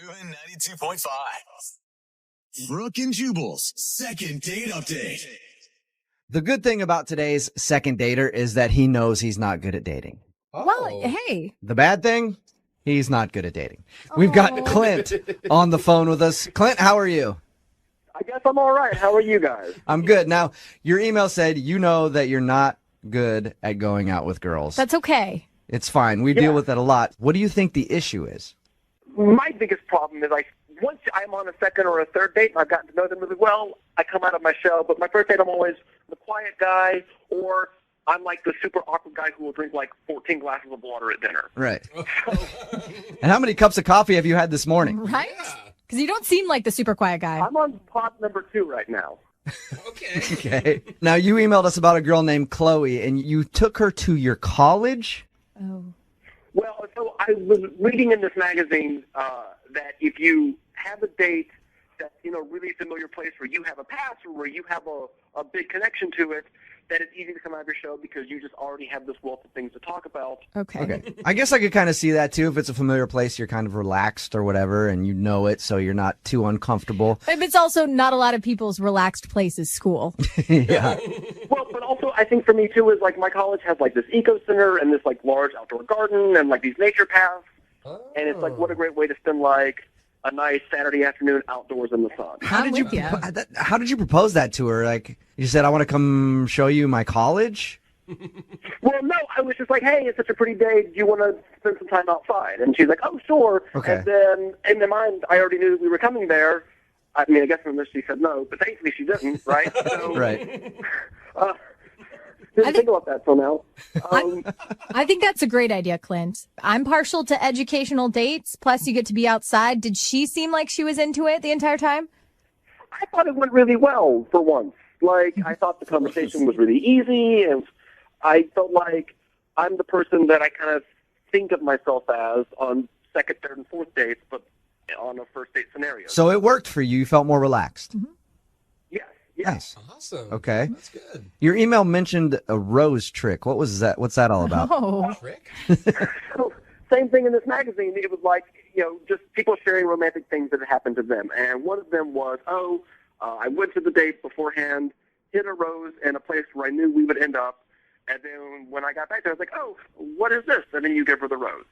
Moving 92.5. Brooke and Jubal's second date update. The good thing about today's second dater is that he knows he's not good at dating. Oh. Well, hey. The bad thing, he's not good at dating. We've got Clint on the phone with us. Clint, how are you? I guess I'm all right. How are you guys? I'm good. Now, your email said you know that you're not good at going out with girls. That's okay. It's fine. We deal with it a lot. What do you think the issue is? My biggest problem is once I'm on a second or a third date and I've gotten to know them really well, I come out of my shell. But my first date, I'm always the quiet guy, or I'm like the super awkward guy who will drink like 14 glasses of water at dinner. Right. And how many cups of coffee have you had this morning? Right? Because you don't seem like the super quiet guy. I'm on pot number 2 right now. Okay. Now, you emailed us about a girl named Chloe, and you took her to your college? Oh. Well, so I was reading in this magazine that if you have a date that's in a really familiar place where you have a past or where you have a big connection to it, that it's easy to come out of your show because you just already have this wealth of things to talk about. Okay. I guess I could kind of see that, too. If it's a familiar place, you're kind of relaxed or whatever, and you know it, so you're not too uncomfortable. But it's also not a lot of people's relaxed place is school. Yeah. Well, but also I think for me, too, is like my college has like this eco center and this like large outdoor garden and like these nature paths. And it's like, what a great way to spend like a nice Saturday afternoon outdoors in the sun. I'm with you. How did you propose that to her? Like, you said, I want to come show you my college? Well, no, I was just like, hey, it's such a pretty day. Do you want to spend some time outside? And she's like, oh, sure. Okay. And then in my mind, I already knew that we were coming there. I mean, I guess unless she said no, but thankfully she didn't, right? So, Right. Didn't think about that till now. I think that's a great idea, Clint. I'm partial to educational dates, plus you get to be outside. Did she seem like she was into it the entire time? I thought it went really well for once. Like, I thought the conversation was really easy, and I felt like I'm the person that I kind of think of myself as on second, third, and fourth dates, but on a first date scenario. So it worked for you. You felt more relaxed. Mm-hmm. Yes. Nice. Awesome. Okay. That's good. Your email mentioned a rose trick. What was that? What's that all about? Oh. Trick? So, same thing in this magazine. It was like, just people sharing romantic things that had happened to them. And one of them was, I went to the date beforehand, hid a rose in a place where I knew we would end up. And then when I got back there, I was like, oh, what is this? And then you give her the rose.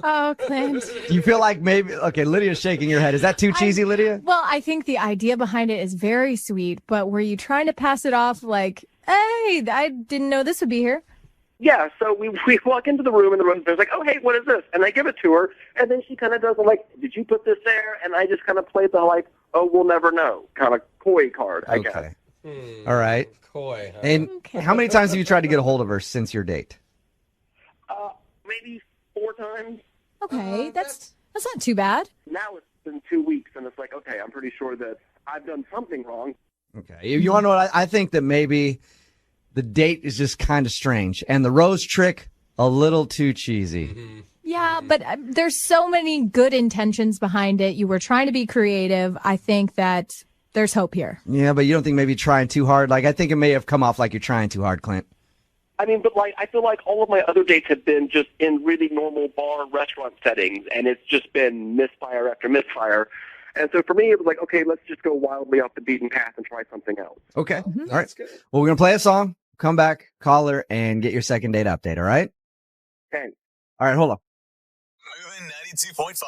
Oh, Clint. You feel like maybe, okay, Lydia's shaking your head. Is that too cheesy, Lydia? Well, I think the idea behind it is very sweet, but were you trying to pass it off like, hey, I didn't know this would be here? Yeah, so we walk into the room, and the room's like, oh, hey, what is this? And I give it to her, and then she kind of does like, did you put this there? And I just kind of played the like, oh, we'll never know kind of coy card, I guess. All right. Coy, huh? And how many times have you tried to get a hold of her since your date? Maybe 4 times. Okay, that's not too bad. Now it's been 2 weeks, and it's like, okay, I'm pretty sure that I've done something wrong. Okay. You want to know what? I think that maybe the date is just kind of strange, and the rose trick, a little too cheesy. Mm-hmm. Yeah, but there's so many good intentions behind it. You were trying to be creative. I think that there's hope here. Yeah, but you don't think maybe trying too hard? Like, I think it may have come off like you're trying too hard, Clint. I mean, but like, I feel like all of my other dates have been just in really normal bar restaurant settings, and it's just been misfire after misfire. And so for me, it was like, okay, let's just go wildly off the beaten path and try something else. Okay. Mm-hmm. All right. That's good. Well, we're going to play a song, come back, call her, and get your second date update, all right? Okay. All right, hold on. Moving 92.5.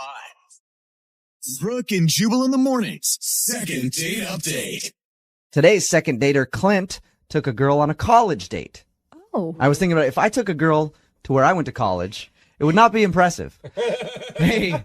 Brooke and Jubal in the mornings. Second date update. Today's second dater, Clint, took a girl on a college date. Oh. I was thinking about if I took a girl to where I went to college, it would not be impressive. Hey,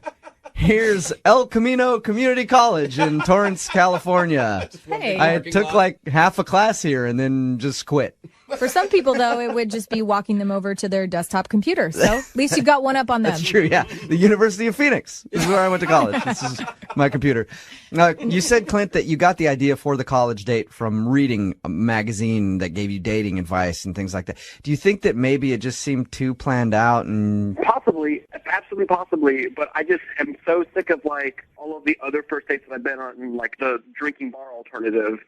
here's El Camino Community College in Torrance, California. Hey. I took like half a class here and then just quit. For some people, though, it would just be walking them over to their desktop computer. So at least you got one up on them. That's true, yeah. The University of Phoenix is where I went to college. This is my computer. You said, Clint, that you got the idea for the college date from reading a magazine that gave you dating advice and things like that. Do you think that maybe it just seemed too planned out? And Possibly, absolutely possibly, but I just am so sick of like all of the other first dates that I've been on, and like the drinking bar alternative,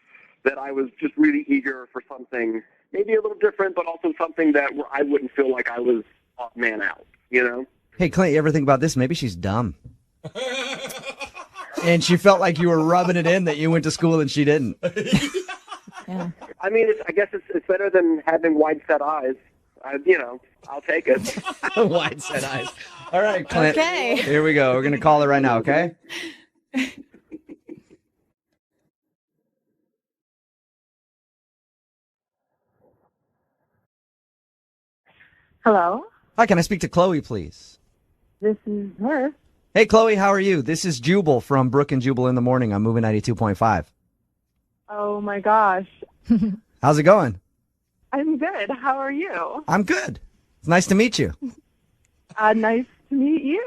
that I was just really eager for something maybe a little different, but also something that where I wouldn't feel like I was odd man out, you know? Hey, Clint, you ever think about this? Maybe she's dumb. And she felt like you were rubbing it in that you went to school and she didn't. Yeah. I mean, I guess it's better than having wide set eyes. I'll take it. Wide set eyes. All right, Clint. Okay. Here we go. We're going to call her right now, okay? Hello, Hi, can I speak to Chloe, please? this is her. Hey, Chloe, how are you? This is Jubal from Brooke and Jubal in the Morning on Moving 92.5. Oh my gosh. How's it going? I'm good. How are you? I'm good. It's nice to meet you. Nice to meet you.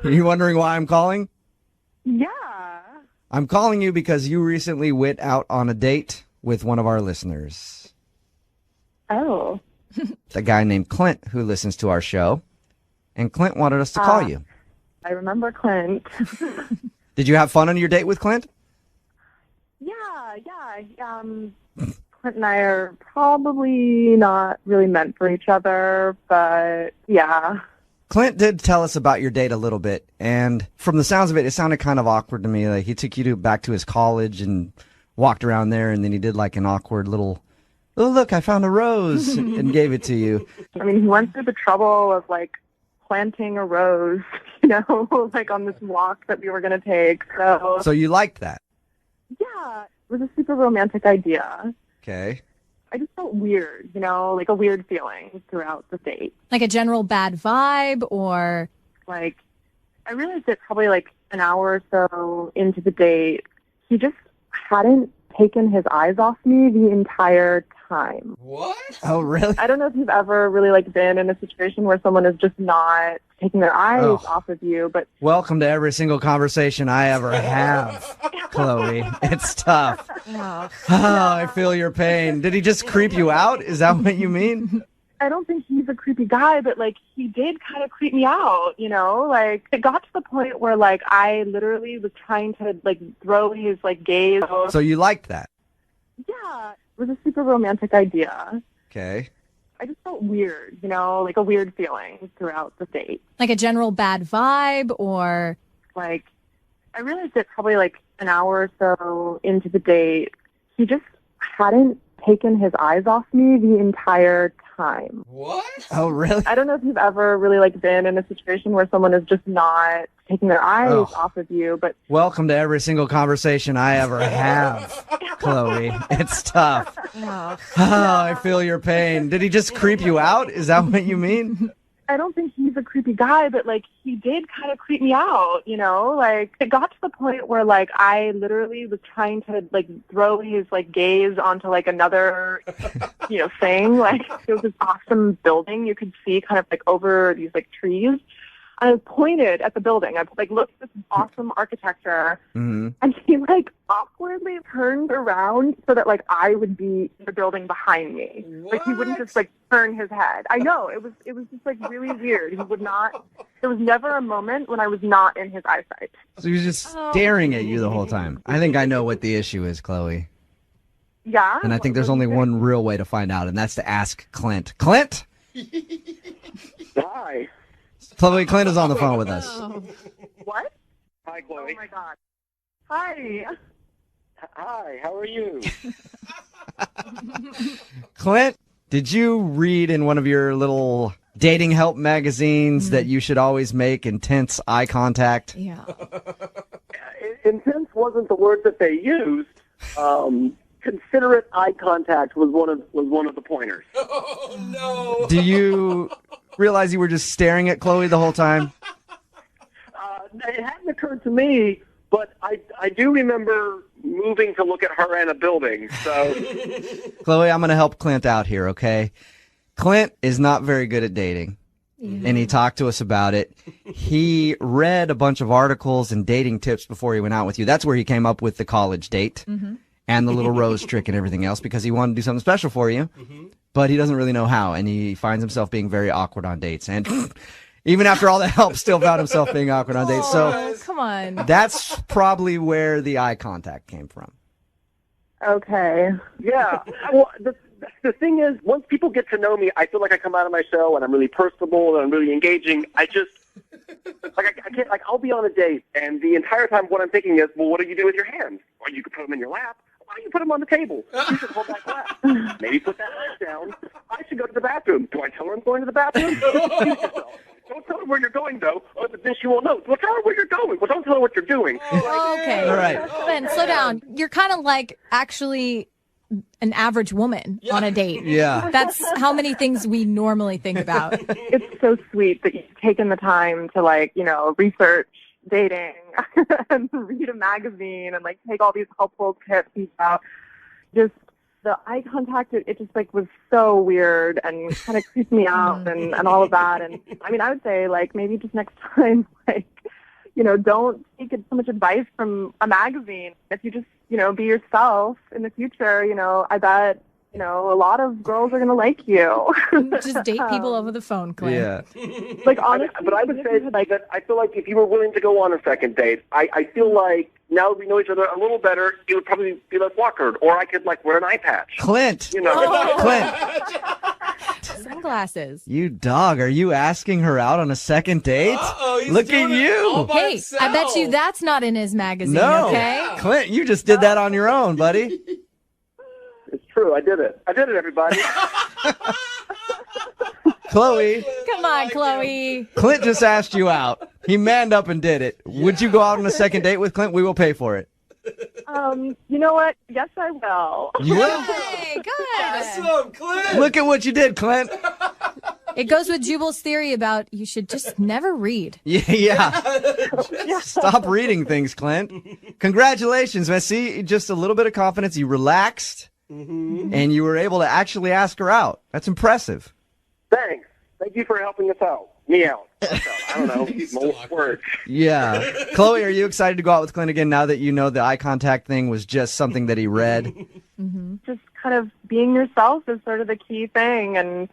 Are you wondering why I'm calling? Yeah. I'm calling you because you recently went out on a date with one of our listeners. Oh. A guy named Clint who listens to our show. And Clint wanted us to call you. I remember Clint. Did you have fun on your date with Clint? Yeah. Clint and I are probably not really meant for each other, but yeah. Clint did tell us about your date a little bit, and from the sounds of it, it sounded kind of awkward to me. Like he took you back to his college and walked around there, and then he did like an awkward little, oh look, I found a rose, and gave it to you. I mean, he went through the trouble of like planting a rose, like on this walk that we were going to take. So you liked that? Yeah, it was a super romantic idea. Okay. I just felt weird, like a weird feeling throughout the date. Like a general bad vibe or... Like, I realized it probably like an hour or so into the date, he just hadn't taken his eyes off me the entire time. What? Oh, really? I don't know if you've ever really like been in a situation where someone is just not taking their eyes off of you, but Welcome to every single conversation I ever have, Chloe. It's tough. Oh. Oh, I feel your pain. Did he just creep you out? Is that what you mean? I don't think he's a creepy guy, but like he did kind of creep me out, like it got to the point where like I literally was trying to like throw his like gaze. So you liked that? Yeah, it was a super romantic idea. Okay. I just felt weird, like a weird feeling throughout the date. Like a general bad vibe or... Like, I realized it probably like an hour or so into the date, he just hadn't taken his eyes off me the entire time. What? Oh, really? I don't know if you've ever really like been in a situation where someone is just not taking their eyes off of you, but Welcome to every single conversation I ever have, Chloe. It's tough. Oh. Oh, I feel your pain. Did he just creep you out? Is that what you mean? I don't think he's a creepy guy, but like he did kind of creep me out, like it got to the point where like I literally was trying to like throw his like gaze onto like another, thing. Like it was this awesome building you could see kind of like over these like trees. I pointed at the building. I like looked at this awesome architecture, and he like awkwardly turned around so that like I would be in the building behind me. What? Like he wouldn't just like turn his head. I know it was just like really weird. He would not. There was never a moment when I was not in his eyesight. So he was just staring at you the whole time. I think I know what the issue is, Chloe. Yeah. And I think there's only one real way to find out, and that's to ask Clint. Clint? Hi. Chloe, Clint is on the phone with us. What? Hi, Oh Chloe. my god. Hi. Hi, how are you? Clint, did you read in one of your little dating help magazines that you should always make intense eye contact? Yeah. Intense wasn't the word that they used. Considerate eye contact was one of the pointers. Oh, no. Do you realize you were just staring at Chloe the whole time? It hadn't occurred to me, but I do remember moving to look at her in a building. So Chloe, I'm going to help Clint out here, okay? Clint is not very good at dating, and he talked to us about it. He read a bunch of articles and dating tips before he went out with you. That's where he came up with the college date and the little rose trick and everything else because he wanted to do something special for you, but he doesn't really know how, and he finds himself being very awkward on dates. And even after all the help, still found himself being awkward on dates. So Oh, come on. that's probably where the eye contact came from. Okay. yeah. Well, the thing is, once people get to know me, I feel like I come out of my shell and I'm really personable and I'm really engaging. I just Like, I can't, like, I'll be on a date, and the entire time what I'm thinking is, well, what do you do with your hands? Or you could put them in your lap. Why don't you put them on the table? You should hold that glass. Maybe put that glass down. I should go to the bathroom. Do I tell her I'm going to the bathroom? Don't tell her where you're going, though. Oh, but then she won't know. Well, tell her where you're going. Well, don't tell her what you're doing. Okay. All right. Ben, slow down. You're kind of like actually an average woman on a date. Yeah. That's how many things we normally think about. It's so sweet that you've taken the time to, like, you know, research dating and read a magazine and, like, take all these helpful tips and stuff. Just the eye contact, it just, like, was so weird and kind of creeped me out and all of that. And, I mean, I would say, like, maybe just next time, like, you know, don't take so much advice from a magazine. If you just, you know, be yourself in the future, you know, I bet, you know, a lot of girls are going to like you. Just date people over the phone, Clint. Yeah. Like, honestly, But I would say like that. I feel like if you were willing to go on a second date, I feel like now that we know each other a little better, it would probably be less awkward. Or I could like wear an eye patch. Clint. You know. Clint. Sunglasses. You dog, are you asking her out on a second date? He's Look doing at it all you. by Hey, himself. I bet you that's not in his magazine, No. okay? Clint, you just did that on your own, buddy. It's true. I did it. Everybody. Chloe, Come on, Chloe. Clint just asked you out. He manned up and did it. Would you go out on a second date with Clint? We will pay for it. you know what? Yes, I will. You will? Hey, good. Awesome, Clint. Look at what you did, Clint. It goes with Jubal's theory about you should just never read. Yeah. Stop reading things, Clint. Congratulations, man. See, just a little bit of confidence. You relaxed, and you were able to actually ask her out. That's impressive. Thanks. Thank you for helping us out. Me out. I don't know. Most words. Yeah. Chloe, are you excited to go out with Clint again now that you know the eye contact thing was just something that he read? Just kind of being yourself is sort of the key thing, and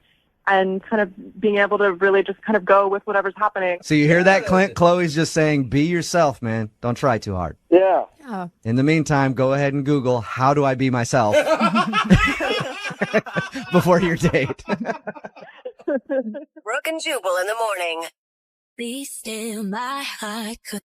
kind of being able to really just kind of go with whatever's happening. So you hear that, Clint? Chloe's just saying, be yourself, man. Don't try too hard. Yeah. Oh. In the meantime, go ahead and Google, how do I be myself? Before your date. Brooke and Jubal in the morning. Be still, my heart could.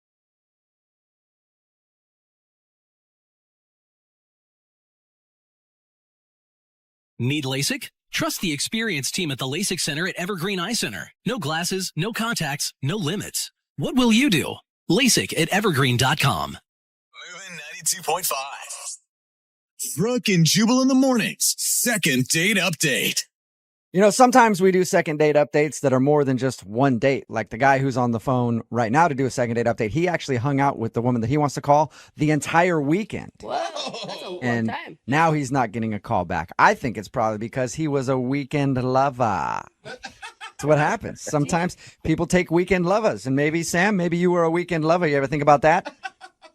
Need LASIK? Trust the experienced team at the LASIK Center at Evergreen Eye Center. No glasses, no contacts, no limits. What will you do? LASIK at evergreen.com. Moving 92.5. Brooke and Jubal in the mornings. Second date update. You know, sometimes we do second date updates that are more than just one date. Like the guy who's on the phone right now to do a second date update, he actually hung out with the woman that he wants to call the entire weekend. Whoa, that's a long And time. now he's not getting a call back. I think it's probably because he was a weekend lover. That's what happens. Sometimes people take weekend lovers. And maybe, Sam, maybe you were a weekend lover. You ever think about that?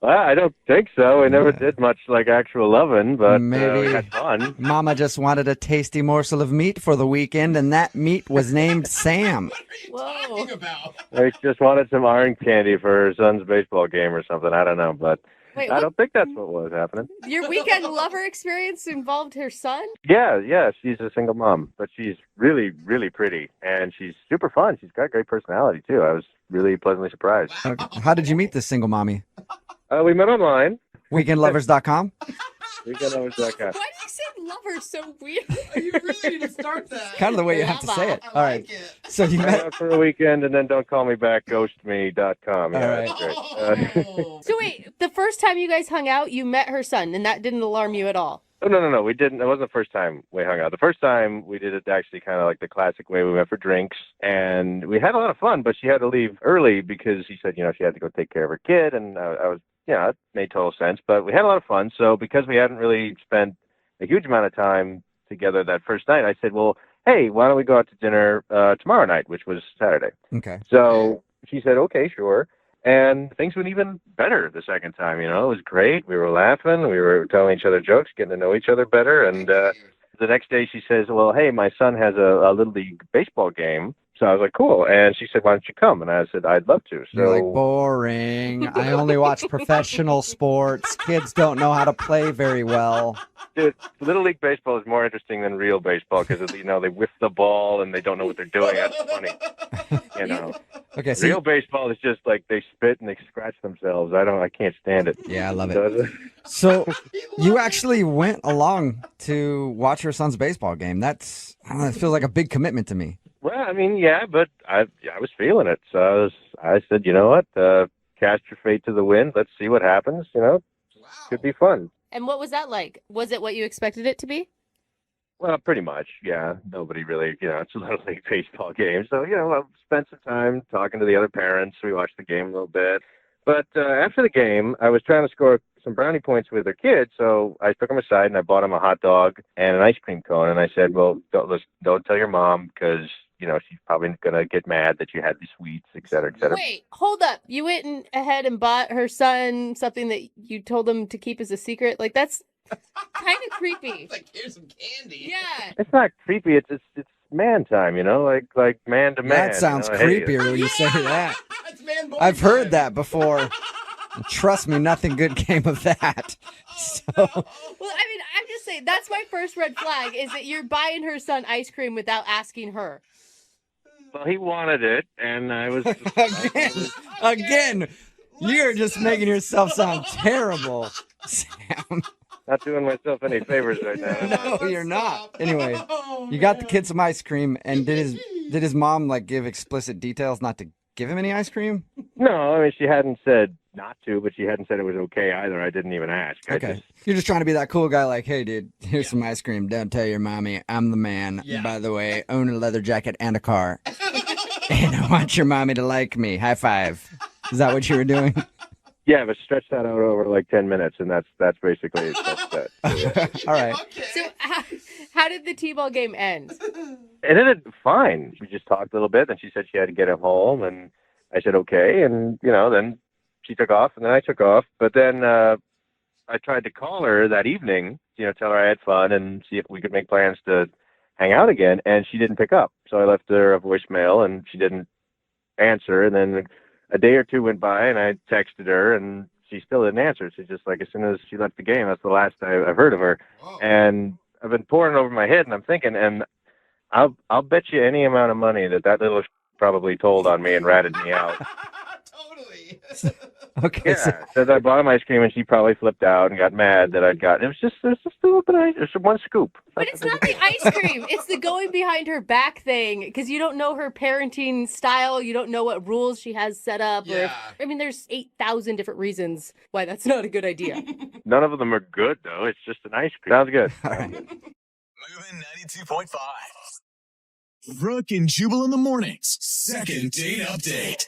Well, I don't think so. We never did much like actual loving, but Maybe. we had fun. Mama just wanted a tasty morsel of meat for the weekend, and that meat was named Sam. Whoa. We just wanted some orange candy for her son's baseball game or something. I don't know, but Wait, I don't think that's what was happening. your weekend lover experience involved her son? Yeah, she's a single mom, but she's really, really pretty, and she's super fun. She's got great personality, too. I was really pleasantly surprised. How did you meet this single mommy? We met online. Weekendlovers.com? Weekendlovers.com. Why do you say lover so weird? You really need to start that. Kind of the way you have to say it. All right. So you Hang met. out for a weekend and then don't call me back, ghostme.com. Yeah, All right. that's great. Oh. So wait, the first time you guys hung out, you met her son, and that didn't alarm you at all? No. We didn't. It wasn't the first time we hung out. The first time we did it actually kind of like the classic way. We went for drinks and we had a lot of fun, but she had to leave early because she said, she had to go take care of her kid. And I was, it made total sense, but we had a lot of fun. So because we hadn't really spent a huge amount of time together that first night, I said, well, hey, why don't we go out to dinner tomorrow night, which was Saturday. Okay. So she said, okay, sure. And things went even better the second time, It was great. We were laughing. We were telling each other jokes, getting to know each other better. And the next day she says, well, hey, my son has a Little League baseball game. So I was like, cool. And she said, why don't you come? And I said, I'd love to. So You're like, boring. I only watch professional sports. Kids don't know how to play very well. dude, Little League Baseball is more interesting than real baseball because, they whiff the ball and they don't know what they're doing. That's funny. Okay, so Real baseball is just like they spit and they scratch themselves. I can't stand it. yeah, I love it. So you actually went along to watch your son's baseball game. That's, I don't know, it feels like a big commitment to me. Well, I mean, yeah, but I was feeling it. So I said, you know what? Cast your fate to the wind. Let's see what happens. Could be fun. And what was that like? Was it what you expected it to be? Well, pretty much, yeah. Nobody really, it's a Little League baseball game. So, I spent some time talking to the other parents. We watched the game a little bit. But after the game, I was trying to score some brownie points with their kids. So I took them aside and I bought them a hot dog and an ice cream cone. And I said, well, don't tell your mom because, she's probably going to get mad that you had the sweets, et cetera, et cetera. Wait, hold up. You went ahead and bought her son something that you told him to keep as a secret? Like, that's kind of creepy. Like, here's some candy. Yeah. It's not creepy. It's man time, like man to man. That sounds creepier when you say that. I've heard that before. Trust me, nothing good came of that. So. Well, I mean, I'm just saying, that's my first red flag, is that you're buying her son ice cream without asking her. Well, he wanted it, and I was... Again, you're just making yourself sound terrible, Sam. Not doing myself any favors right now. No, you're not. Anyway, you got the kid some ice cream, and did his mom give explicit details not to give him any ice cream? No, I mean she hadn't said not to, but she hadn't said it was okay either. I didn't even ask. Okay, you're just trying to be that cool guy. Like, hey, dude, here's some ice cream. Don't tell your mommy I'm the man. Yeah. By the way, own a leather jacket and a car, and I want your mommy to like me. High five. Is that what you were doing? Yeah, but stretch that out over like 10 minutes, and that's basically it. All right. Okay. So how did the T-ball game end? It ended fine. We just talked a little bit, and she said she had to get him home, and I said okay, and then she took off, and then I took off. But then I tried to call her that evening, tell her I had fun and see if we could make plans to hang out again, and she didn't pick up. So I left her a voicemail, and she didn't answer, and then a day or two went by, and I texted her, and she still didn't answer. She's just like, as soon as she left the game, that's the last I've heard of her. Whoa. And I've been pouring it over my head, and I'm thinking, and I'll bet you any amount of money that little probably told on me and ratted me out. Totally. Okay. Yeah, said I bought him ice cream, and she probably flipped out and got mad that I'd gotten. It was just a little bit. It was one scoop. But it's not the ice cream. It's the going behind her back thing, because you don't know her parenting style. You don't know what rules she has set up. Yeah. There's 8,000 different reasons why that's not a good idea. None of them are good, though. It's just an ice cream. Sounds good. All right. Moving 92.5. Brooke and Jubal in the mornings. Second date update.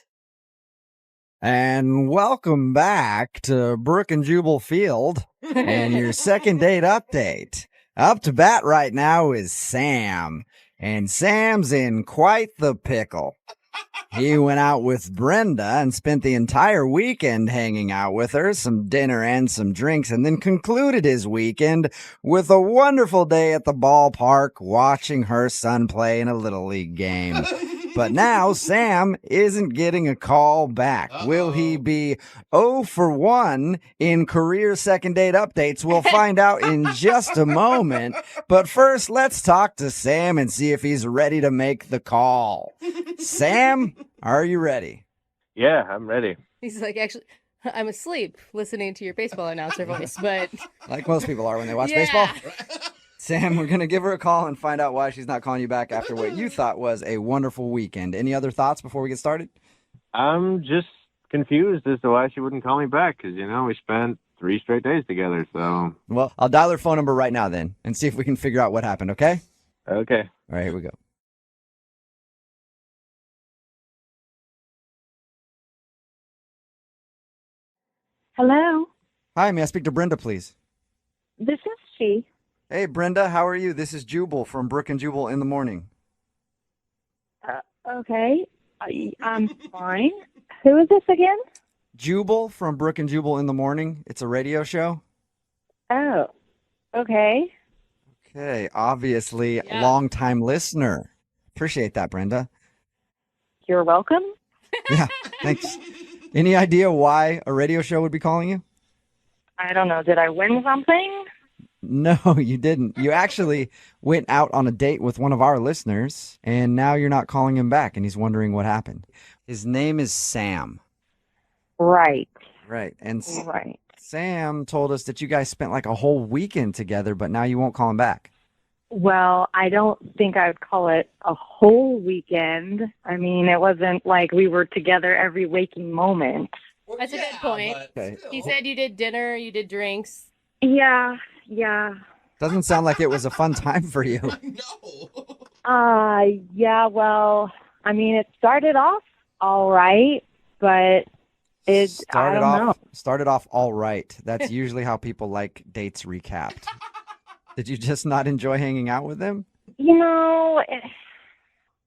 And welcome back to Brooke and Jubal Field and your second date update. Up to bat right now is Sam, and Sam's in quite the pickle. He went out with Brenda and spent the entire weekend hanging out with her, some dinner and some drinks, and then concluded his weekend with a wonderful day at the ballpark watching her son play in a Little League game. But now Sam isn't getting a call back. Will he be 0 for 1 in career second date updates? We'll find out in just a moment. But first, let's talk to Sam and see if he's ready to make the call. Sam, are you ready? Yeah, I'm ready. He's like, actually, I'm asleep listening to your baseball announcer voice, but... Like most people are when they watch Yeah. baseball. Sam, we're going to give her a call and find out why she's not calling you back after what you thought was a wonderful weekend. Any other thoughts before we get started? I'm just confused as to why she wouldn't call me back because, we spent 3 straight days together, so... Well, I'll dial her phone number right now then and see if we can figure out what happened, okay? Okay. All right, here we go. Hello, Hi, may I speak to Brenda, please? this is she. Hey, Brenda, how are you? This is Jubal from Brooke and Jubal in the morning. Okay, I'm fine. Who is this again? Jubal from Brooke and Jubal in the morning. It's a radio show. Oh, okay. Okay, obviously, Yeah. long-time listener. Appreciate that, Brenda. You're welcome. Yeah, thanks. Any idea why a radio show would be calling you? I don't know. Did I win something? No, you didn't. You actually went out on a date with one of our listeners, and now you're not calling him back, and he's wondering what happened. His name is Sam. Right. Right. And Right. Sam told us that you guys spent like a whole weekend together, but now you won't call him back. Well, I don't think I would call it a whole weekend. I mean, it wasn't like we were together every waking moment. That's a good point. Okay. He said you did dinner, you did drinks. Yeah. Doesn't sound like it was a fun time for you. Yeah, well, I mean, it started off all right, but I don't know. Started off all right. That's usually how people like dates recapped. Did you just not enjoy hanging out with him? You know,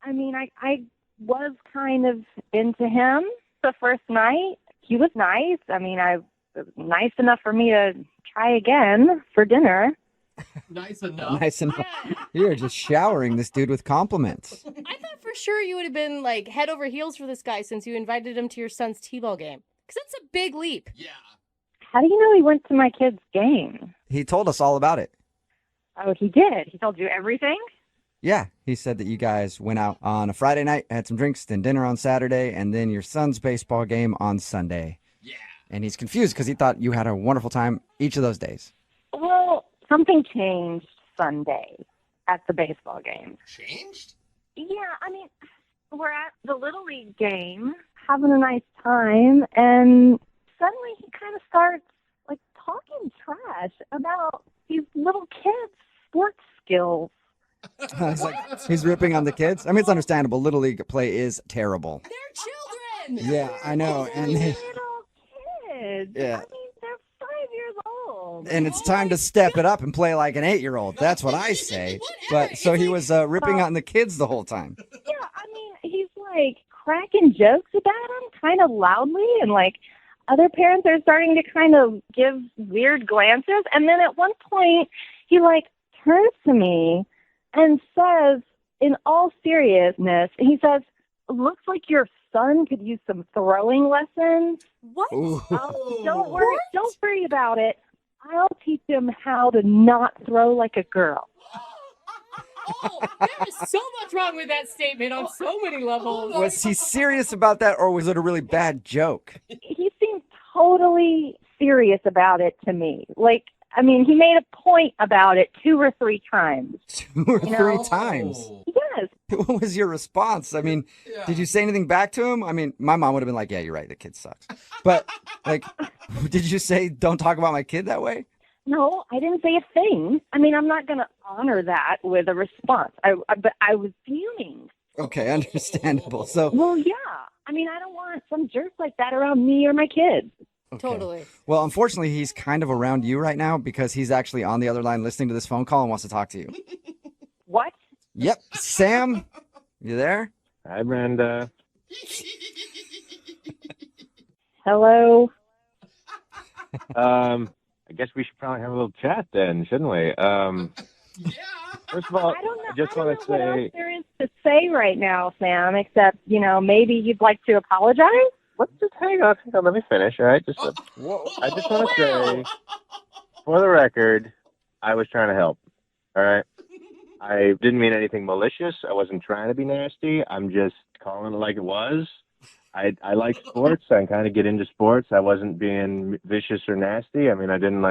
I mean, I was kind of into him the first night. He was nice. I mean, it was nice enough for me to try again for dinner. Nice enough. Nice enough. You're just showering this dude with compliments. I thought for sure you would have been like head over heels for this guy since you invited him to your son's t-ball game. Because that's a big leap. Yeah. How do you know he went to my kid's game? He told us all about it. Oh, he did? He told you everything? Yeah, he said that you guys went out on a Friday night, had some drinks, then dinner on Saturday, and then your son's baseball game on Sunday. Yeah. And he's confused because he thought you had a wonderful time each of those days. Well, something changed Sunday at the baseball game. Changed? Yeah, I mean, we're at the Little League game, having a nice time, and suddenly he kind of starts, like, talking trash about these little kids' sports skills. It's like he's ripping on the kids. I mean, it's understandable. Little League play is terrible. They're children. Yeah, I know. And Little kids. Yeah. I mean, they're 5 years old. and it's time to step it up and play like an 8-year-old. That's what I say. But so he was ripping on the kids the whole time. Yeah, I mean, he's like cracking jokes about them kind of loudly, and like other parents are starting to kind of give weird glances. And then at one point, he like turns to me and says, in all seriousness, he says, "Looks like your son could use some throwing lessons." What? Don't worry about it. I'll teach him how to not throw like a girl. Oh, there is so much wrong with that statement on so many levels. Was he serious about that, or was it a really bad joke? He seemed totally serious about it to me. Like, I mean, he made a point about it 2 or 3 times. 2 or 3 times? Yes. What was your response? I mean, did you say anything back to him? I mean, my mom would have been like, yeah, you're right, the kid sucks. But, like, did you say, don't talk about my kid that way? No, I didn't say a thing. I mean, I'm not going to honor that with a response. But I was fuming. Okay, understandable. So, well, yeah. I mean, I don't want some jerk like that around me or my kids. okay. Totally. Well, unfortunately, he's kind of around you right now because he's actually on the other line listening to this phone call and wants to talk to you. What? Yep. Sam, you there? Hi, Brenda. Hello? I guess we should probably have a little chat then, shouldn't we? First of all, I don't know. I just I don't want to know what say, else there is to say right now, Sam, except, maybe you'd like to apologize? let's just hang on. Let me finish, all right? I just want to say, for the record, I was trying to help, all right? I didn't mean anything malicious. I wasn't trying to be nasty. I'm just calling it like it was. I like sports. I kind of get into sports. I wasn't being vicious or nasty. I mean, I didn't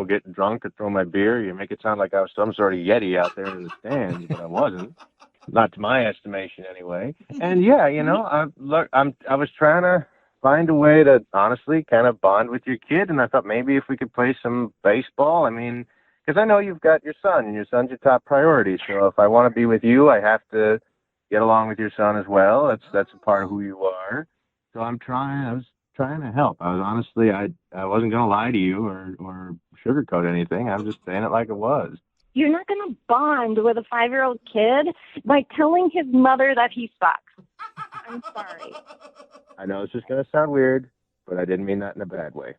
get drunk or throw my beer. You make it sound like I was some sort of Yeti out there in the stands, but I wasn't. Not to my estimation, anyway. And yeah, I was trying to find a way to honestly kind of bond with your kid, and I thought maybe if we could play some baseball. I mean, because I know you've got your son, and your son's your top priority. So if I want to be with you, I have to get along with your son as well. That's a part of who you are. So I was trying to help. I was honestly, I wasn't going to lie to you or sugarcoat anything. I'm just saying it like it was. You're not going to bond with a 5-year-old kid by telling his mother that he sucks. I'm sorry. I know it's just going to sound weird, but I didn't mean that in a bad way.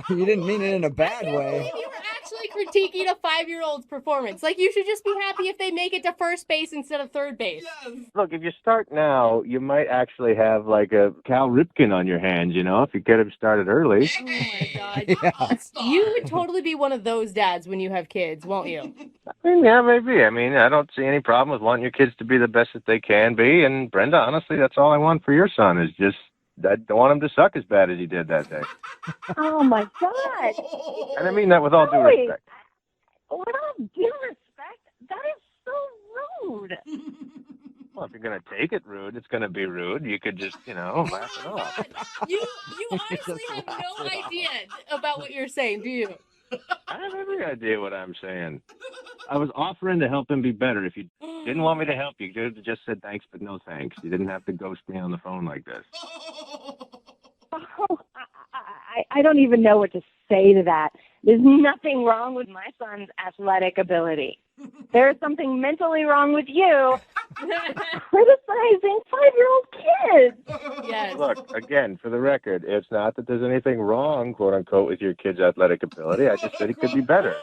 You didn't mean it in a bad way. You were actually critiquing a 5-year-old's performance. Like, you should just be happy if they make it to first base instead of third base. Yes. Look, if you start now, you might actually have like a Cal Ripken on your hands, if you get him started early. Oh my God. Yeah. You would totally be one of those dads when you have kids, won't you? Yeah, maybe. I don't see any problem with wanting your kids to be the best that they can be. And Brenda, honestly, that's all I want for your son is just, I don't want him to suck as bad as he did that day. Oh my God. And I mean that with all due Really? respect. With all due respect, that is so rude. Well, if you're going to take it rude, it's going to be rude. You could just, laugh it off. You honestly have no idea about what you're saying, do you? I have every idea what I'm saying. I was offering to help him be better. If you didn't want me to help you, you could have just said thanks, but no thanks. You didn't have to ghost me on the phone like this. Oh, I don't even know what to say to that. There's nothing wrong with my son's athletic ability. There's something mentally wrong with you criticizing 5-year-old kids. Yes. Look, again, for the record, it's not that there's anything wrong, quote unquote, with your kid's athletic ability. I just said he could be better.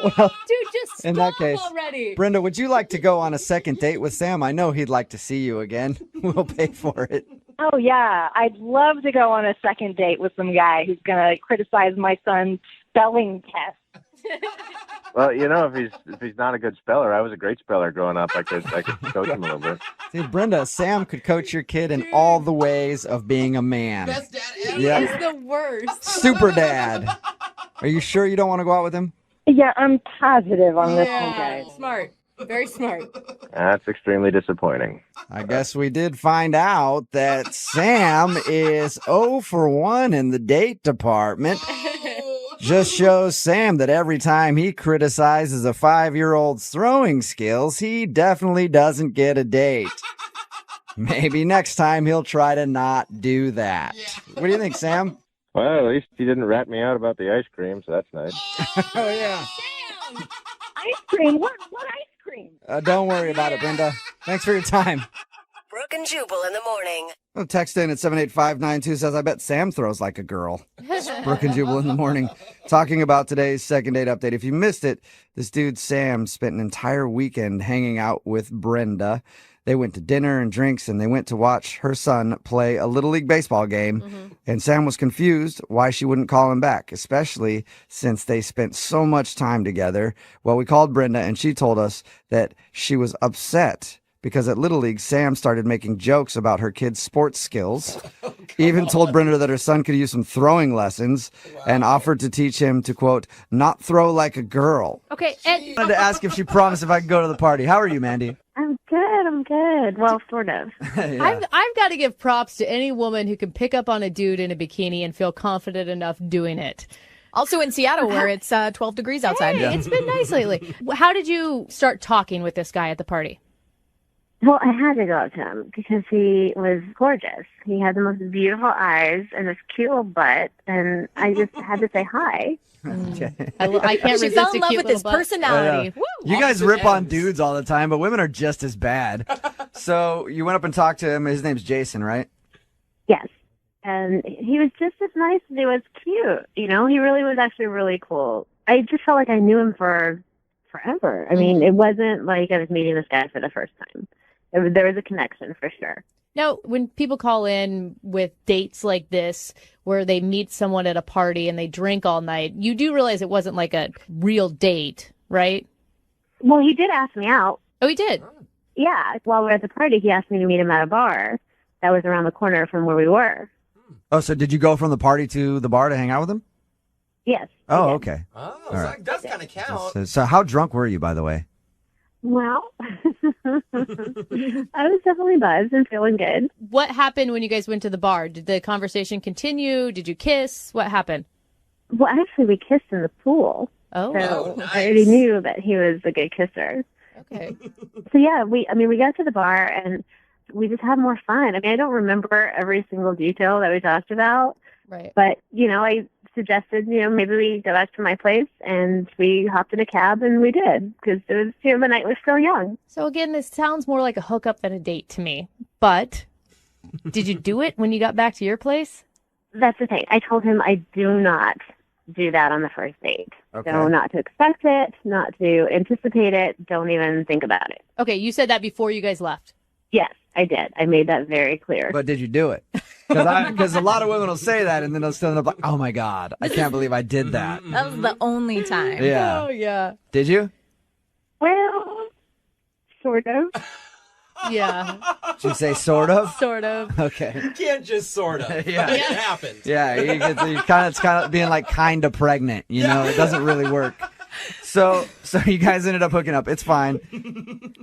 Well, Dude, just stop in that case, already. Brenda, would you like to go on a second date with Sam? I know he'd like to see you again. We'll pay for it. Oh, yeah. I'd love to go on a second date with some guy who's going to criticize my son's spelling test. Well, if he's not a good speller, I was a great speller growing up. I could coach him a little bit. See, Brenda, Sam could coach your kid in all the ways of being a man. Best dad ever. Yeah. He's the worst. Super dad. Are you sure you don't want to go out with him? Yeah, I'm positive on this one, Yeah, guys. smart. Very smart. That's extremely disappointing. I guess we did find out that Sam is 0 for 1 in the date department. Just shows Sam that every time he criticizes a 5-year-old's throwing skills, he definitely doesn't get a date. Maybe next time he'll try to not do that. What do you think, Sam? Well, at least he didn't rat me out about the ice cream, so that's nice. Oh, yeah. Sam! Ice cream? What ice cream? Don't worry about it, Brenda. Thanks for your time. Brooke and Jubal in the morning. Well, text in at 78592 says, I bet Sam throws like a girl. Brooke and Jubal in the morning. Talking about today's second date update. If you missed it, this dude Sam spent an entire weekend hanging out with Brenda. They went to dinner and drinks, and they went to watch her son play a Little League baseball game. Mm-hmm. And Sam was confused why she wouldn't call him back, especially since they spent so much time together. Well, we called Brenda, and she told us that she was upset because at Little League, Sam started making jokes about her kid's sports skills, even told Brenda that her son could use some throwing lessons, and offered to teach him to, quote, not throw like a girl. Okay, I wanted to ask if she promised if I could go to the party. How are you, Mandy? I'm good. Well, sort of. Yeah. I've got to give props to any woman who can pick up on a dude in a bikini and feel confident enough doing it. Also in Seattle, where it's 12 degrees outside. Hey, it's been nice lately. How did you start talking with this guy at the party? Well, I had to go up to him because he was gorgeous. He had the most beautiful eyes and this cute little butt, and I just had to say hi. Okay. I can't She resist fell a in love cute with little his butt. personality. Woo! You guys Opposite rip on ends. dudes all the time, but women are just as bad. So you went up and talked to him. His name's Jason, right? Yes. And he was just as nice as he was cute. He really was actually really cool. I just felt like I knew him for forever. I mean, it wasn't like I was meeting this guy for the first time. There was a connection for sure. Now, when people call in with dates like this, where they meet someone at a party and they drink all night, you do realize it wasn't like a real date, right? Well, he did ask me out. Oh, he did? Yeah. While we were at the party, he asked me to meet him at a bar that was around the corner from where we were. Oh, so did you go from the party to the bar to hang out with him? Yes. Oh, okay. Oh, All so right. that does kind of count. So how drunk were you, by the way? Well, I was definitely buzzed and feeling good. What happened when you guys went to the bar? Did the conversation continue? Did you kiss? What happened? Well, actually, we kissed in the pool. Oh, So nice. I already knew that he was a good kisser. okay. So yeah, we got to the bar and we just had more fun. I mean, I don't remember every single detail that we talked about, Right. but I suggested, maybe we go back to my place, and we hopped in a cab and we did, because it was, the night was still young. So again, this sounds more like a hookup than a date to me. But did you do it when you got back to your place? That's the thing. I told him I do not do that on the first date. Okay. So not to expect it, not to anticipate it, don't even think about it. Okay, you said that before you guys left. Yes, I did. I made that very clear. But did you do it? Because a lot of women will say that and then they'll still end up like, oh my God, I can't believe I did that. That was the only time. Yeah. Oh, yeah. Did you? Well, sort of. Yeah. Did you say sort of? Sort of. Okay. You can't just sort of. Yeah. It happens. Yeah, it's kind of being like kind of pregnant, you know? It doesn't really work. So you guys ended up hooking up. It's fine.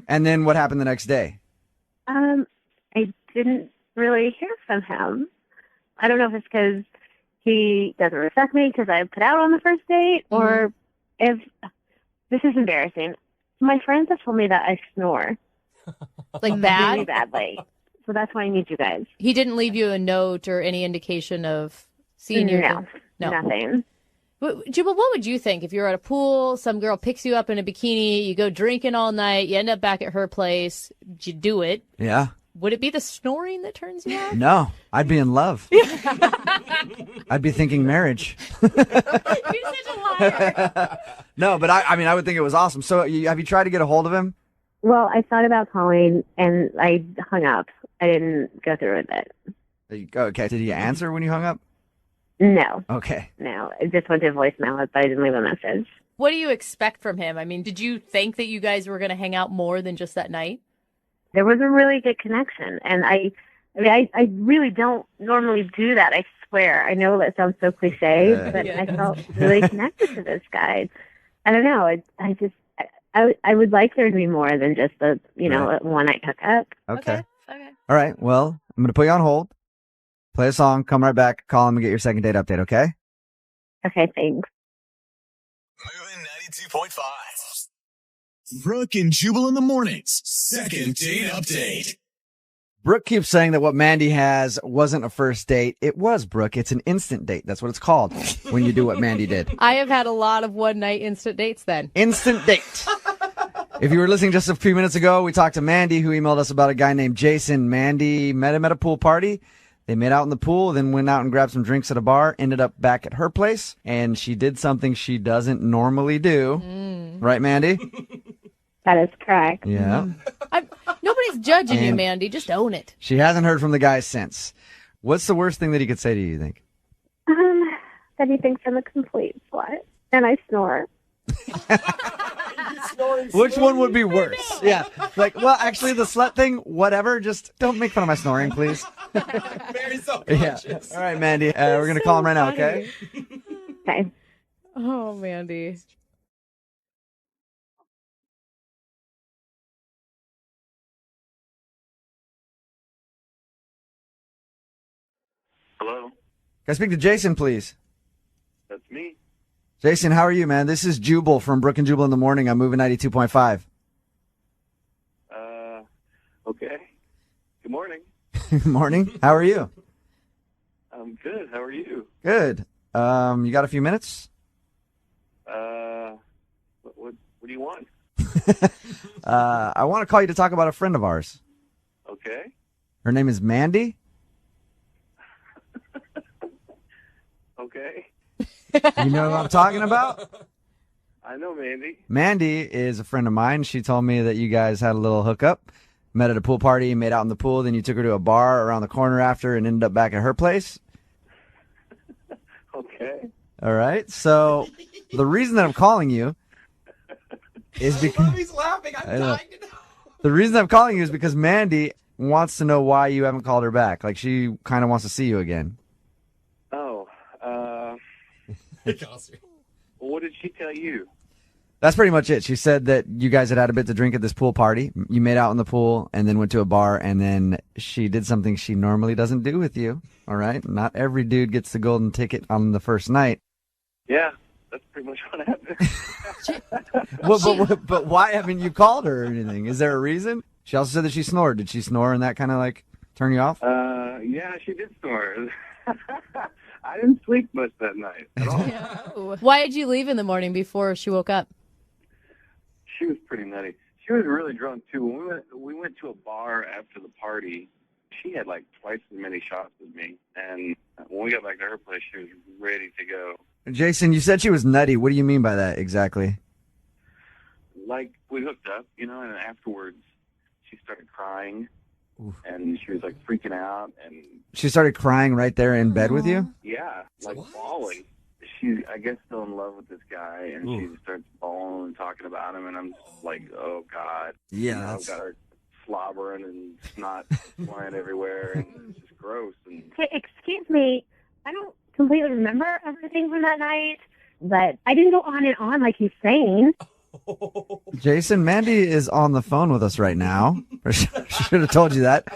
And then what happened the next day? I didn't really hear from him. I don't know if it's because he doesn't respect me because I put out on the first date, or if this is embarrassing. My friends have told me that I snore. Like Really bad? badly. So that's why I need you guys. He didn't leave you a note or any indication of seeing you? No, nothing. Jubal, what would you think if you were at a pool, some girl picks you up in a bikini, you go drinking all night, you end up back at her place, you do it? Yeah. Would it be the snoring that turns you off? No, I'd be in love. I'd be thinking marriage. You're such a liar. No, but I would think it was awesome. So have you tried to get a hold of him? Well, I thought about calling and I hung up. I didn't go through with it. Okay. Did he answer when you hung up? No. Okay. No. It just went to voicemail, but I didn't leave a message. What do you expect from him? I mean, did you think that you guys were going to hang out more than just that night? There was a really good connection, and I really don't normally do that. I swear. I know that sounds so cliche, but I felt really connected to this guy. I don't know. I would like there to be more than just a one night hookup. Okay. All right. Well, I'm going to put you on hold. Play a song. Come right back. Call him and get your second date update. Okay. Okay. Thanks. Moving 92.5. Brooke and Jubal in the mornings. Second date update. Brooke keeps saying that what Mandy has wasn't a first date. It was, Brooke. It's an instant date. That's what it's called when you do what Mandy did. I have had a lot of one night instant dates then. Instant date. If you were listening just a few minutes ago, we talked to Mandy, who emailed us about a guy named Jason. Mandy met him at a pool party. They met out in the pool, then went out and grabbed some drinks at a bar, ended up back at her place, and she did something she doesn't normally do. Right, Mandy? That is correct. Yeah. Nobody's judging you, And Mandy. Just own it. She hasn't heard from the guy since. What's the worst thing that he could say to you think? That he thinks I'm a complete slut, and I snore. Which one would be worse? Yeah. Like, well, actually, the slut thing, whatever. Just don't make fun of my snoring, please. Very self-conscious. Yeah. All right, Mandy. We're going to call him right now, okay? Okay. Oh, Mandy. Hello, Can I speak to Jason, please? that's me. Jason, how are you, man? This is Jubal from Brooke and Jubal in the Morning. I'm moving 92.5. Okay. Good morning. Morning. How are you? I'm good. How are you? Good. You got a few minutes? What do you want? I want to call you to talk about a friend of ours. Okay. Her name is Mandy. Okay. You know what I'm talking about? I know Mandy. Mandy is a friend of mine. She told me that you guys had a little hookup, met at a pool party, made out in the pool, then you took her to a bar around the corner after and ended up back at her place. Okay. All right. So the reason that I'm calling you is because He's laughing. I'm dying to know. the reason I'm calling you is because Mandy wants to know why you haven't called her back. Like, she kind of wants to see you again. Oh, what did she tell you? That's pretty much it. She said that you guys had a bit to drink at this pool party. You made out in the pool and then went to a bar, and then she did something she normally doesn't do with you. All right? Not every dude gets the golden ticket on the first night. Yeah, that's pretty much what happened. But why haven't you called her or anything? Is there a reason? She also said that she snored. Did she snore and that kind of like turn you off? Yeah, she did snore. I didn't sleep much that night at all. Why did you leave in the morning before she woke up? She was pretty nutty. She was really drunk too. When we went to a bar after the party, she had like twice as many shots as me. And when we got back to her place, she was ready to go. Jason, you said she was nutty. What do you mean by that exactly? Like, we hooked up, and afterwards she started crying, and she was, like, freaking out, and... She started crying right there in bed with you? Yeah, like, bawling. I guess, still in love with this guy, and she starts bawling and talking about him, and I'm just like, oh, God. Yeah, I've got her slobbering and snot flying everywhere, and it's just gross. And... Hey, excuse me. I don't completely remember everything from that night, but I didn't go on and on like he's saying. Jason, Mandy is on the phone with us right now. She should have told you that.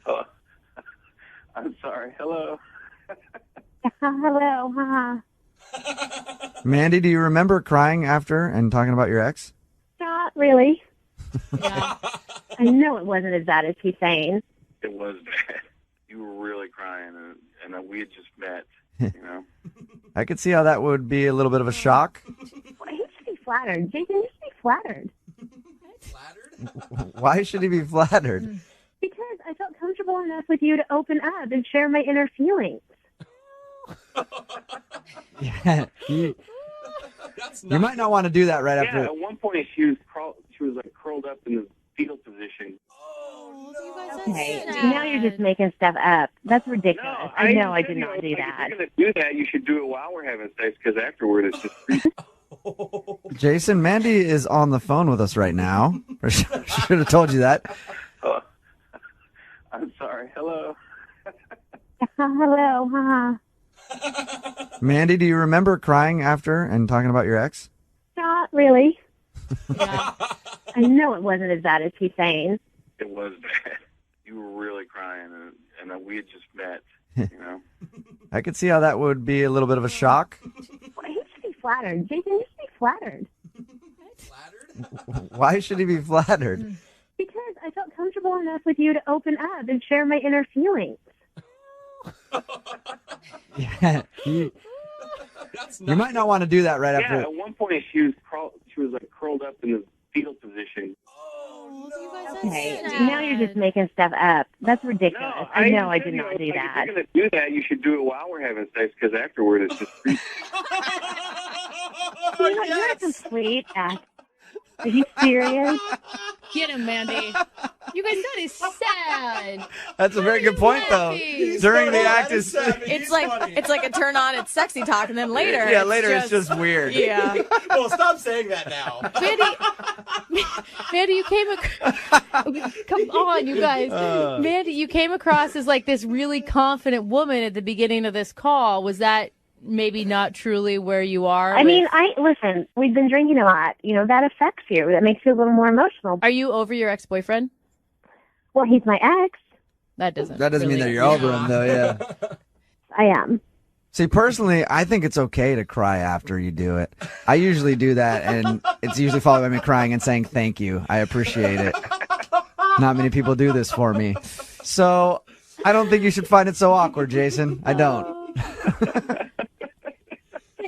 Oh, I'm sorry. Hello. Hello. Mandy, do you remember crying after and talking about your ex? Not really. Yeah. I know it wasn't as bad as he's saying. It was bad. You were really crying, and we had just met, I could see how that would be a little bit of a shock. Well, he should be flattered. Jason, you should be flattered. Flattered? Why should he be flattered? Because I felt comfortable enough with you to open up and share my inner feelings. Yeah, you might not want to do that right after. Yeah, at one point she was like curled up in the fetal position. Okay, now you're just making stuff up. That's ridiculous. No, I know I did not do like, that. If you're going to do that, you should do it while we're having sex, because afterward it's just creepy. Jason, Mandy is on the phone with us right now. She should have told you that. Oh, I'm sorry. Hello. Hello. Mandy, do you remember crying after and talking about your ex? Not really. Yeah. I know it wasn't as bad as he's saying. It was bad. You were really crying, and we had just met, I could see how that would be a little bit of a shock. Well, he should be flattered. Jason, you should be flattered. Flattered? Why should he be flattered? Because I felt comfortable enough with you to open up and share my inner feelings. Yeah, you might not want to do that right after. Yeah, at one point she was like curled up in the fetal position. Okay, now you're just making stuff up. That's ridiculous. No, I know I did not do like, that. If you're going to do that, you should do it while we're having sex, because afterward it's just creepy. You know, you're a complete ass. Are you serious? Get him, Mandy. You guys, that is sad. That's a very good point, though. During the act is It's like a turn on, it's sexy talk, and then later. Yeah, later it's just weird. Yeah. Well, stop saying that now. Mandy, you came come on, you guys. Mandy, you came across as like this really confident woman at the beginning of this call. Was that maybe not truly where you are? I mean, listen, we've been drinking a lot. That affects you. That makes you a little more emotional. Are you over your ex-boyfriend? Well, he's my ex. That doesn't mean really- that you're over him, though, yeah. I am. See, personally, I think it's okay to cry after you do it. I usually do that, and it's usually followed by me crying and saying thank you. I appreciate it. Not many people do this for me. So I don't think you should find it so awkward, Jason. I don't.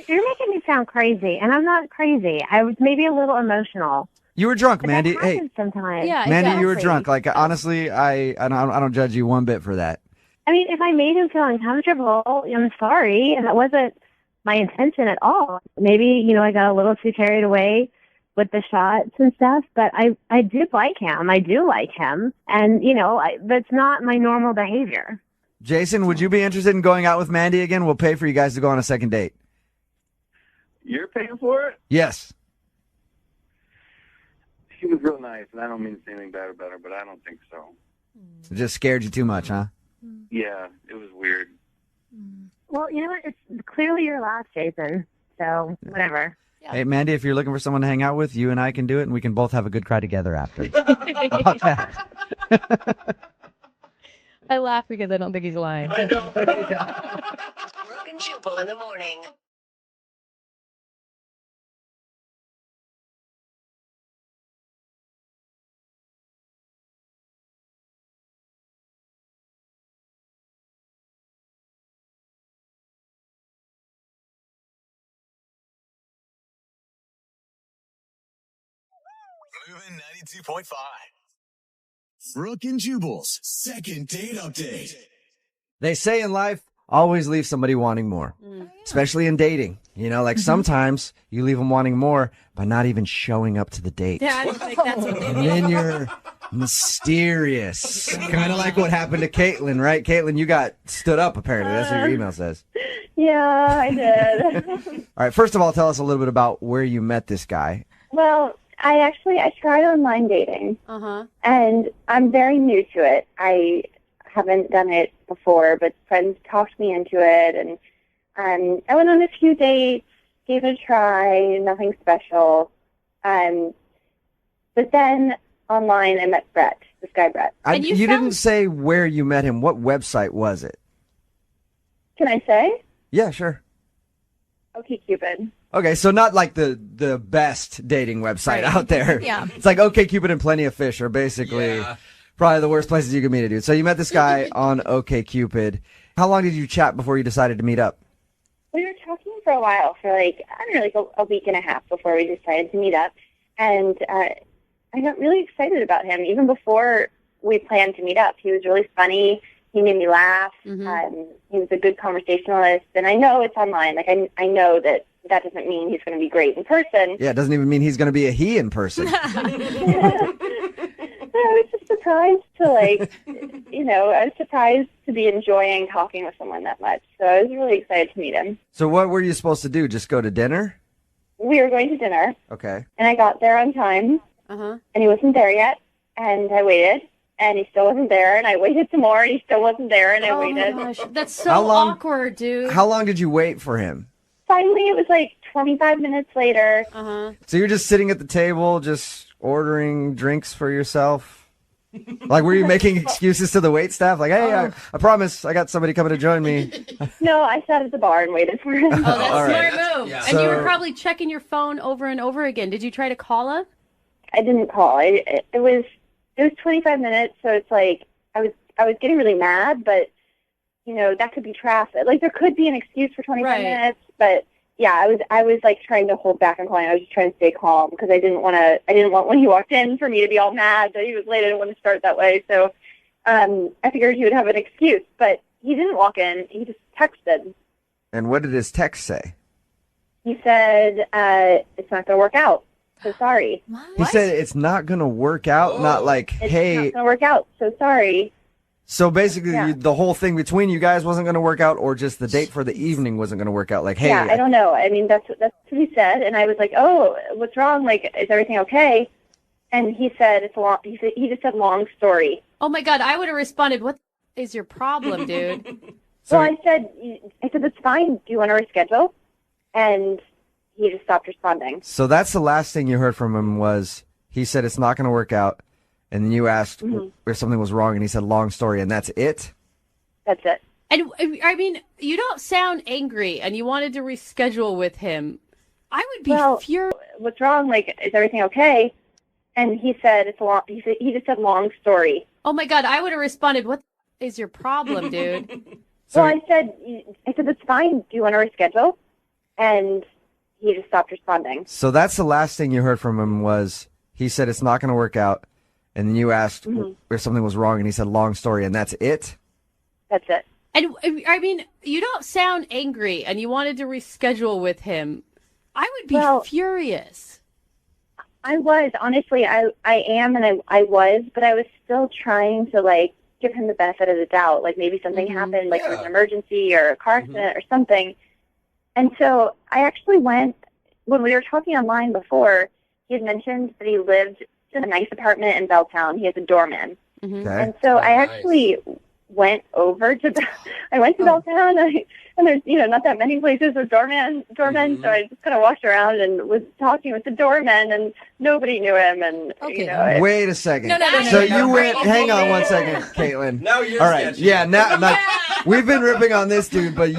You're making me sound crazy, and I'm not crazy. I was maybe a little emotional. You were drunk, But Mandy. that Hey, happens sometimes. Yeah, Mandy, you were exactly. drunk. Like, honestly, I don't judge you one bit for that. I mean, if I made him feel uncomfortable, I'm sorry, and that wasn't my intention at all. Maybe, I got a little too carried away with the shots and stuff, but I did like him. I do like him, and, that's not my normal behavior. Jason, would you be interested in going out with Mandy again? We'll pay for you guys to go on a second date. You're paying for it? Yes. She was real nice, and I don't mean to say anything bad about her, but I don't think so. It just scared you too much, huh? Yeah, it was weird. Well, you know what? It's clearly your last, Jason, so whatever. Hey, Mandy, if you're looking for someone to hang out with, you and I can do it, and we can both have a good cry together after. How about that? I laugh because I don't think he's lying. Brooke and Jubal in the morning. Moving 92.5. Brooke and Jubal's second date update. They say in life, always leave somebody wanting more, especially in dating. You know, like sometimes you leave them wanting more by not even showing up to the date. Yeah, I don't think that's what they And mean. then you're mysterious. Kind of like what happened to Caitlin, right? Caitlin, you got stood up, apparently. That's what your email says. Yeah, I did. All right, first of all, tell us a little bit about where you met this guy. Well, I tried online dating, and I'm very new to it. I haven't done it before, but friends talked me into it, and I went on a few dates, gave it a try, nothing special. But then online I met Brett, this guy Brett. You didn't say where you met him. What website was it? Can I say? Yeah, sure. OkCupid. Okay, so not like the best dating website out there. Yeah. It's like OkCupid and Plenty of Fish are basically probably the worst places you can meet a dude. So you met this guy on OkCupid. How long did you chat before you decided to meet up? We were talking for a while, for like a week and a half before we decided to meet up. And I got really excited about him. Even before we planned to meet up, he was really funny. He made me laugh. He was a good conversationalist. And I know it's online. Like, I know that doesn't mean he's going to be great in person. Yeah, it doesn't even mean he's going to be a he in person. I was just surprised to, I was surprised to be enjoying talking with someone that much. So I was really excited to meet him. So what were you supposed to do? Just go to dinner? We were going to dinner. Okay. And I got there on time. And he wasn't there yet. And I waited. And he still wasn't there. And I waited some more. And he still wasn't there. And I waited. My gosh, that's so awkward, dude. How long did you wait for him? Finally, it was like 25 minutes later. So you're just sitting at the table, just ordering drinks for yourself? Like, were you making excuses to the wait staff? Like, hey, I promise I got somebody coming to join me. No, I sat at the bar and waited for him. Oh, that's All a right. smart move. Yeah. And you were So- probably checking your phone over and over again. Did you try to call him? I didn't call. It was 25 minutes, so it's like I was getting really mad, but that could be traffic. Like, there could be an excuse for 25 minutes, but yeah, I was like trying to hold back and calling. I was just trying to stay calm because I didn't want when he walked in for me to be all mad that he was late. I didn't want to start that way. So I figured he would have an excuse, but he didn't walk in. He just texted. And what did his text say? He said, it's not going to work out. So sorry. He said it's not going to work out, not like, It's hey. not going to work out. So sorry. So basically, Yeah. the whole thing between you guys wasn't going to work out, or just the date for the evening wasn't going to work out? Like, hey. Yeah, I don't know. I mean, that's what he said, and I was like, "Oh, what's wrong? Like, is everything okay?" And he said, "It's a long." He just said, "Long story." Oh my God, I would have responded, "What is your problem, dude?" So I said, "That's fine. Do you want to reschedule?" And he just stopped responding. So that's the last thing you heard from him was he said it's not going to work out, and then you asked if something was wrong, and he said long story, and that's it? That's it. And I mean, you don't sound angry, and you wanted to reschedule with him. I would be furious. What's wrong? Like, is everything okay? And he said, "It's a long." He just said, "Long story." Oh my God, I would have responded, "What is your problem, dude?" So I said, "That's fine. Do you want to reschedule?" And he just stopped responding. So that's the last thing you heard from him was he said it's not going to work out, and then you asked if something was wrong, and he said long story, and that's it? That's it. And I mean, you don't sound angry, and you wanted to reschedule with him. I would be furious. I was, honestly, I am, and I was, but I was still trying to, like, give him the benefit of the doubt. Like, maybe something happened, like there was an emergency or a car accident or something. And so I actually went, when we were talking online before, he had mentioned that he lived in a nice apartment in Belltown. He has a doorman. And so I actually went over to, I went to Belltown, and there's, not that many places with doormen. So I just kind of walked around and was talking with the doorman, and nobody knew him. And, Wait a second. No. So you went, hang on one second, Caitlin. Now you're All right. sketchy. Yeah, now we've been ripping on this dude, but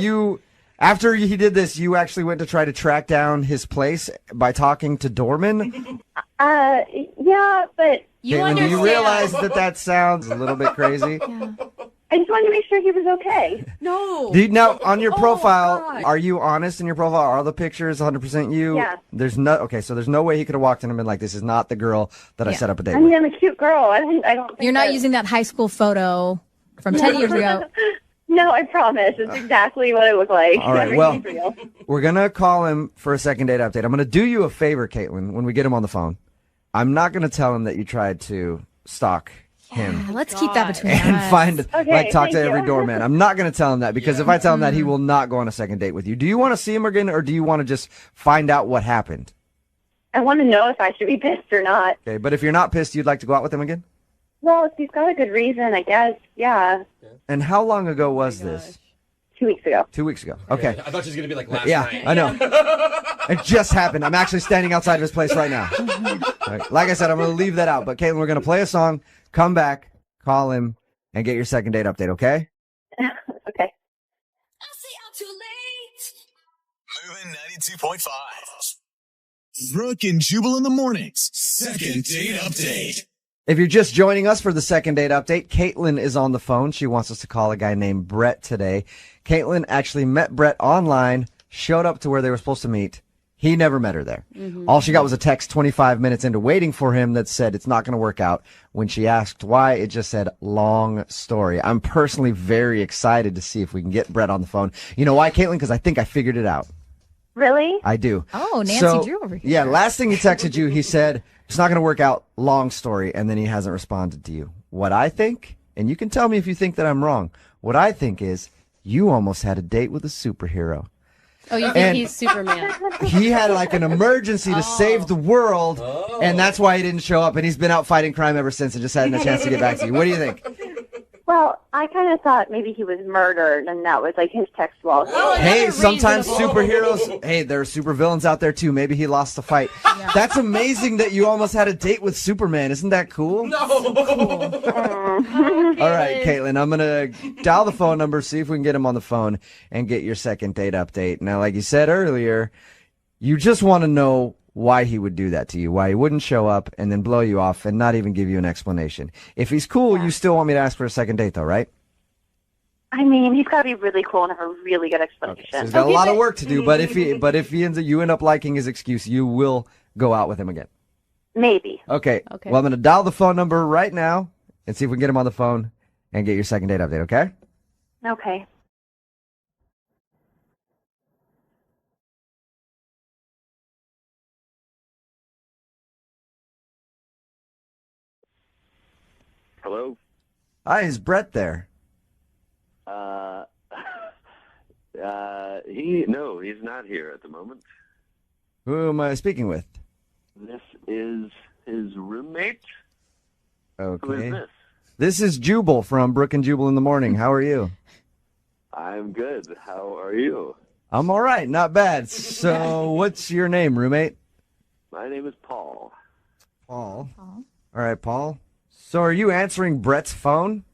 after he did this, you actually went to try to track down his place by talking to doorman? Yeah, but... Caitlin, do you realize that sounds a little bit crazy? I just wanted to make sure he was okay. No. Now, on your profile, are you honest in your profile? Are all the pictures 100% you? Yeah. So there's no way he could have walked in and been like, this is not the girl that I set up a date I mean, with. I'm a cute girl. I don't think You're not using that high school photo from 10 years ago. No, I promise. It's exactly what it looked like. All right, well, Everything's real. we're going to call him for a second date update. I'm going to do you a favor, Caitlin, when we get him on the phone. I'm not going to tell him that you tried to stalk him. Let's keep that between And us. find, Okay, talk to thank every you. doorman. I'm not going to tell him that because if I tell him that, he will not go on a second date with you. Do you want to see him again, or do you want to just find out what happened? I want to know if I should be pissed or not. Okay, but if you're not pissed, you'd like to go out with him again? Well, if he's got a good reason, I guess. Yeah. And how long ago was this? 2 weeks ago. 2 weeks ago. Okay. I thought she was going to be like last Yeah, night. I know. It just happened. I'm actually standing outside of his place right now. All right. Like I said, I'm going to leave that out. But, Caitlin, we're going to play a song, come back, call him, and get your second date update, okay? Okay. Moving 92.5. Brooke and Jubal in the mornings. Second date update. If you're just joining us for the second date update, Caitlin is on the phone. She wants us to call a guy named Brett today. Caitlin actually met Brett online, showed up to where they were supposed to meet. He never met her there. All she got was a text 25 minutes into waiting for him that said it's not going to work out. When she asked why, it just said, long story. I'm personally very excited to see if we can get Brett on the phone. You know why, Caitlin? Because I think I figured it out. Really? I do. Oh, Nancy Drew over here. Yeah, last thing he texted you, he said, it's not going to work out, long story, and then he hasn't responded to you. What I think, and you can tell me if you think that I'm wrong, what I think is you almost had a date with a superhero. Oh, you think And- he's Superman? He had like an emergency to save the world, and that's why he didn't show up, and he's been out fighting crime ever since and just hadn't a chance to get back to you. What do you think? Well, I kind of thought maybe he was murdered, and that was like his text wall. Hey, sometimes superheroes, hey, there are supervillains out there too. Maybe he lost the fight. That's amazing that you almost had a date with Superman. Isn't that cool? No. All right, Caitlin, I'm going to dial the phone number, see if we can get him on the phone and get your second date update. Now, like you said earlier, you just want to know why he would do that to you, why he wouldn't show up and then blow you off and not even give you an explanation. If he's cool, you still want me to ask for a second date, though, right? I mean, he's got to be really cool and have a really good So explanation. he's got a lot of work to do, but if you end up liking his excuse, you will go out with him again. Maybe. Okay. Well, I'm going to dial the phone number right now and see if we can get him on the phone and get your second date update, okay? Okay. Hello? Hi, is Brett there? He's not here at the moment. Who am I speaking with? This is his roommate. Okay. Who is this? This is Jubal from Brooke and Jubal in the morning. How are you? I'm good. How are you? I'm all right, not bad. So, what's your name, roommate? My name is Paul. Paul. All right, Paul. So, are you answering Brett's phone?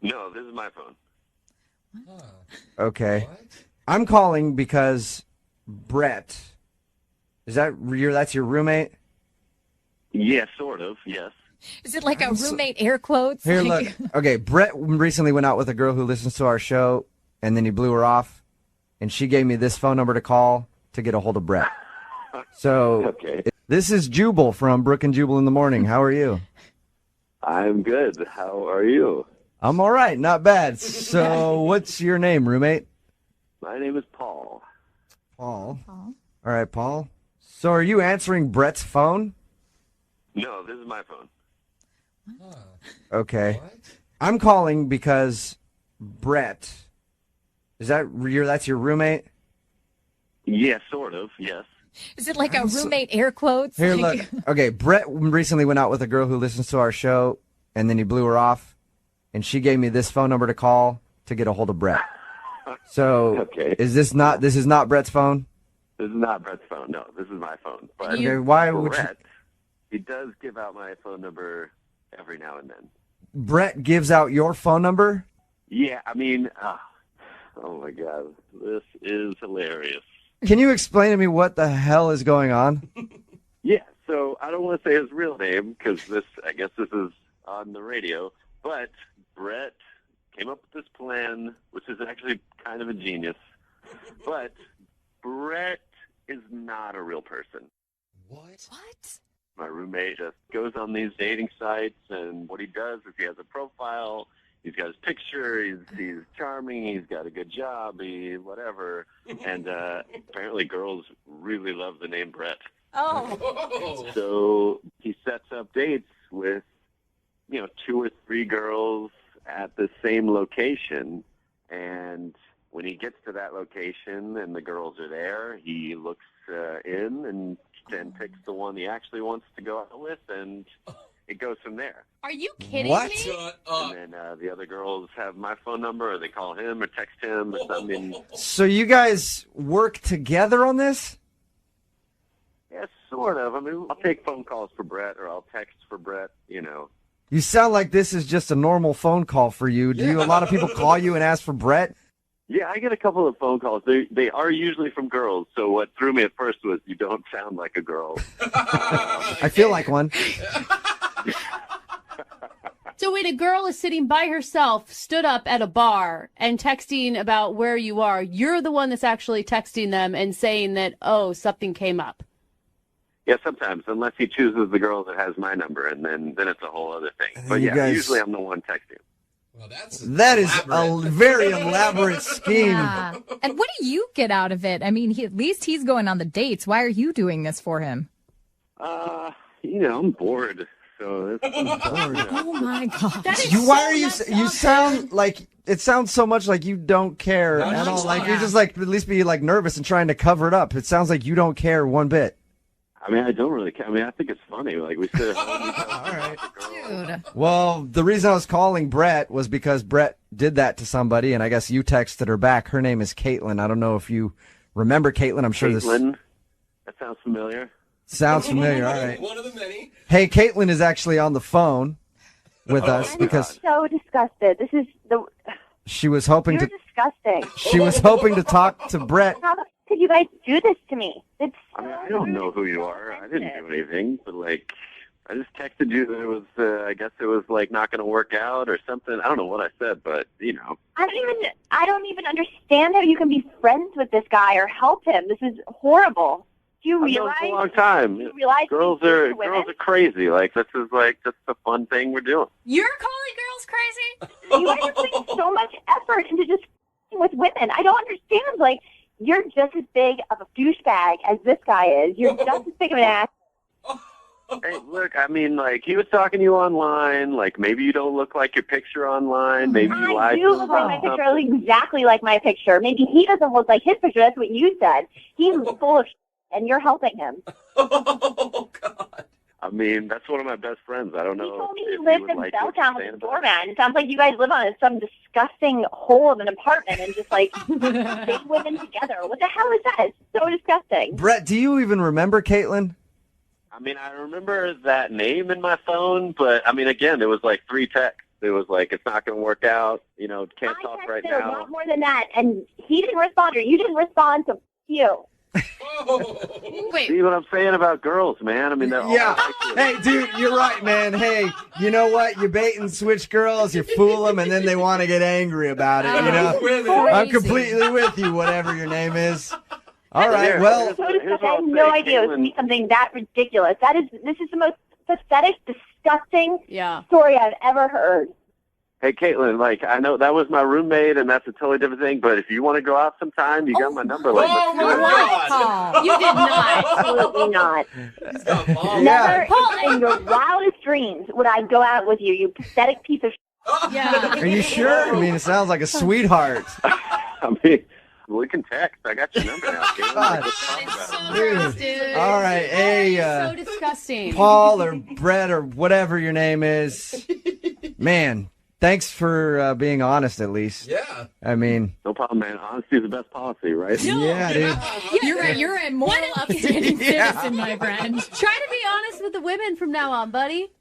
No, this is my phone. Okay. I'm calling because Brett. That's your roommate? Yes, sort of, yes. Is it like a roommate air quotes? Here, Like- look. Okay, Brett recently went out with a girl who listens to our show, and then he blew her off, and she gave me this phone number to call to get a hold of Brett. So, Okay. this is Jubal from Brooke and Jubal in the morning. How are you? I'm good. How are you? I'm all right, not bad. So, what's your name, roommate? My name is Paul. Paul. All right, Paul. So, are you answering Brett's phone? No, this is my phone. Okay. I'm calling because Brett. That's your roommate? Yes, sort of, yes. Is it like a roommate air quotes? Here, Like- look. Okay, Brett recently went out with a girl who listens to our show, and then he blew her off, and she gave me this phone number to call to get a hold of Brett. So, Okay. this is not Brett's phone? This is not Brett's phone. No, this is my phone. But Okay, why would Brett, he does give out my phone number every now and then. Brett gives out your phone number? Yeah, I mean, oh my God, this is hilarious. Can you explain to me what the hell is going on? Yeah, so I don't want to say his real name because I guess this is on the radio, but Brett came up with this plan, which is actually kind of a genius. But Brett is not a real person. What? My roommate just goes on these dating sites, and what he does is he has a profile, he's got his picture, he's charming, he's got a good job, whatever. And apparently girls really love the name Brett. Oh. So he sets up dates with, 2 or 3 girls at the same location. And when he gets to that location and the girls are there, he looks in and then picks the one he actually wants to go out with, and it goes from there. Are you kidding What? me? Shut up. And then the other girls have my phone number, or they call him or text him or something. So you guys work together on this? Yeah, sort of. I mean, I'll take phone calls for Brett, or I'll text for Brett, You sound like this is just a normal phone call for you. Do a lot of people call you and ask for Brett? Yeah, I get a couple of phone calls. They are usually from girls. So what threw me at first was you don't sound like a girl. I feel like one. So wait, a girl is sitting by herself, stood up at a bar, and texting about where you are. You're the one that's actually texting them and saying that, oh, something came up. Yeah, sometimes, unless he chooses the girl that has my number, and then it's a whole other thing. But you yeah, guys- usually I'm the one texting. Well, That is a very elaborate scheme. Yeah. And what do you get out of it? I mean, at least he's going on the dates. Why are you doing this for him? I'm bored. So it's Oh my God. That is Why so are you? messed You up. sound like it sounds so much like you don't care No, at no, all. Like no. you're just like at least be like nervous and trying to cover it up. It sounds like you don't care one bit. I mean, I don't really care. I mean, I think it's funny. Like, we sit at home. All right. Dude. Well, the reason I was calling Brett was because Brett did that to somebody, and I guess you texted her back. Her name is Caitlin. I don't know if you remember Caitlin. I'm sure this Caitlin, that sounds familiar. sounds familiar. All right. One of the many. Hey, Caitlin is actually on the phone with us because So disgusted. This is she was hoping you're to disgusting. she was hoping to talk to Brett. How could you guys do this to me? It's I mean, I don't know who you are. I didn't do anything, but like, I just texted you that it was. I guess it was like not going to work out or something. I don't know what I said, but I don't even understand how you can be friends with this guy or help him. This is horrible. Do you I've known realize? for a long time. Do you realize Girls these are women? crazy. Like, this is like just a fun thing we're doing. You're calling girls crazy? You guys are putting so much effort into just with women. I don't understand. Like, you're just as big of a douchebag as this guy is. You're just as big of an ass. Hey, look, I mean, like, he was talking to you online. Like, maybe you don't look like your picture online. Maybe you I lied do to look him like about my picture. something. I look exactly like my picture. Maybe he doesn't look like his picture. That's what you said. He's full of and you're helping him. Oh, God. I mean, that's one of my best friends. I don't know. He told me if he you lives would in like what Belltown you're with saying a about doorman. It sounds like you guys live on some disgusting hole of an apartment and just like big women together. What the hell is that? It's so disgusting. Brett, do you even remember Caitlin? I mean, I remember that name in my phone, but I mean, again, there was like 3 texts. It was like, it's not going to work out. Can't I talk texted right a now. lot more than that, and he didn't respond, or you didn't respond to you. Wait. See what I'm saying about girls, man? I mean, they're all Yeah. like Hey, dude, you're right, man. Hey, you know what? You bait and switch girls, you fool them, and then they want to get angry about it, you know? Women. I'm completely with you, whatever your name is. All right, Here, well, So here's disgusting. what I I'll had no say, idea it was Caitlin. be something that ridiculous. This is the most pathetic, disgusting Yeah. story I've ever heard. Hey, Caitlin, like, I know that was my roommate, and that's a totally different thing, but if you want to go out sometime, you got my number. Like, Oh, let's do my it. God. Paul. You did not. Absolutely not. He's got balls. Yeah. Never in your wildest dreams would I go out with you, you pathetic piece of Yeah. are you sure? I mean, it sounds like a sweetheart. I mean, we can text. I got your number now, Caitlin. God. Let's talk It's about so it. gross, dude. All right, hey, So disgusting. Paul or Brett or whatever your name is. Man, thanks for being honest, at least. Yeah. I mean, No problem, man. Honesty is the best policy, right? yeah, dude. You're a moral, upstanding Yeah. citizen, my friend. Try to be honest with the women from now on, buddy.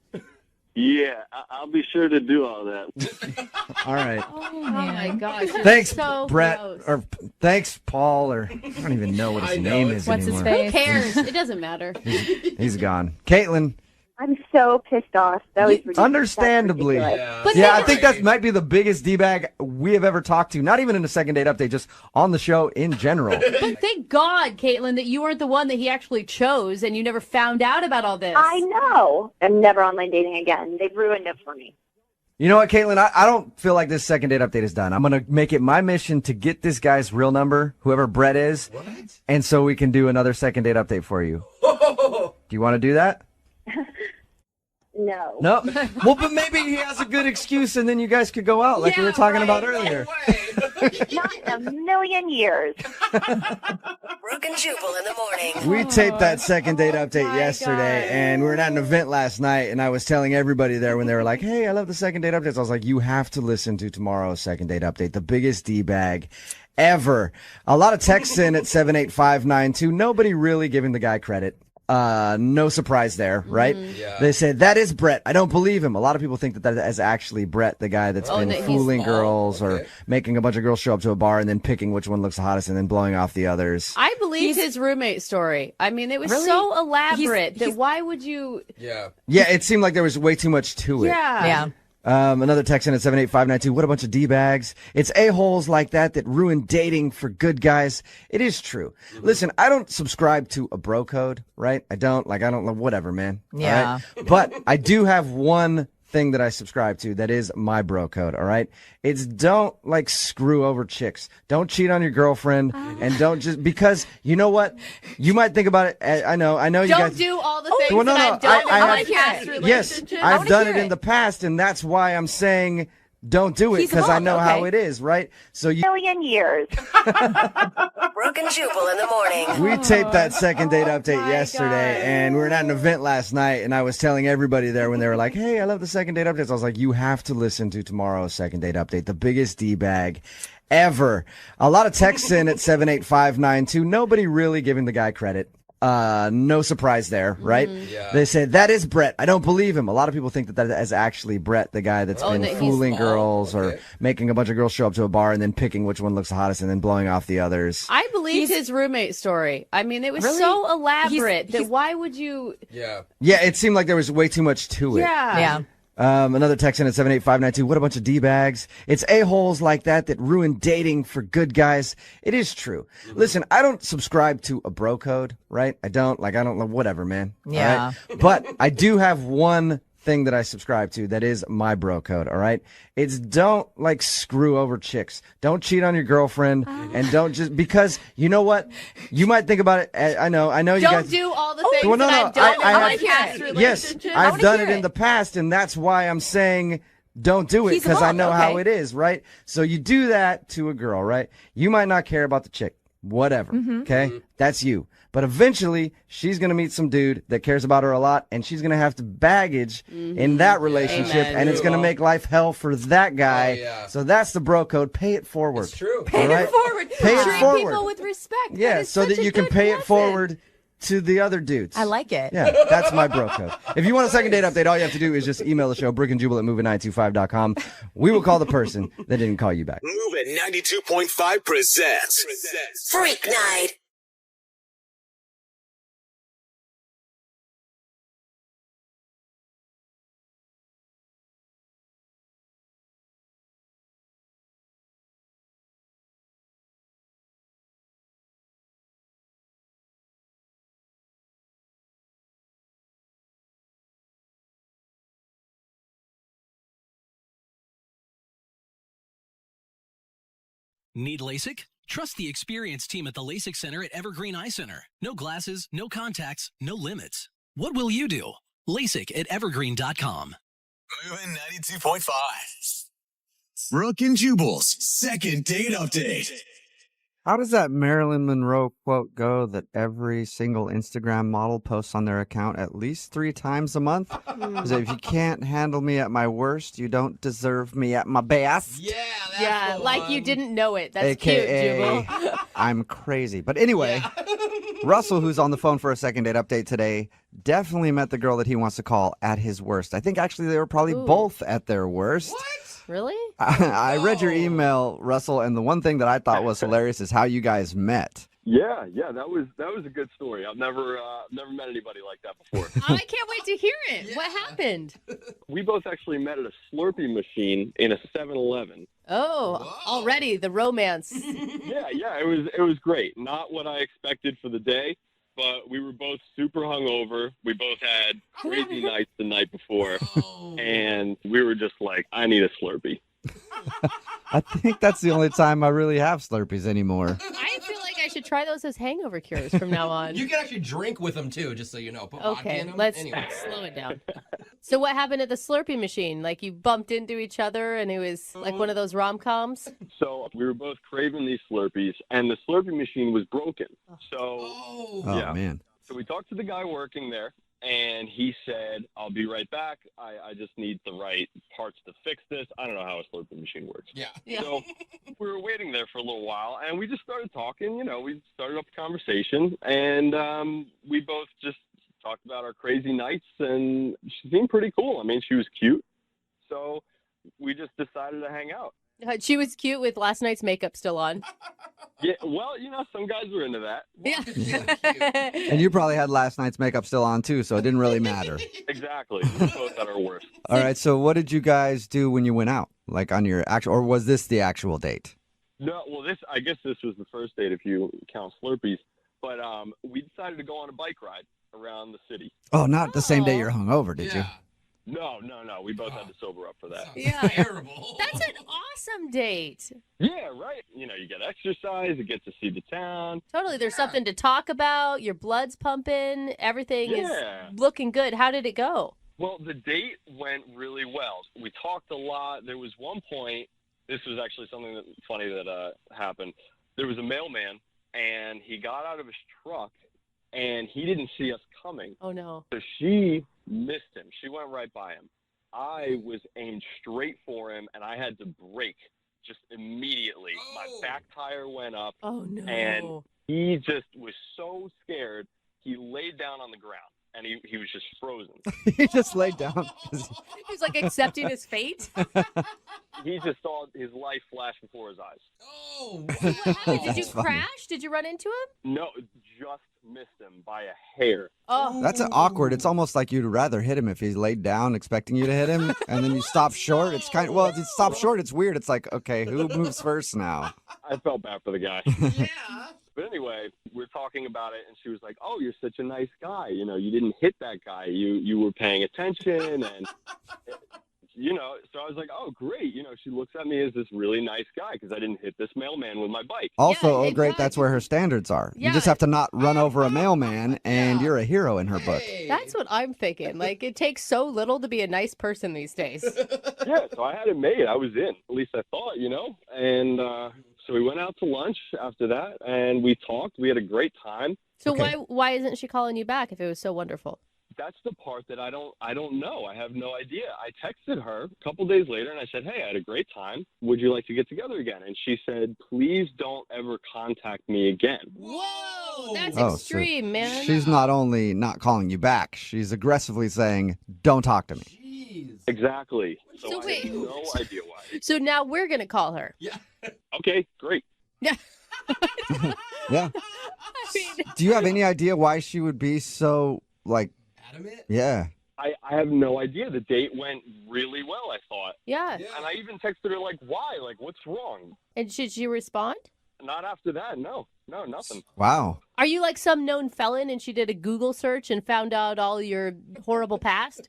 Yeah, I'll be sure to do all that. All right. Oh, Oh my gosh. Thanks, So Brett, gross. or thanks, Paul, or I don't even know what his I know, name it's- is What's his anymore. face? Who cares? It doesn't matter. He's gone. Caitlin, I'm so pissed off. That was ridiculous. understandably. That's Yeah. But Yeah, I then- think that might be the biggest D-bag we have ever talked to. Not even in a second date update, just on the show in general. But thank God, Caitlin, that you weren't the one that he actually chose and you never found out about all this. I know. I'm never online dating again. They've ruined it for me. You know what, Caitlin? I don't feel like this second date update is done. I'm going to make it my mission to get this guy's real number, whoever Brett is, and so we can do another second date update for you. Do you want to do that? No. No? Well, but maybe he has a good excuse, and then you guys could go out like we were talking about earlier. Not in a million years. Brooke and Jubal in the morning. We taped that second date update yesterday, and we were at an event last night, and I was telling everybody there when they were like, hey, I love the second date updates. I was like, you have to listen to tomorrow's second date update, the biggest D-bag ever. A lot of texts in at 78592. Nobody really giving the guy credit. No surprise there, right? Yeah. They said, that is Brett. I don't believe him. A lot of people think that is actually Brett, the guy that's been fooling girls or making a bunch of girls show up to a bar and then picking which one looks the hottest and then blowing off the others. I believe his roommate story. I mean, it was so elaborate that why would you... Yeah. Yeah, it seemed like there was way too much to it. Yeah. Another text in at 78592. What a bunch of D-bags. It's a-holes like that ruin dating for good guys. It is true. Listen, I don't subscribe to a bro code, right? I don't know, whatever, man. Yeah. All right? But I do have one thing that I subscribe to that is my bro code, all right? It's don't screw over chicks. Don't cheat on your girlfriend and don't just because you know what? You might think about it. I know you guys don't do all the things well, no, that I've done in my past yes, relationship. I've done it in the past, and that's why I'm saying don't do it because I know how it is, right? So you Million years. Brooke and Jubal in the morning. we taped that second date update yesterday, and we were at an event last night, and I was telling everybody there when they were like, hey, I love the second date updates. I was like, you have to listen to tomorrow's second date update, the biggest D-bag ever. A lot of texts in at 78592. Nobody really giving the guy credit. No surprise there, right? Yeah. They said, that is Brett. I don't believe him. A lot of people think that is actually Brett, the guy that's been fooling girls or making a bunch of girls show up to a bar and then picking which one looks the hottest and then blowing off the others. I believe his roommate story. I mean, it was so elaborate that why would you... Yeah. Yeah, it seemed like there was way too much to it. Yeah. Another text in at 78592. What a bunch of D-bags. It's a-holes like that ruin dating for good guys. It is true. Listen, I don't subscribe to a bro code, right? I don't know, whatever, man. Yeah. All right? But I do have one thing that I subscribe to that is my bro code, all right? It's don't screw over chicks. Don't cheat on your girlfriend and don't just because you know what? You might think about it. I know you guys don't do all the things well, no, that I've done in my have, past yes, relationship. I've done it in the past, and that's why I'm saying don't do it because I know how it is, right? So you do that to a girl, right? You might not care about the chick, whatever, okay? That's you. But eventually, she's going to meet some dude that cares about her a lot, and she's going to have to baggage in that relationship, and it's going to make life hell for that guy. Oh, yeah. So that's the bro code. Pay it forward. It's true. Pay it forward. Pay it Treat forward. people with respect. Yeah, so that you can pay it forward to the other dudes. I like it. Yeah, that's my bro code. If you want a second date update, all you have to do is just email the show, brookandjubal at moving925.com. We will call the person that didn't call you back. Moving 92.5 presents Freak Night. Need LASIK? Trust the experienced team at the LASIK Center at Evergreen Eye Center. No glasses, no contacts, no limits. What will you do? LASIK at evergreen.com. Moving 92.5. Brooke and Jubal's second date update. How does that Marilyn Monroe quote go that every single Instagram model posts on their account at least 3 times a month? Is if you can't handle me at my worst, you don't deserve me at my best. Yeah, like you didn't know it. That's AKA, cute, Jubal. I'm crazy. But anyway, Russell, who's on the phone for a second date update today, definitely met the girl that he wants to call at his worst. I think actually they were probably both at their worst. What? Really? I read your email, Russell, and the one thing that I thought was hilarious is how you guys met. Yeah, that was a good story. I've never met anybody like that before. I can't wait to hear it. What happened? We both actually met at a Slurpee machine in a 7-Eleven. Oh, already the romance. Yeah, it was great. Not what I expected for the day, but we were both super hungover. We both had crazy nights the night before, and we were just like, I need a Slurpee. I think that's the only time I really have Slurpees anymore. I feel like I should try those as hangover cures from now on. You can actually drink with them too, just so you know. Put vodka in them. Let's Anyway. slow it down. So what happened at the Slurpee machine? Like you bumped into each other and it was like one of those rom-coms? So we were both craving these Slurpees, and the Slurpee machine was broken. So, man. So we talked to the guy working there, and he said, I'll be right back. I just need the right parts to fix this. I don't know how a Slurpee machine works. Yeah. So we were waiting there for a little while, and we just started talking. You know, we started up a conversation, and we both just talked about our crazy nights, and she seemed pretty cool. I mean, she was cute. So we just decided to hang out. She was cute with last night's makeup still on. Yeah, well, you know, some guys were into that. Yeah. And you probably had last night's makeup still on too, so it didn't really matter. Exactly. We both at our worst. All right, so what did you guys do when you went out? Like on your actual, or was this the actual date? No, well, I guess this was the first date if you count Slurpees. But we decided to go on a bike ride around the city. Oh, not the same day you're hungover, did you? No. We both had to sober up for that. Yeah. Terrible. That's an awesome date. Yeah, right. You know, you get exercise, you get to see the town. Totally. There's something to talk about. Your blood's pumping. Everything is looking good. How did it go? Well, the date went really well. We talked a lot. There was one point, this was actually something funny that happened. There was a mailman, and he got out of his truck, and he didn't see us coming. Oh, no. So she missed him. She went right by him. I was aimed straight for him, and I had to brake just immediately. My back tire went up. Oh, no. And he just was so scared, he laid down on the ground, and he was just frozen. He just laid down. He was like accepting his fate. He just saw his life flash before his eyes. Oh, Did you crash? Did you run into him? No, just missed him by a hair. Oh, That's awkward. It's almost like you'd rather hit him if he's laid down expecting you to hit him, and then you stop short. It's kind of, well, if you stop short, it's weird. It's like, okay, who moves first now? I felt bad for the guy. yeah. But anyway, we're talking about it, and she was like, oh, you're such a nice guy. You know, you didn't hit that guy. You were paying attention, and, you know, so I was like, oh, great. You know, she looks at me as this really nice guy because I didn't hit this mailman with my bike. Also, Yeah, great, that's where her standards are. You Yeah. just have to not run over a mailman, and you're a hero in her book. that's what I'm thinking. Like, it takes so little to be a nice person these days. Yeah, so I had it made. I was in. At least I thought, you know. And so we went out to lunch after that, and we talked. We had a great time. So Okay. why isn't she calling you back if it was so wonderful? That's the part that I don't know. I have no idea. I texted her a couple days later, and I said, hey, I had a great time. Would you like to get together again? And she said, please don't ever contact me again. Whoa, that's Oh, so extreme, man. She's not only not calling you back, she's aggressively saying, don't talk to me. Jeez. Exactly. So So I wait. have no idea why. So now we're going to call her. Yeah. Okay, great. Yeah. Yeah. I mean, Do you have any idea why she would be so, like, Adamant? yeah. I have no idea. The date went really well, I thought. yeah. And I even texted her, like, why? Like, what's wrong? And should she respond? Not after that. No, nothing. Wow. Are you like some known felon and she did a Google search and found out all your horrible past?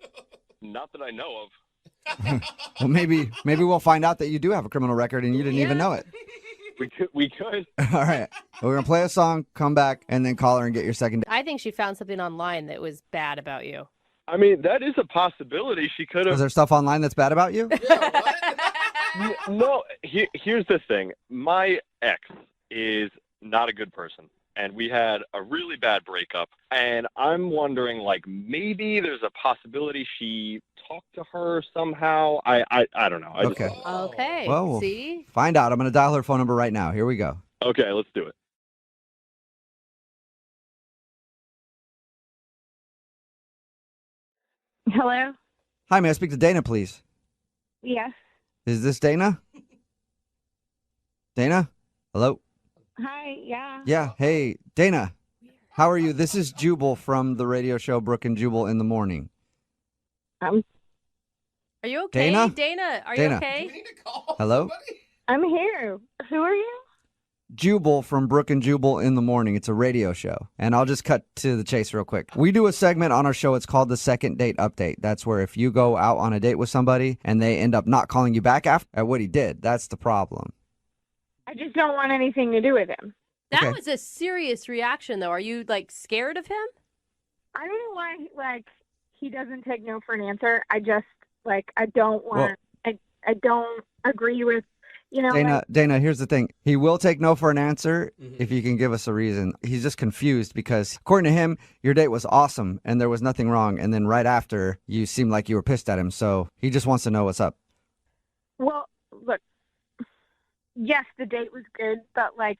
Not that I know of. Well, maybe we'll find out that you do have a criminal record and you didn't even know it. We could. All right. We're going to play a song, come back, and then call her and get your second. I think she found something online that was bad about you. I mean, that is a possibility. She could Is have. there stuff online that's bad about you? No, here's the thing. My ex is not a good person, and we had a really bad breakup. And I'm wondering, like, maybe there's a possibility she talked to her somehow. I don't know. I just Okay. don't know. Okay. Well, we'll See? find out. I'm going to dial her phone number right now. Here we go. Okay, let's do it. Hello? Hi, may I speak to Dana, please? Yes. Is this Dana? Dana? Hello? Hi, yeah. Yeah. Hey, Dana. How are you? This is Jubal from the radio show Brooke and Jubal in the Morning. Are you okay? Dana? Dana, are Dana. you okay? Do we need to call Hello? somebody? I'm here. Who are you? Jubal from Brooke and Jubal in the Morning. It's a radio show. And I'll just cut to the chase real quick. We do a segment on our show. It's called the Second Date Update. That's where if you go out on a date with somebody and they end up not calling you back after what he did, that's the problem. I just don't want anything to do with him. That was a serious reaction, though. Are you, like, scared of him? I don't know why, like, he doesn't take no for an answer. I just, like, I don't want, I don't agree with, you know. Dana, here's the thing. He will take no for an answer if you can give us a reason. He's just confused because, according to him, your date was awesome and there was nothing wrong. And then right after, you seemed like you were pissed at him. So he just wants to know what's up. Well, look, yes, the date was good, but, like,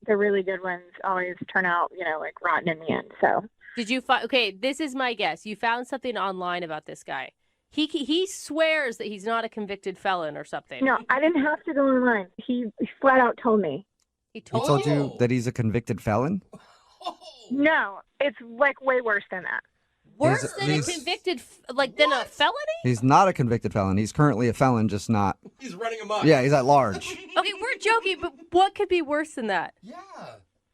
the really good ones always turn out, you know, like, rotten in the end, so. Did you find, okay, this is my guess. You found something online about this guy. He swears that he's not a convicted felon or something. No, I didn't have to go online. He flat out told me. He He told you that he's a convicted felon? No, it's, like, way worse than that. Worse than a convicted, than a felony? He's not a convicted felon. He's currently a felon, just not. He's running amok. Yeah, he's at large. Okay, we're joking, but what could be worse than that? Yeah.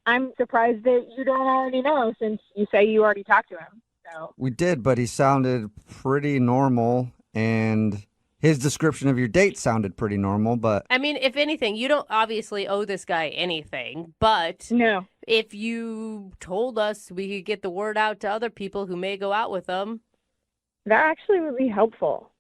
I'm surprised that you don't already know since you say you already talked to him. So We did, but he sounded pretty normal, and his description of your date sounded pretty normal, but... I mean, if anything, you don't obviously owe this guy anything, but no. If you told us we could get the word out to other people who may go out with him. That actually would be helpful.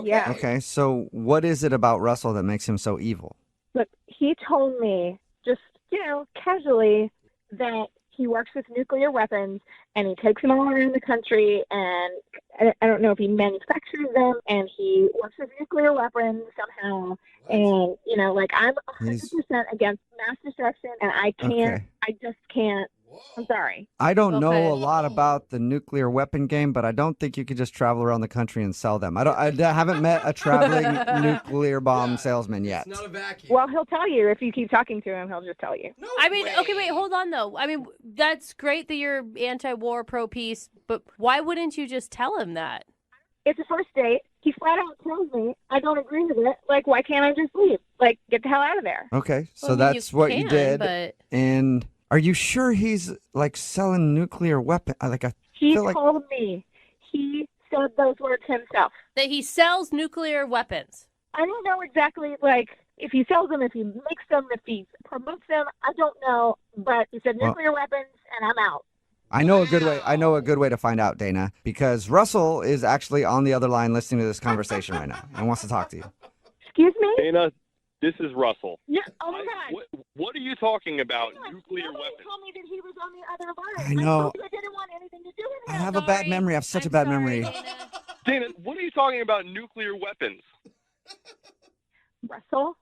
Yeah. Okay, so what is it about Russell that makes him so evil? Look, he told me just, you know, casually that he works with nuclear weapons and he takes them all around the country, and I don't know if he manufactures them, and he works with nuclear weapons somehow. And, you know, like, I'm 100% against mass destruction, and I can't, I just can't. I'm sorry. I don't know a lot about the nuclear weapon game, but I don't think you could just travel around the country and sell them. I haven't met a traveling nuclear bomb salesman yet. It's not a vacuum. Well, he'll tell you. If you keep talking to him, he'll just tell you. I mean, okay, wait, hold on, though. I mean, that's great that you're anti-war, pro-peace, but why wouldn't you just tell him that? It's a first date. He flat out tells me I don't agree with it. Like, why can't I just leave? Like, get the hell out of there. Okay, so Well, that's you what can, you did. but- And are you sure he's, like, selling nuclear weapon? He feel like... told me. He said those words himself. That he sells nuclear weapons. I don't know exactly, like, if he sells them, if he makes them, if he promotes them. I don't know. But he said nuclear weapons, and I'm out. I know a good way to find out, Dana, because Russell is actually on the other line listening to this conversation right now and wants to talk to you. Excuse me? Dana, this is Russell. Yeah. Oh, my God. What are you talking about? Nuclear weapons. He told me that he was on the other line. I know. told you I didn't want anything to do with I him. have a bad memory. I have such a bad memory. Dana, what are you talking about nuclear weapons? Russell,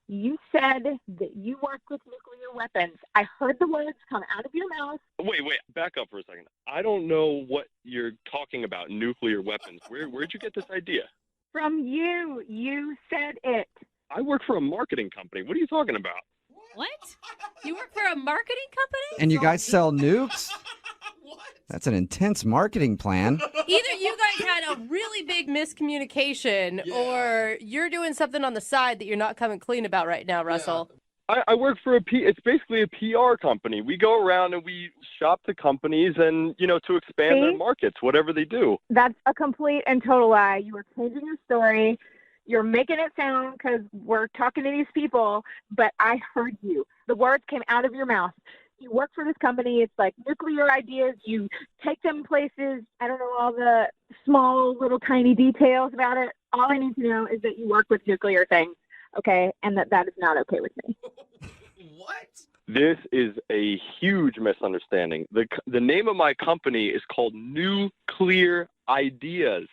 you said that you work with nuclear weapons. I heard the words come out of your mouth. Wait, back up for a second. I don't know what you're talking about, nuclear weapons. Where'd you get this idea? From you. You said it. I work for a marketing company. What are you talking about? What? You work for a marketing company? And you guys sell nukes? That's an intense marketing plan. Either you guys had a really big miscommunication or you're doing something on the side that you're not coming clean about right now, Russell. I work for it's basically a PR company. We go around and we shop to companies and, you know, to expand their markets, whatever they do. That's a complete and total lie. You were changing your story. You're making it sound because we're talking to these people, but I heard you. The words came out of your mouth. You work for this company. It's like nuclear ideas. You take them places. I don't know all the small, little, tiny details about it. All I need to know is that you work with nuclear things, okay, and that is not okay with me. What? This is a huge misunderstanding. The name of my company is called Nuclear Ideas.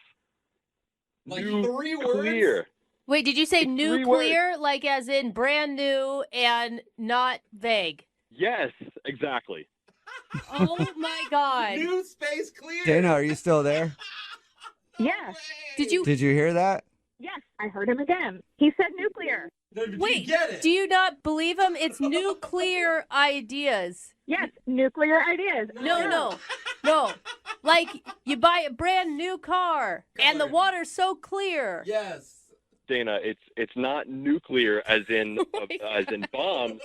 Like 3 words? Wait, did you say It's 3 nuclear, like as in brand new and not vague? Yes, exactly. Oh my God. New space clear. Dana, are you still there? Yeah. Did you hear that? Yes, I heard him again. He said nuclear. Wait, do you not believe him? It's nuclear ideas. Yes, nuclear ideas. No. Like you buy a brand new car and the water's so clear. Yes. Dana, it's not nuclear as in bombs.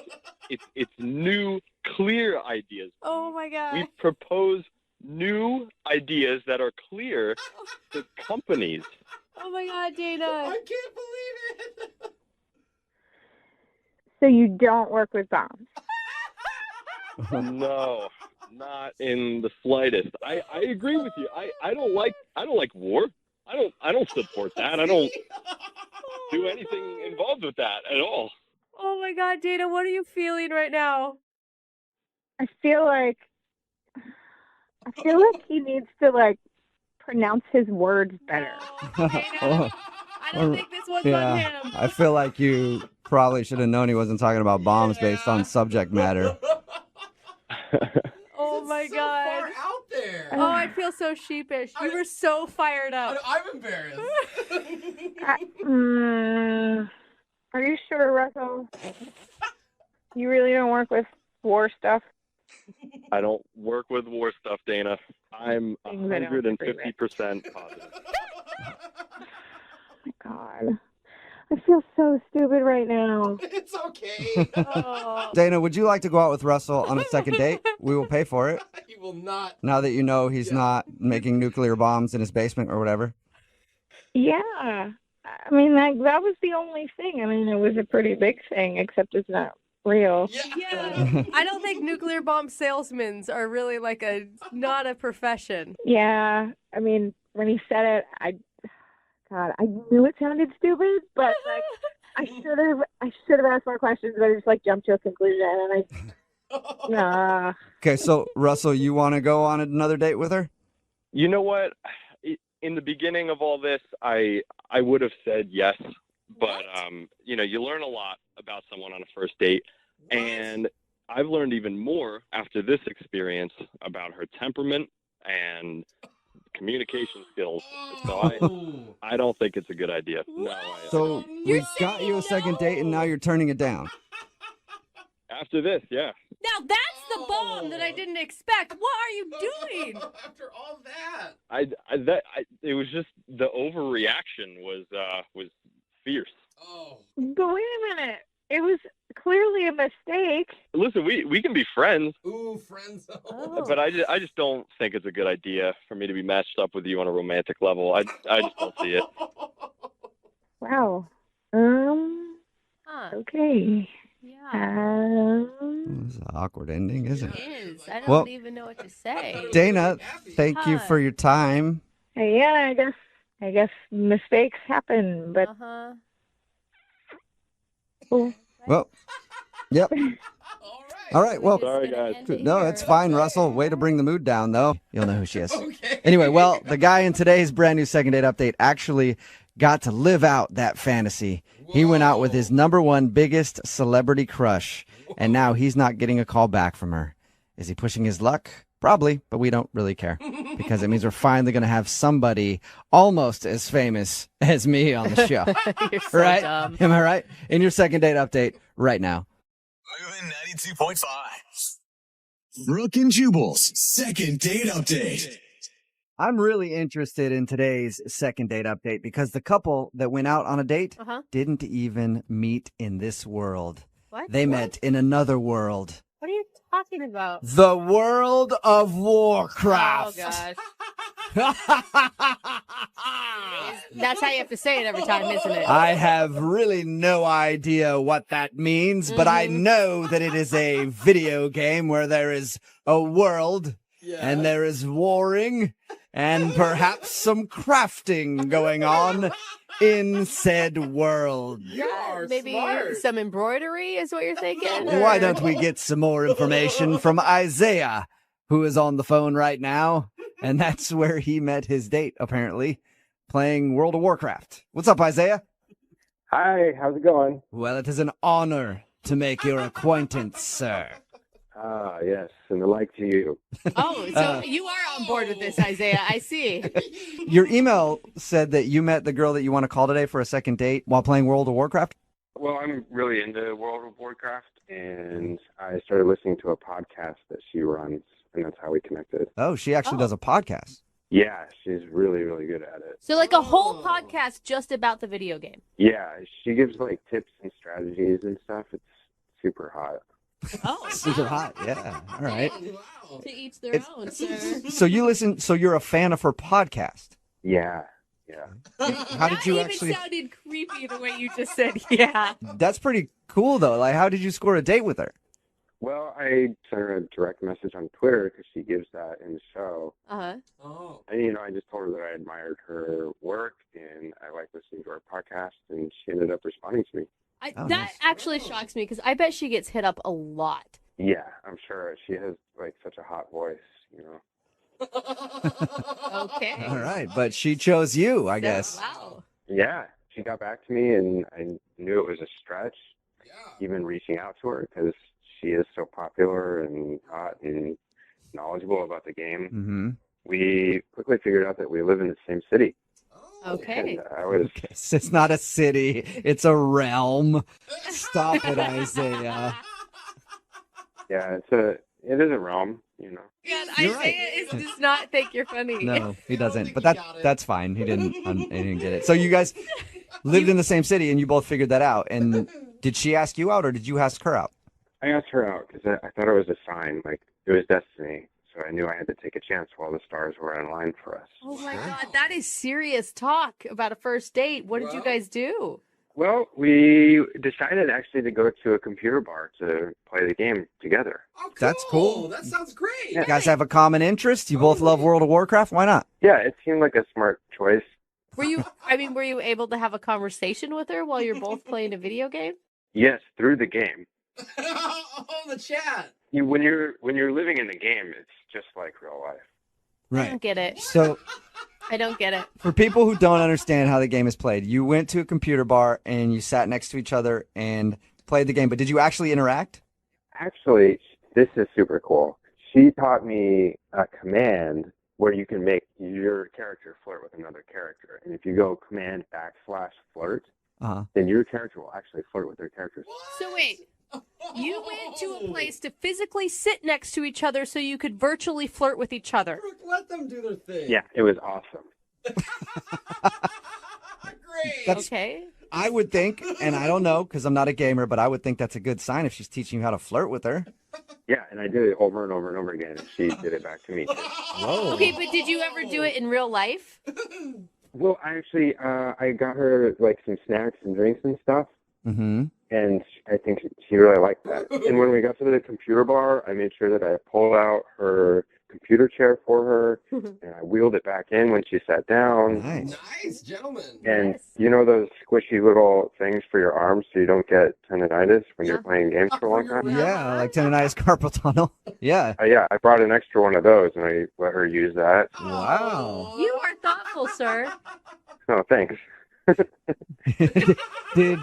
It's new clear ideas. Oh my God. We propose new ideas that are clear to companies. Oh my God, Dana. I can't believe it. So you don't work with bombs? No, not in the slightest. I agree with you. I don't like war. I don't support that. I don't do anything involved with that at all. Oh my God, Dana, what are you feeling right now? I feel like he needs to like pronounce his words better. Dana, I don't think this one's on him. I feel like you probably should have known he wasn't talking about bombs based on subject matter. Oh my God. Far out there. Oh, I feel so sheepish. You were so fired up. I'm embarrassed. Are you sure, Russell? You really don't work with war stuff? I don't work with war stuff, Dana. I'm 150% positive. Oh my God. I feel so stupid right now. It's okay. Dana, would you like to go out with Russell on a second date? We will pay for it. He will not. Now that you know he's not making nuclear bombs in his basement or whatever. Yeah. I mean, that was the only thing. I mean, it was a pretty big thing, except it's not real. Yeah. I don't think nuclear bomb salesmen are really not a profession. Yeah. I mean, when he said it, I knew it sounded stupid, but like I should have asked more questions, but I just like jumped to a conclusion and I Okay, so Russell, you want to go on another date with her? You know what? In the beginning of all this, I would have said yes, but you learn a lot about someone on a first date, and I've learned even more after this experience about her temperament and communication skills. So I don't think it's a good idea. No. So we got you a second date, and now you're turning it down. After this, yeah. Now that's the bomb that I didn't expect. What are you doing? After all that. It was just the overreaction was fierce. Oh. But wait a minute. It was clearly a mistake. Listen, we can be friends. Ooh, friends. But I just don't think it's a good idea for me to be matched up with you on a romantic level. I just don't see it. Wow. Okay. Yeah. It's an awkward ending, isn't It it? is. I don't even know what to say. Dana, thank you for your time. Yeah, I guess mistakes happen, but Well, yep. All right, well, sorry, guys. No, it's fine, Russell. Way to bring the mood down, though. You'll know who she is. Anyway, well, the guy in today's brand new second date update actually got to live out that fantasy. He went out with his #1 biggest celebrity crush, and now he's not getting a call back from her. Is he pushing his luck? Probably, but we don't really care because it means we're finally going to have somebody almost as famous as me on the show. You're so right? dumb. Am I right? In your second date update right now. Moving 92.5. Brooke and Jubal's second date update. I'm really interested in today's second date update because the couple that went out on a date didn't even meet in this world. What? They met in another world. What are you talking about? The world of Warcraft. Oh, gosh. That's how you have to say it every time, isn't it? I have really no idea what that means, but I know that it is a video game where there is a world and there is warring and perhaps some crafting going on in said world. Maybe some embroidery is what you're thinking? Why don't we get some more information from Isaiah, who is on the phone right now? And that's where he met his date, apparently, playing World of Warcraft. What's up, Isaiah? Hi, how's it going? Well, it is an honor to make your acquaintance, sir. Ah, yes, and the like to you. Oh, so you are on board with this, Isaiah. I see. Your email said that you met the girl that you want to call today for a second date while playing World of Warcraft. Well, I'm really into World of Warcraft, and I started listening to a podcast that she runs, and that's how we connected. Oh, she actually does a podcast. Yeah, she's really, really good at it. So like a whole podcast just about the video game. Yeah, she gives like tips and strategies and stuff. It's super hot. Oh, Super hot. Yeah. All right. To each their own, sir. So you listen. So you're a fan of her podcast. Yeah. How did you That actually? even sounded creepy the way you just said, yeah. That's pretty cool though. Like, how did you score a date with her? Well, I sent her a direct message on Twitter because she gives that in the show. Uh-huh. Oh. And, I just told her that I admired her work and I like listening to her podcast, and she ended up responding to me. That actually shocks me because I bet she gets hit up a lot. Yeah, I'm sure. She has, like, such a hot voice, Okay. All right, but she chose you, I guess. Wow. Yeah, she got back to me, and I knew it was a stretch, even reaching out to her, because she is so popular and hot and knowledgeable about the game. Mm-hmm. We quickly figured out that we live in the same city. Okay. And I was... Okay, so it's not a city; it's a realm. Stop it, Isaiah. Yeah, it is a realm, God, You're Isaiah does not think you're funny. No, he doesn't. But that's fine. He didn't get it. So you guys lived in the same city, and you both figured that out. And did she ask you out, or did you ask her out? I asked her out because I thought it was a sign, like it was destiny. So I knew I had to take a chance while the stars were in line for us. Oh my God, that is serious talk about a first date. What did you guys do? Well, we decided actually to go to a computer bar to play the game together. Oh, cool. That's cool. That sounds great. You guys have a common interest. You both love World of Warcraft. Why not? Yeah, it seemed like a smart choice. Were you able to have a conversation with her while you're both playing a video game? Yes, through the game. Oh, the chat. When you're living in the game, it's just like real life. I don't get it. So I don't get it. for people who don't understand how the game is played, you went to a computer bar and you sat next to each other and played the game. But did you actually interact? Actually, this is super cool. She taught me a command where you can make your character flirt with another character. And if you go command /flirt, then your character will actually flirt with their characters. So wait, you went to a place to physically sit next to each other so you could virtually flirt with each other. Brooke, let them do their thing. Yeah, it was awesome. Great. Okay. I would think, and I don't know because I'm not a gamer, but I would think that's a good sign if she's teaching you how to flirt with her. Yeah, and I did it over and over and over again, and she did it back to me. Whoa. Okay, but did you ever do it in real life? Well, actually, I got her like some snacks and drinks and stuff, Mm-hmm. and I think she really liked that. And when we got to the computer bar, I made sure that I pulled out her computer chair for her, and I wheeled it back in when she sat down. Nice, gentlemen. And you know those squishy little things for your arms so you don't get tendonitis when you're playing games for a long time? Yeah, like tendonitis carpal tunnel. Yeah. Yeah, I brought an extra one of those, and I let her use that. Wow. You are thoughtful, sir. Oh, thanks. Did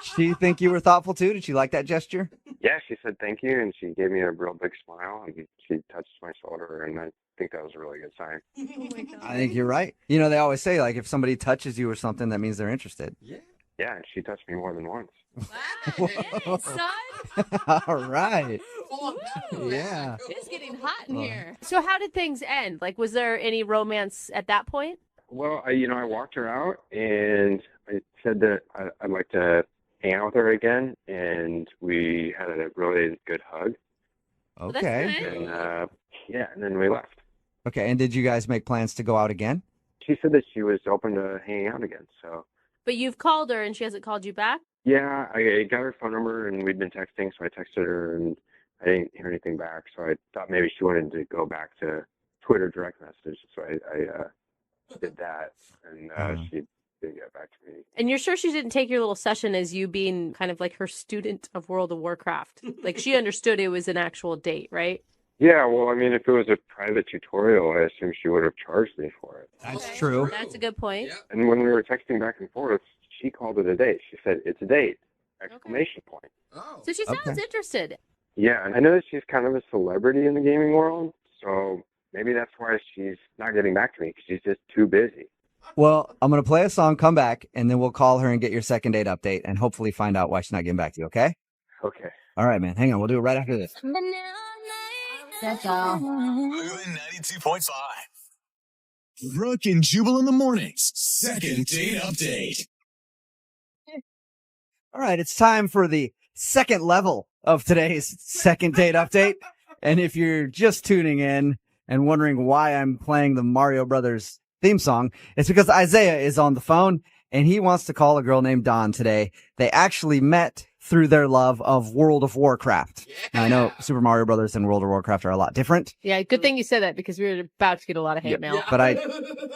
she think you were thoughtful too? Did she like that gesture? Yeah, she said thank you, and she gave me a real big smile, and she touched my shoulder, and I think that was a really good sign. Oh my God. I think you're right. You know, they always say, like, if somebody touches you or something, that means they're interested. Yeah, and she touched me more than once. Wow, son. All right. Woo. Yeah. It's getting hot in here. So how did things end? Like, was there any romance at that point? Well, I walked her out, and I said that I'd like to hang out with her again, and we had a really good hug. Okay. And, and then we left. Okay, and did you guys make plans to go out again? She said that she was open to hanging out again, so... But you've called her and she hasn't called you back? Yeah, I got her phone number, and we'd been texting, so I texted her, and I didn't hear anything back, so I thought maybe she wanted to go back to Twitter direct message, so I did that, and she didn't get back to me. And you're sure she didn't take your little session as you being kind of like her student of World of Warcraft? Like, she understood it was an actual date, right? Yeah, well, I mean, if it was a private tutorial, I assume she would have charged me for it. That's true. That's a good point. And when we were texting back and forth, she called it a date. She said, "It's a date!" Exclamation point. So she sounds interested. Yeah, and I know that she's kind of a celebrity in the gaming world, so maybe that's why she's not getting back to me, because she's just too busy. Well, I'm going to play a song, come back, and then we'll call her and get your second date update and hopefully find out why she's not getting back to you, okay? Okay. All right, man. Hang on. We'll do it right after this. That's all. Moving 92.5. Brooke and Jubal in the mornings. Second date update. All right, it's time for the second level of today's second date update. And if you're just tuning in and wondering why I'm playing the Mario Brothers theme song, it's because Isaiah is on the phone and he wants to call a girl named Dawn today. They actually met through their love of World of Warcraft. Now, I know Super Mario Brothers and World of Warcraft are a lot different. Yeah, good thing you said that because we were about to get a lot of hate mail. But I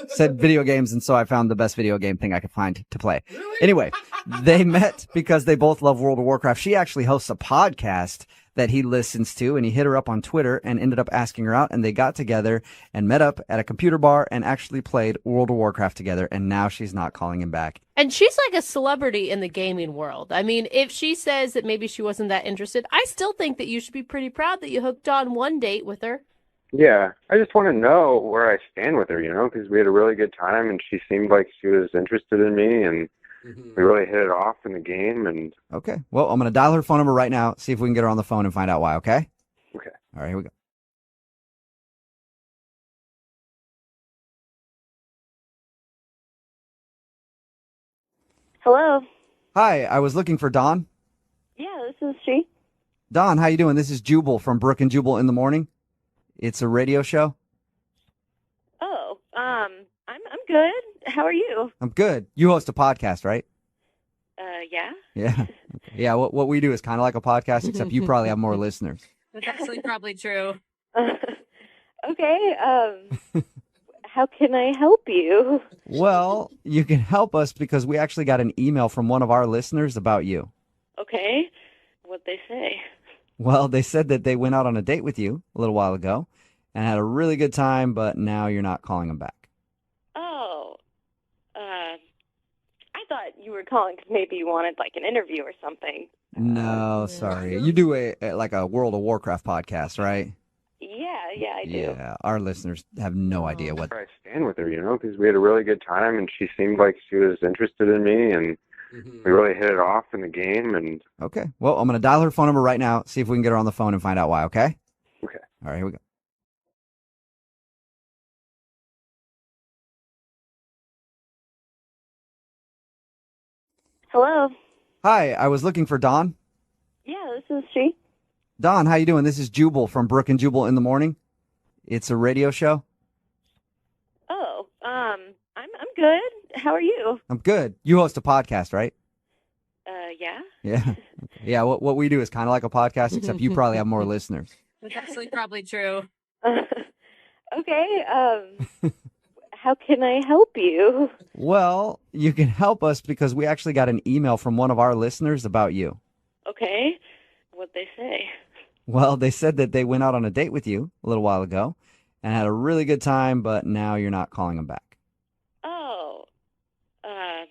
said video games, and so I found the best video game thing I could find to play. Anyway, they met because they both love World of Warcraft. She actually hosts a podcast that he listens to, and he hit her up on Twitter and ended up asking her out, and they got together and met up at a computer bar and actually played World of Warcraft together, and now she's not calling him back. And she's like a celebrity in the gaming world. I mean, if she says that maybe she wasn't that interested, I still think that you should be pretty proud that you hooked on one date with her. Yeah, I just want to know where I stand with her, because we had a really good time and she seemed like she was interested in me and we really hit it off in the game. And Okay, well, I'm going to dial her phone number right now, see if we can get her on the phone and find out why, okay? Okay. All right, here we go. Hello. Hi, I was looking for Dawn. Yeah, this is she. Dawn, how you doing? This is Jubal from Brooke and Jubal in the Morning. It's a radio show. Oh, I'm good. How are you? I'm good. You host a podcast, right? Yeah. Yeah. Yeah, what we do is kind of like a podcast, except you probably have more listeners. That's actually probably true. Okay. How can I help you? Well, you can help us because we actually got an email from one of our listeners about you. Okay. What'd they say? Well, they said that they went out on a date with you a little while ago and had a really good time, but now you're not calling them back. Oh. I thought you were calling because maybe you wanted like an interview or something. No, sorry. You do a World of Warcraft podcast, right? Yeah, I do. Yeah, our listeners have no idea what. I stand with her, because we had a really good time and she seemed like she was interested in me and we really hit it off in the game. And Okay, well, I'm going to dial her phone number right now, see if we can get her on the phone and find out why, okay? Okay. All right, here we go. Hello. Hi, I was looking for Dawn. Yeah, this is she. Dawn, how you doing? This is Jubal from Brooke and Jubal in the Morning. It's a radio show. Oh, I'm good. How are you? I'm good. You host a podcast, right? Yeah. Yeah. Yeah, what we do is kind of like a podcast, except you probably have more listeners. That's actually probably true. Okay. How can I help you? Well, you can help us because we actually got an email from one of our listeners about you. Okay. What'd they say? Well, they said that they went out on a date with you a little while ago and had a really good time, but now you're not calling them back. Oh. I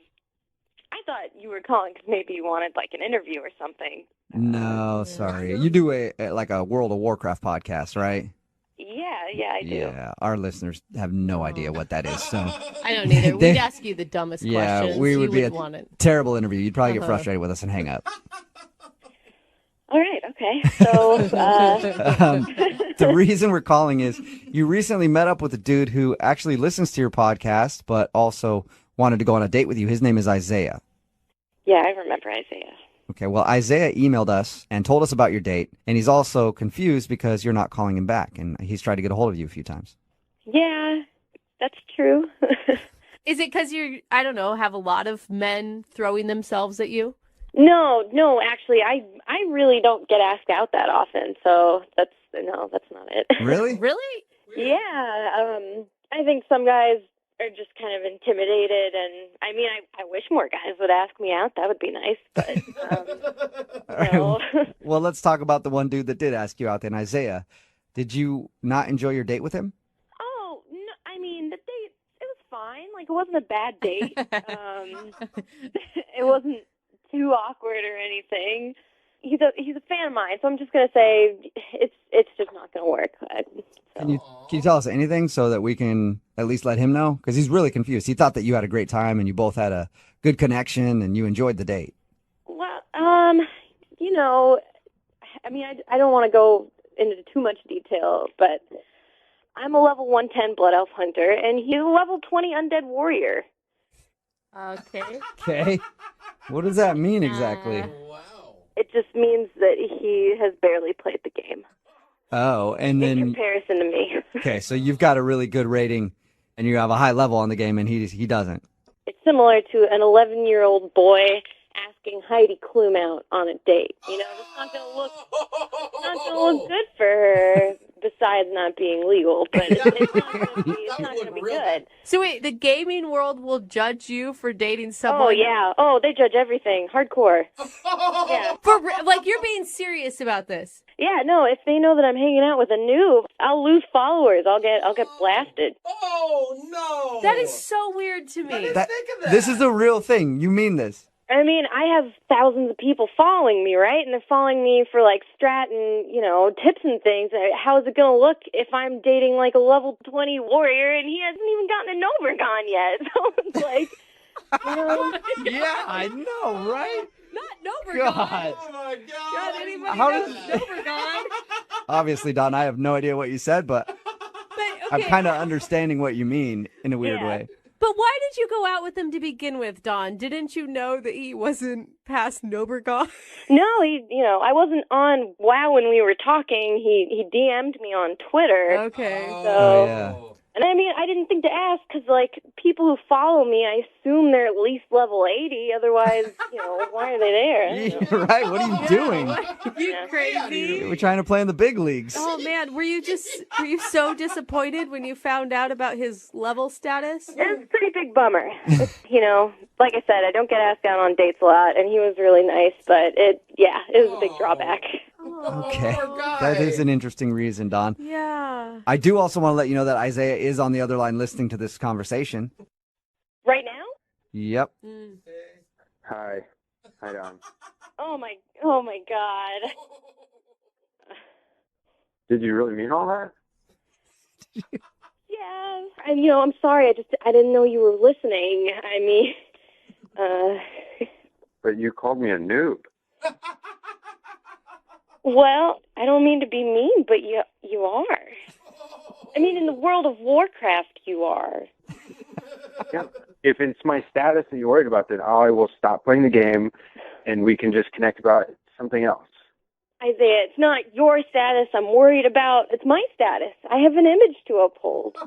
thought you were calling because maybe you wanted like an interview or something. No, sorry. You do a World of Warcraft podcast, right? Yeah, I do. Yeah, our listeners have no idea what that is. So I don't either. We'd ask you the dumbest yeah, questions. we would you be wouldn't a want it. terrible interview. You'd probably get frustrated with us and hang up. All right, okay. So, the reason we're calling is you recently met up with a dude who actually listens to your podcast, but also wanted to go on a date with you. His name is Isaiah. yeah, I remember Isaiah. Okay, well, Isaiah emailed us and told us about your date, and he's also confused because you're not calling him back, and he's tried to get a hold of you a few times. Yeah, that's true. Is it because you're, I don't know, have a lot of men throwing themselves at you? No, actually, I really don't get asked out that often, so that's not it. Really? Really? Yeah, I think some guys are just kind of intimidated, and I mean, I wish more guys would ask me out. That would be nice, but no. Well, let's talk about the one dude that did ask you out then, Isaiah. Did you not enjoy your date with him? Oh, no, I mean, the date, it was fine. Like, it wasn't a bad date. It wasn't too awkward or anything. He's a fan of mine, so I'm just gonna say it's just not gonna work. Can you tell us anything so that we can at least let him know? Because he's really confused. He thought that you had a great time and you both had a good connection and you enjoyed the date. Well, I mean, I don't want to go into too much detail, but I'm a level 110 Blood Elf Hunter, and he's a level 20 Undead Warrior. Okay. Okay. What does that mean exactly? It just means that he has barely played the game Oh, and in then comparison to me. okay, so you've got a really good rating, and you have a high level on the game, and he doesn't. It's similar to an 11-year-old boy asking Heidi Klum out on a date. You know, it's not gonna look good for her. Besides not being legal, but it's not gonna be good. So wait, the gaming world will judge you for dating someone? Oh yeah. Oh, they judge everything. Hardcore. Yeah. Like, you're being serious about this. Yeah, no, if they know that I'm hanging out with a noob, I'll lose followers. I'll get blasted. Oh, no. That is so weird to me. Think of that. This is a real thing. You mean this? I mean, I have thousands of people following me, right? And they're following me for, like, strat and, you know, tips and things. How is it going to look if I'm dating, like, a level 20 warrior and he hasn't even gotten an Overgon yet? So it's like, you know. Yeah, I know, right? Not Novergon. God. Oh, my God. God, anybody How knows does- Novergon? Obviously, Don, I have no idea what you said, but I'm kind of understanding what you mean in a weird way. But why did you go out with him to begin with, Don? Didn't you know that he wasn't past Nobergon? No, I wasn't on WoW when we were talking. He DM'd me on Twitter. Okay. So, yeah. and I mean, I didn't think to ask because, like, people who follow me, I assume they're at least level 80. Otherwise, why are they there? Right? What are you doing? You crazy? We're trying to play in the big leagues. Oh man, were you so disappointed when you found out about his level status? It was a pretty big bummer. Like I said, I don't get asked out on dates a lot, and he was really nice, but it was a big drawback. Okay. That is an interesting reason, Don. Yeah. I do also want to let you know that Isaiah is on the other line listening to this conversation. Right now? Yep. Hi. Hi, Don. Oh my God. Did you really mean all that? Yeah. And I'm sorry. I didn't know you were listening. I mean, But you called me a noob. Well, I don't mean to be mean, but you are. I mean, in the world of Warcraft, you are. Yeah. If it's my status that you're worried about, then I will stop playing the game, and we can just connect about something else. Isaiah, it's not your status I'm worried about. It's my status. I have an image to uphold.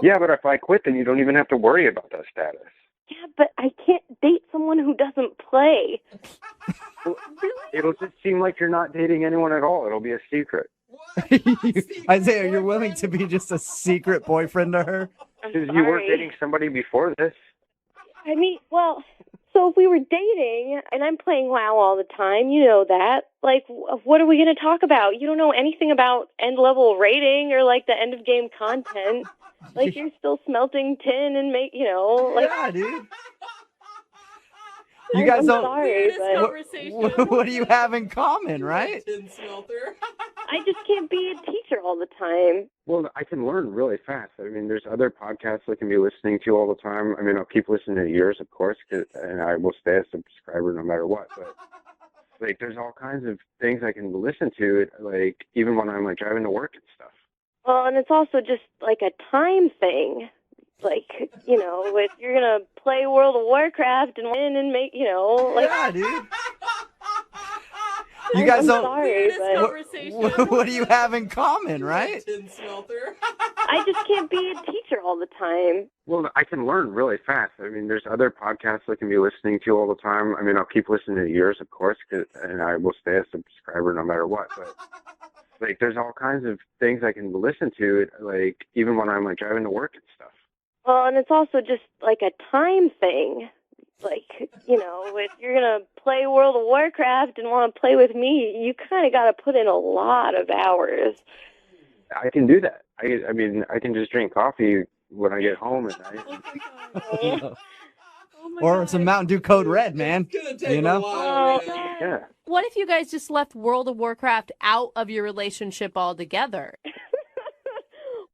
Yeah, but if I quit, then you don't even have to worry about that status. Yeah, but I can't date someone who doesn't play. It'll just seem like you're not dating anyone at all. It'll be a secret. Isaiah, you're willing to be just a secret boyfriend to her? Because you weren't dating somebody before this. I mean, well, so if we were dating, and I'm playing WoW all the time, you know that, like, what are we going to talk about? You don't know anything about end-level rating or, like, the end-of-game content. Like, you're still smelting tin and Yeah, dude. You guys I'm don't. sorry, but What do you have in common, right? I just can't be a teacher all the time. Well, I can learn really fast. I mean, there's other podcasts I can be listening to all the time. I mean, I'll keep listening to yours, of course, and I will stay a subscriber no matter what. But, like, there's all kinds of things I can listen to, like, even when I'm, like, driving to work and stuff. Well, and it's also just, like, a time thing. Like, if you're going to play World of Warcraft and win and make, like... Yeah, dude. You guys I'm don't. sorry, but... What do you have in common, right? I just can't be a teacher all the time. Well, I can learn really fast. I mean, there's other podcasts I can be listening to all the time. I mean, I'll keep listening to yours, of course, and I will stay a subscriber no matter what. But, like, there's all kinds of things I can listen to, like, even when I'm, like, driving to work and stuff. Well, and it's also just, like, a time thing. Like, if you're going to play World of Warcraft and want to play with me, you kind of got to put in a lot of hours. I can do that. I mean, I can just drink coffee when I get home at night. Or some Mountain Dew Code Red, man. You know? Yeah. What if you guys just left World of Warcraft out of your relationship altogether?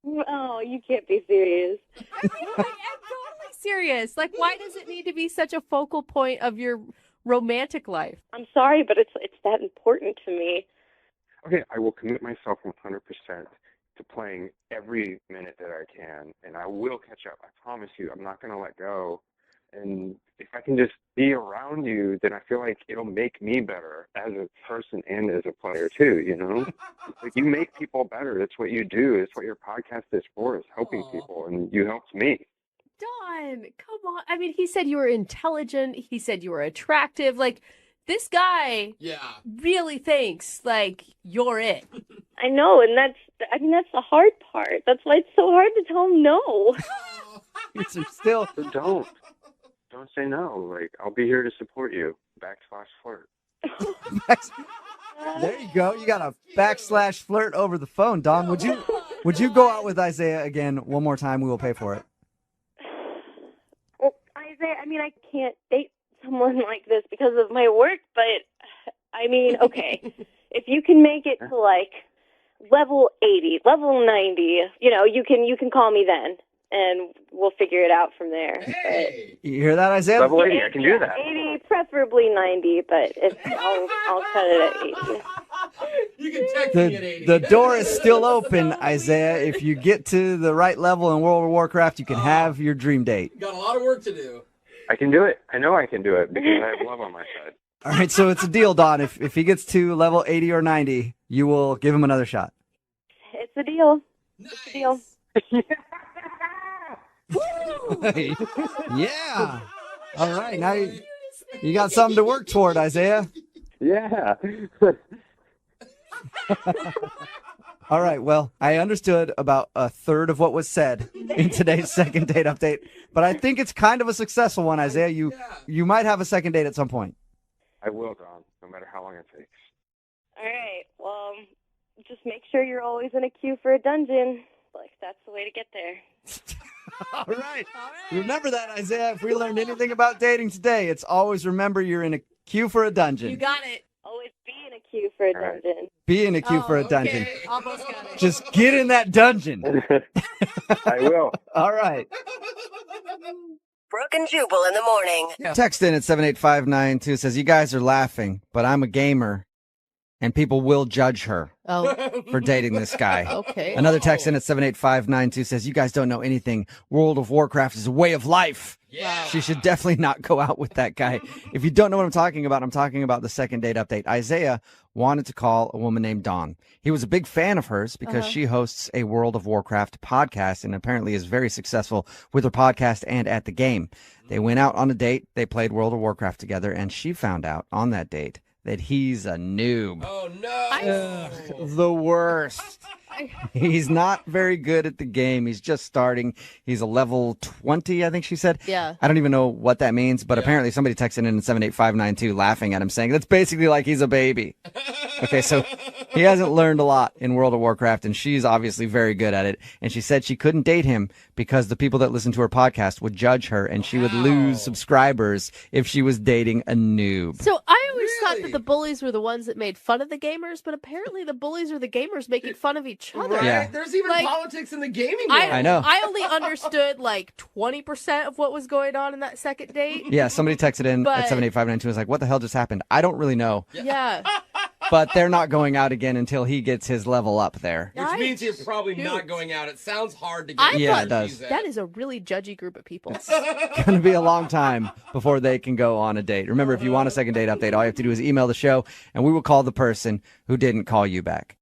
Oh, you can't be serious. I'm totally serious. Like, why does it need to be such a focal point of your romantic life? I'm sorry, but it's that important to me. Okay, I will commit myself 100%. to playing every minute that I can, and I will catch up. I promise you, I'm not going to let go. And if I can just be around you, then I feel like it'll make me better as a person and as a player too, you know? Like, you make people better. That's what you do. That's what your podcast is for, is helping people, and you helped me. Don, come on. I mean, he said you were intelligent. He said you were attractive. Like, this guy really thinks, like, you're it. I know, and that's the hard part. That's why it's so hard to tell him no. Still, don't say no. Like, I'll be here to support you. /flirt. There you go. You got a /flirt over the phone, Don. Would you go out with Isaiah again one more time? We will pay for it. Well, Isaiah, I mean, I can't date someone like this because of my work, but I mean, okay, if you can make it to like level 80, level 90, you can call me then, and we'll figure it out from there. Hey. You hear that, Isaiah? Level 80, I can do that. 80, preferably 90, but I'll cut it at 80. You can text me at 80. The door is still open, Isaiah. If you get to the right level in World of Warcraft, you can have your dream date. Got a lot of work to do. I can do it. I know I can do it because I have love on my side. All right, so it's a deal, Don. If he gets to level 80 or 90, you will give him another shot. It's a deal. Nice. It's a deal. Yeah. All right, now you got something to work toward, Isaiah. Yeah. All right, well, I understood about a third of what was said in today's second date update, but I think it's kind of a successful one, Isaiah. You might have a second date at some point. I will, Don, no matter how long it takes. All right. Well, just make sure you're always in a queue for a dungeon. Like, that's the way to get there. All right. Remember that, Isaiah. If we learned anything about dating today, it's always remember you're in a queue for a dungeon. You got it. Always be in a queue for a dungeon. Be in a queue for a dungeon. Okay. Almost got it. Just get in that dungeon. I will. All right. Brooke and Jubal in the morning. Text in at 78592 says, you guys are laughing, but I'm a gamer, and people will judge her for dating this guy. Okay. Another text in at 78592 says, you guys don't know anything. World of Warcraft is a way of life. Yeah. She should definitely not go out with that guy. If you don't know what I'm talking about the second date update. Isaiah wanted to call a woman named Dawn. He was a big fan of hers because she hosts a World of Warcraft podcast and apparently is very successful with her podcast and at the game. They went out on a date. They played World of Warcraft together, and she found out on that date that he's a noob. Oh, no. The worst. He's not very good at the game. He's just starting. He's a level 20, I think she said. Yeah. I don't even know what that means, but apparently somebody texted in 78592 laughing at him saying that's basically like he's a baby. Okay, so he hasn't learned a lot in World of Warcraft, and she's obviously very good at it. And she said she couldn't date him because the people that listen to her podcast would judge her, and she would lose subscribers if she was dating a noob. So I always thought that the bullies were the ones that made fun of the gamers, but apparently the bullies are the gamers making fun of each other. Right? Yeah. There's even Like, politics in the gaming world. I know. I only understood like 20% of what was going on in that second date. Yeah, somebody texted in But- at 78592 and was like, what the hell just happened? I don't really know, Yeah. but they're not going out again until he gets his level up there. Which means you're probably Shoot. not going out. It sounds hard to get. Yeah, it does. That is a really judgy group of people. Going to be a long time before they can go on a date. Remember, if you want a second date update, all you have to do is email the show, and we will call the person who didn't call you back.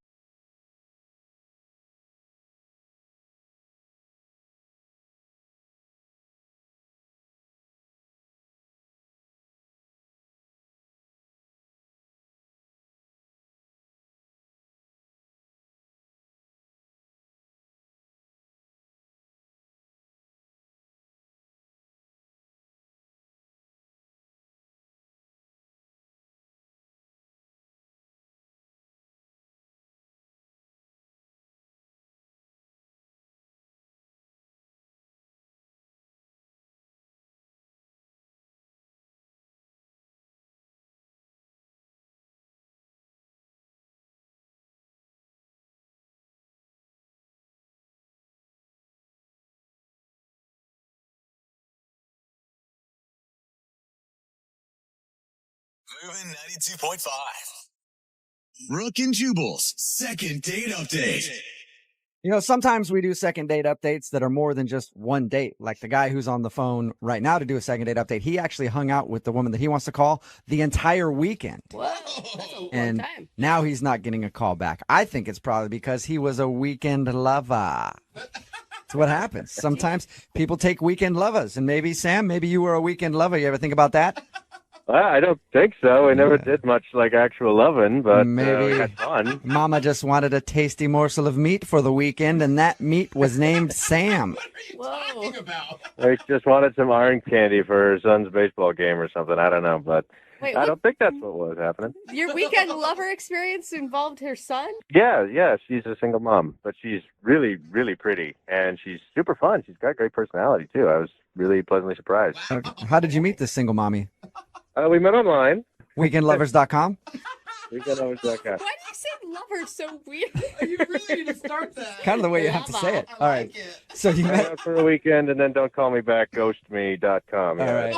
Moving 92.5. Brooke and Jubal's second date update. You know, sometimes we do second date updates that are more than just one date. Like the guy who's on the phone right now to do a second date update, he actually hung out with the woman that he wants to call the entire weekend. Whoa, that's a long And time. now he's not getting a call back. I think it's probably because he was a weekend lover. That's what happens. Sometimes people take weekend lovers. And maybe, Sam, maybe you were a weekend lover. You ever think about that? I don't think so. We never did much like actual loving, but Maybe we had fun. Mama just wanted a tasty morsel of meat for the weekend, and that meat was named Sam. Whoa. We just wanted some orange candy for her son's baseball game or something. I don't know, but Wait, I don't think that's what was happening. Your weekend lover experience involved her son? Yeah, she's a single mom, but she's really, really pretty, and she's super fun. She's got great personality, too. I was really pleasantly surprised. How did you meet this single mommy? We met online. Weekendlovers.com? Weekendlovers.com. Why do you say lover so weird? You really need to start that. Kind of the way you have to say it. All right. So you Hang met. out for a weekend and then don't call me back, ghostme.com. Yeah, All right.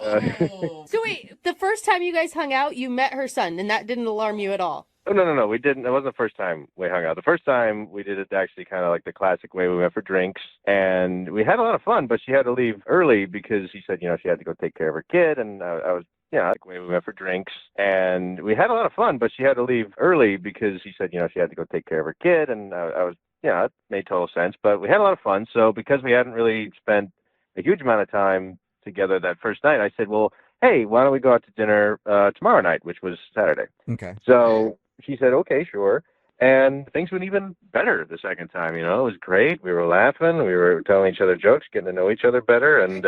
that's great. So wait, the first time you guys hung out, you met her son, and that didn't alarm you at all? Oh, no. We didn't. It wasn't the first time we hung out. The first time we did it actually kind of like the classic way. We went for drinks, and we had a lot of fun, but she had to leave early because she said, she had to go take care of her kid, and I was, like the way we went for drinks, and we had a lot of fun, but she had to leave early because she said, she had to go take care of her kid, and I was, it made total sense, but we had a lot of fun. So because we hadn't really spent a huge amount of time together that first night, I said, well, hey, why don't we go out to dinner tomorrow night, which was Saturday. Okay. So she said, okay, sure. And things went even better the second time, It was great. We were laughing. We were telling each other jokes, getting to know each other better. And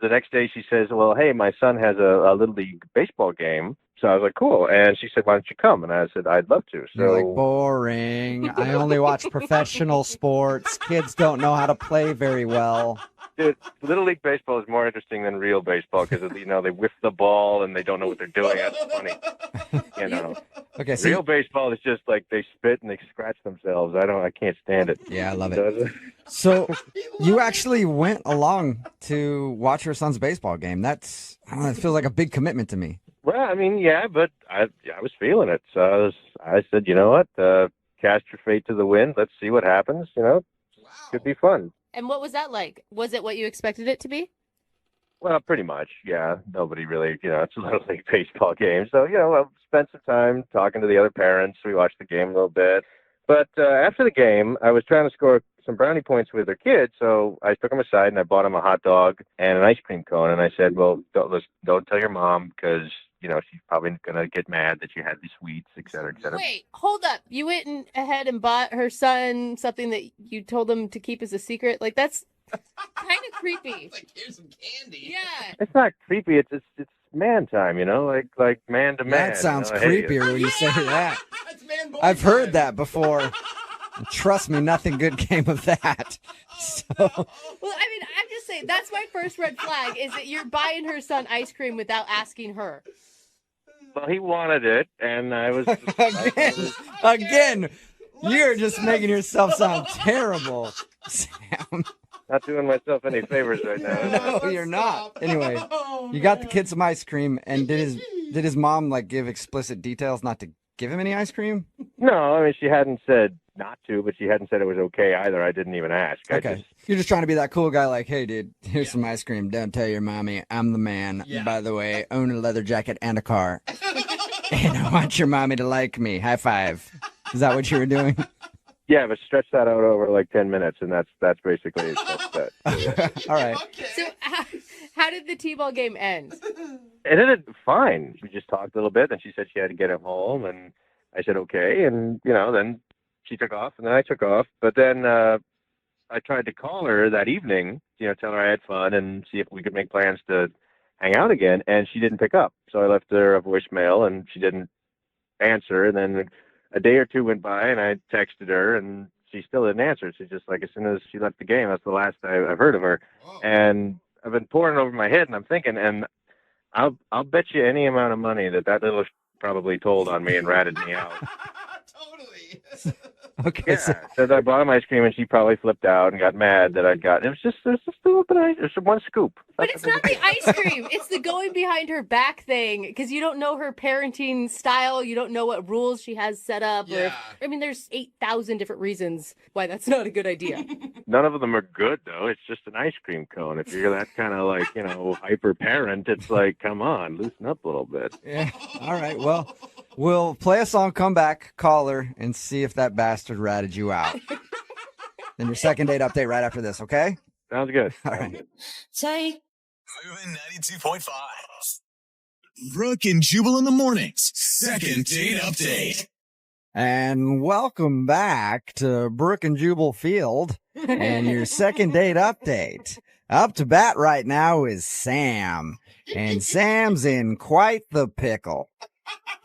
the next day she says, well, hey, my son has a Little League baseball game. So I was like, cool. And she said, why don't you come? And I said, I'd love to. So You're like, boring. I only watch professional sports. Kids don't know how to play very well. Dude, Little League baseball is more interesting than real baseball because, they whiff the ball and they don't know what they're doing. That's funny. Okay, so Real baseball is just like they spit and they scratch themselves. I can't stand it. Yeah, I love it. So you actually went along to watch your son's baseball game. I don't know, it feels like a big commitment to me. Well, yeah, but I was feeling it. So I said, you know what? Cast your fate to the wind. Let's see what happens. Could be fun. And what was that like? Was it what you expected it to be? Well, pretty much, yeah. Nobody really, it's a Little League baseball game. So, I spent some time talking to the other parents. We watched the game a little bit. But after the game, I was trying to score some brownie points with their kids. So I took them aside and I bought them a hot dog and an ice cream cone. And I said, well, don't tell your mom because, she's probably going to get mad that you had these sweets, et cetera, et cetera. Wait, hold up. You went ahead and bought her son something that you told him to keep as a secret? Like, that's kind of creepy. Like, here's some candy. Yeah. It's not creepy. It's man time, like man to man. That sounds Hey, creepier when you say that. I've heard that before. Trust me, nothing good came of that. So, Well, I'm just saying, that's my first red flag, is that you're buying her son ice cream without asking her. Well, he wanted it, and I was... again, you're just making yourself sound terrible, Sam. Not doing myself any favors right now. No, you're not. Anyway, you got the kid some ice cream, and did his mom give explicit details not to give him any ice cream? No, she hadn't said not to, but she hadn't said it was okay either. I didn't even ask. Okay. You're just trying to be that cool guy like, hey, dude, here's some ice cream. Don't tell your mommy. I'm the man. Yeah. By the way, own a leather jacket and a car. And I want your mommy to like me. High five. Is that what you were doing? Yeah, but stretch that out over like 10 minutes, and that's basically that. All right. So how did the T-ball game end? It ended fine. We just talked a little bit, and she said she had to get him home, and I said okay, and then she took off, and then I took off. But then I tried to call her that evening, tell her I had fun and see if we could make plans to hang out again, and she didn't pick up. So I left her a voicemail, and she didn't answer. And then a day or two went by, and I texted her, and she still didn't answer. She just as soon as she left the game, that's the last I've heard of her. Whoa. And I've been pouring over my head, and I'm thinking, and I'll bet you any amount of money that little probably told on me and ratted me out. Totally. Okay. Yeah, so I bought him ice cream, and she probably flipped out and got mad that I'd gotten. It was just a little bit. It was one scoop. But it's not the ice cream. It's the going behind her back thing because you don't know her parenting style. You don't know what rules she has set up. Yeah. There's 8,000 different reasons why that's not a good idea. None of them are good, though. It's just an ice cream cone. If you're that kind of like, hyper parent, it's like, come on, loosen up a little bit. Yeah. All right. Well, we'll play a song, come back, call her, and see if that bastard ratted you out. Then your second date update right after this, okay? Sounds good. All right. Take Moving 92.5. Brooke and Jubal in the mornings. Second date update. And welcome back to Brooke and Jubal Field and your second date update. Up to bat right now is Sam, and Sam's in quite the pickle.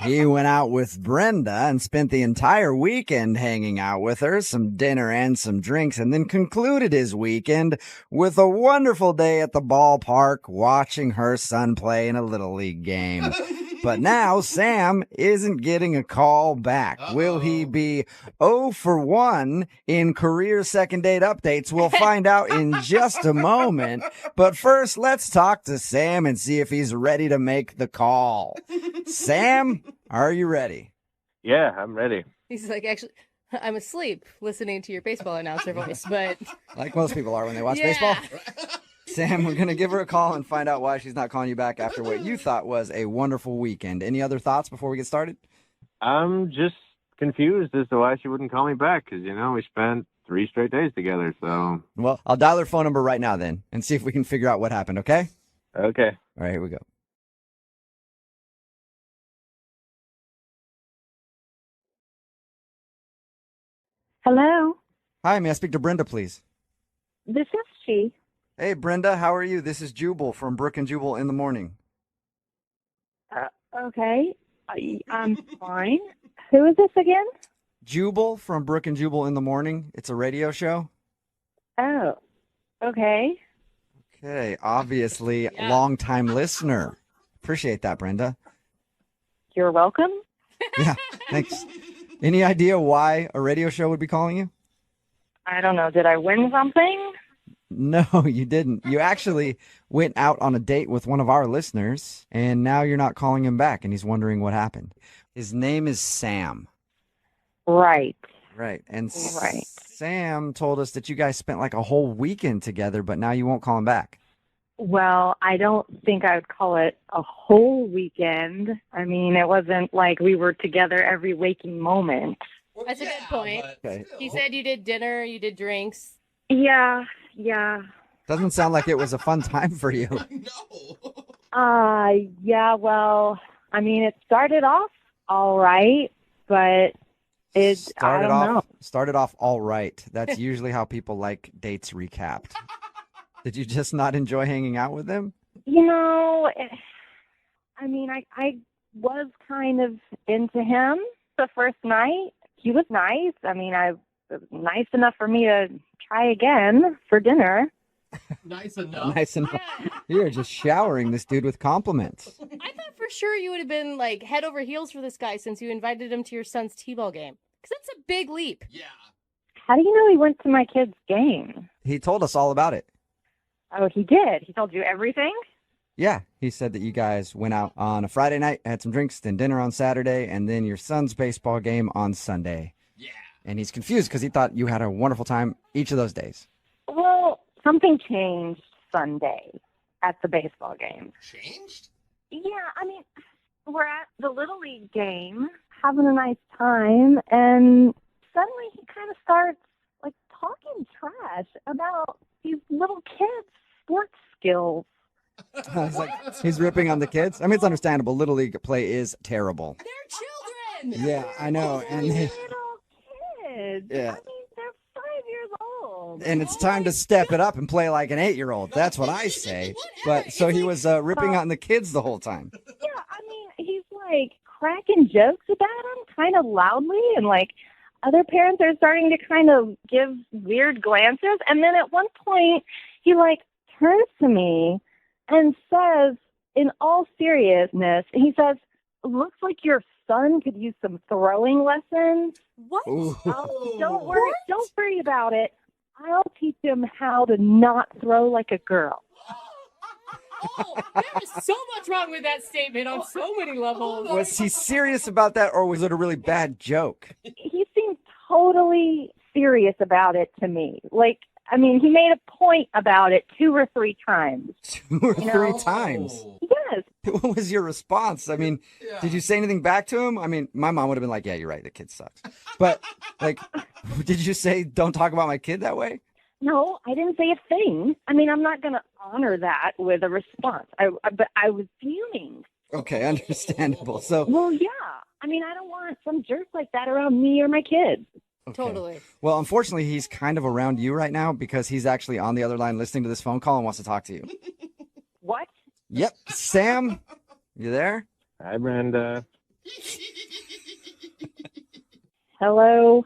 He went out with Brenda and spent the entire weekend hanging out with her, some dinner and some drinks, and then concluded his weekend with a wonderful day at the ballpark watching her son play in a Little League game. But now Sam isn't getting a call back. Will he be 0 for 1 in career second date updates? We'll find out in just a moment. But first, let's talk to Sam and see if he's ready to make the call. Sam, are you ready? Yeah, I'm ready. He's like, actually, I'm asleep listening to your baseball announcer voice, but Like most people are when they watch Yeah. baseball. Sam, we're going to give her a call and find out why she's not calling you back after what you thought was a wonderful weekend. Any other thoughts before we get started? I'm just confused as to why she wouldn't call me back because, we spent 3 straight days together, so. Well, I'll dial her phone number right now then and see if we can figure out what happened, okay? Okay. All right, here we go. Hello, Hi, may I speak to Brenda, please? this is she. Hey, Brenda, how are you? This is Jubal from Brooke and Jubal in the morning. Okay, I'm fine. Who is this again? Jubal from Brooke and Jubal in the morning. It's a radio show. Oh, okay. Okay, obviously, Yeah. long-time listener. Appreciate that, Brenda. You're welcome. Yeah, thanks. Any idea why a radio show would be calling you? I don't know. Did I win something? No, you didn't. You actually went out on a date with one of our listeners, and now you're not calling him back, and he's wondering what happened. His name is Sam. Right. Right. And Right. Sam told us that you guys spent like a whole weekend together, but now you won't call him back. Well, I don't think I would call it a whole weekend. I mean, it wasn't like we were together every waking moment. that's a good point. Okay. He said you did dinner, you did drinks. Yeah. Doesn't sound like it was a fun time for you. Yeah, well, I mean, it started off all right, but I don't know. Started off all right. That's usually how people like dates recapped. Did you just not enjoy hanging out with him? I mean, I was kind of into him the first night. He was nice. I mean, it was nice enough for me to try again for dinner. Nice enough. Nice enough. Yeah. You're just showering this dude with compliments. I thought for sure you would have been like head over heels for this guy since you invited him to your son's t-ball game. Because that's a big leap. Yeah. How do you know he went to my kid's game? He told us all about it. Oh, he did. He told you everything? Yeah, he said that you guys went out on a Friday night, had some drinks, then dinner on Saturday, and then your son's baseball game on Sunday. Yeah. And he's confused because he thought you had a wonderful time each of those days. Well, something changed Sunday at the baseball game. Changed? Yeah, I mean, we're at the Little League game, having a nice time, and suddenly he kind of starts, like, talking trash about these little kids' sports skills. He's ripping on the kids. I mean, it's understandable. Little League play is terrible. They're children. Yeah, I know. And Little kids. Yeah. I mean, they're 5 years old. and it's time to step it up and play like an 8-year-old. That's what I say. But so he was ripping on the kids the whole time. Yeah, I mean, he's like cracking jokes about him kind of loudly, and like other parents are starting to kind of give weird glances. And then at one point, he like turns to me and says, in all seriousness, he says, "Looks like your son could use some throwing lessons. What? Don't worry about it. I'll teach him how to not throw like a girl. Oh, there is so much wrong with that statement on so many levels. Was he serious about that, or was it a really bad joke? He seemed totally serious about it to me. Like, I mean, he made a point about it 2 or 3 times. 2 or 3 times? Yes. What was your response? I mean, did you say anything back to him? I mean, my mom would have been like, yeah, you're right, the kid sucks. But, like, did you say, don't talk about my kid that way? No, I didn't say a thing. I mean, I'm not going to honor that with a response. But I was fuming. Okay, understandable. So, well, yeah. I mean, I don't want some jerk like that around me or my kids. okay. Totally. Well, unfortunately, he's kind of around you right now because he's actually on the other line listening to this phone call and wants to talk to you. What? Yep. Sam, you there? Hi, Brenda. Hello.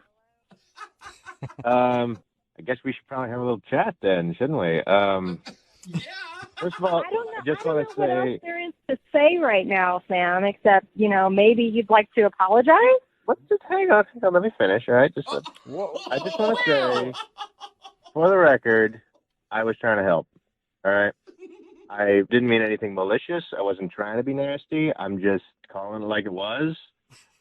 I guess we should probably have a little chat then, shouldn't we? First of all, I just want to what say, else there is to say right now, Sam, except, maybe you'd like to apologize? let's just hang on. Let me finish, all right? I just want to say, for the record, I was trying to help, all right? I didn't mean anything malicious. I wasn't trying to be nasty. I'm just calling it like it was.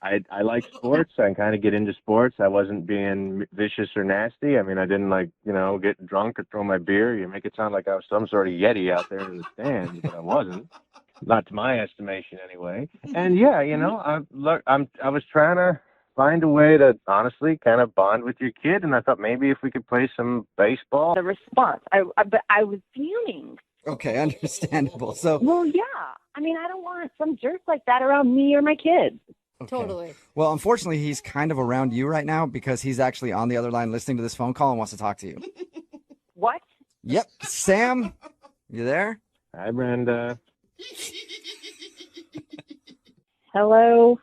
I like sports. I kind of get into sports. I wasn't being vicious or nasty. I mean, I didn't get drunk or throw my beer. You make it sound like I was some sort of Yeti out there in the stands, but I wasn't. Not to my estimation, anyway. And yeah, I was trying to find a way to honestly kind of bond with your kid, and I thought maybe if we could play some baseball. The response. But I was fuming. Okay, understandable. So, well, yeah. I mean, I don't want some jerk like that around me or my kids. okay. Totally. Well, unfortunately, he's kind of around you right now because he's actually on the other line listening to this phone call and wants to talk to you. What? Yep. Sam, you there? Hi, Brenda. Hello.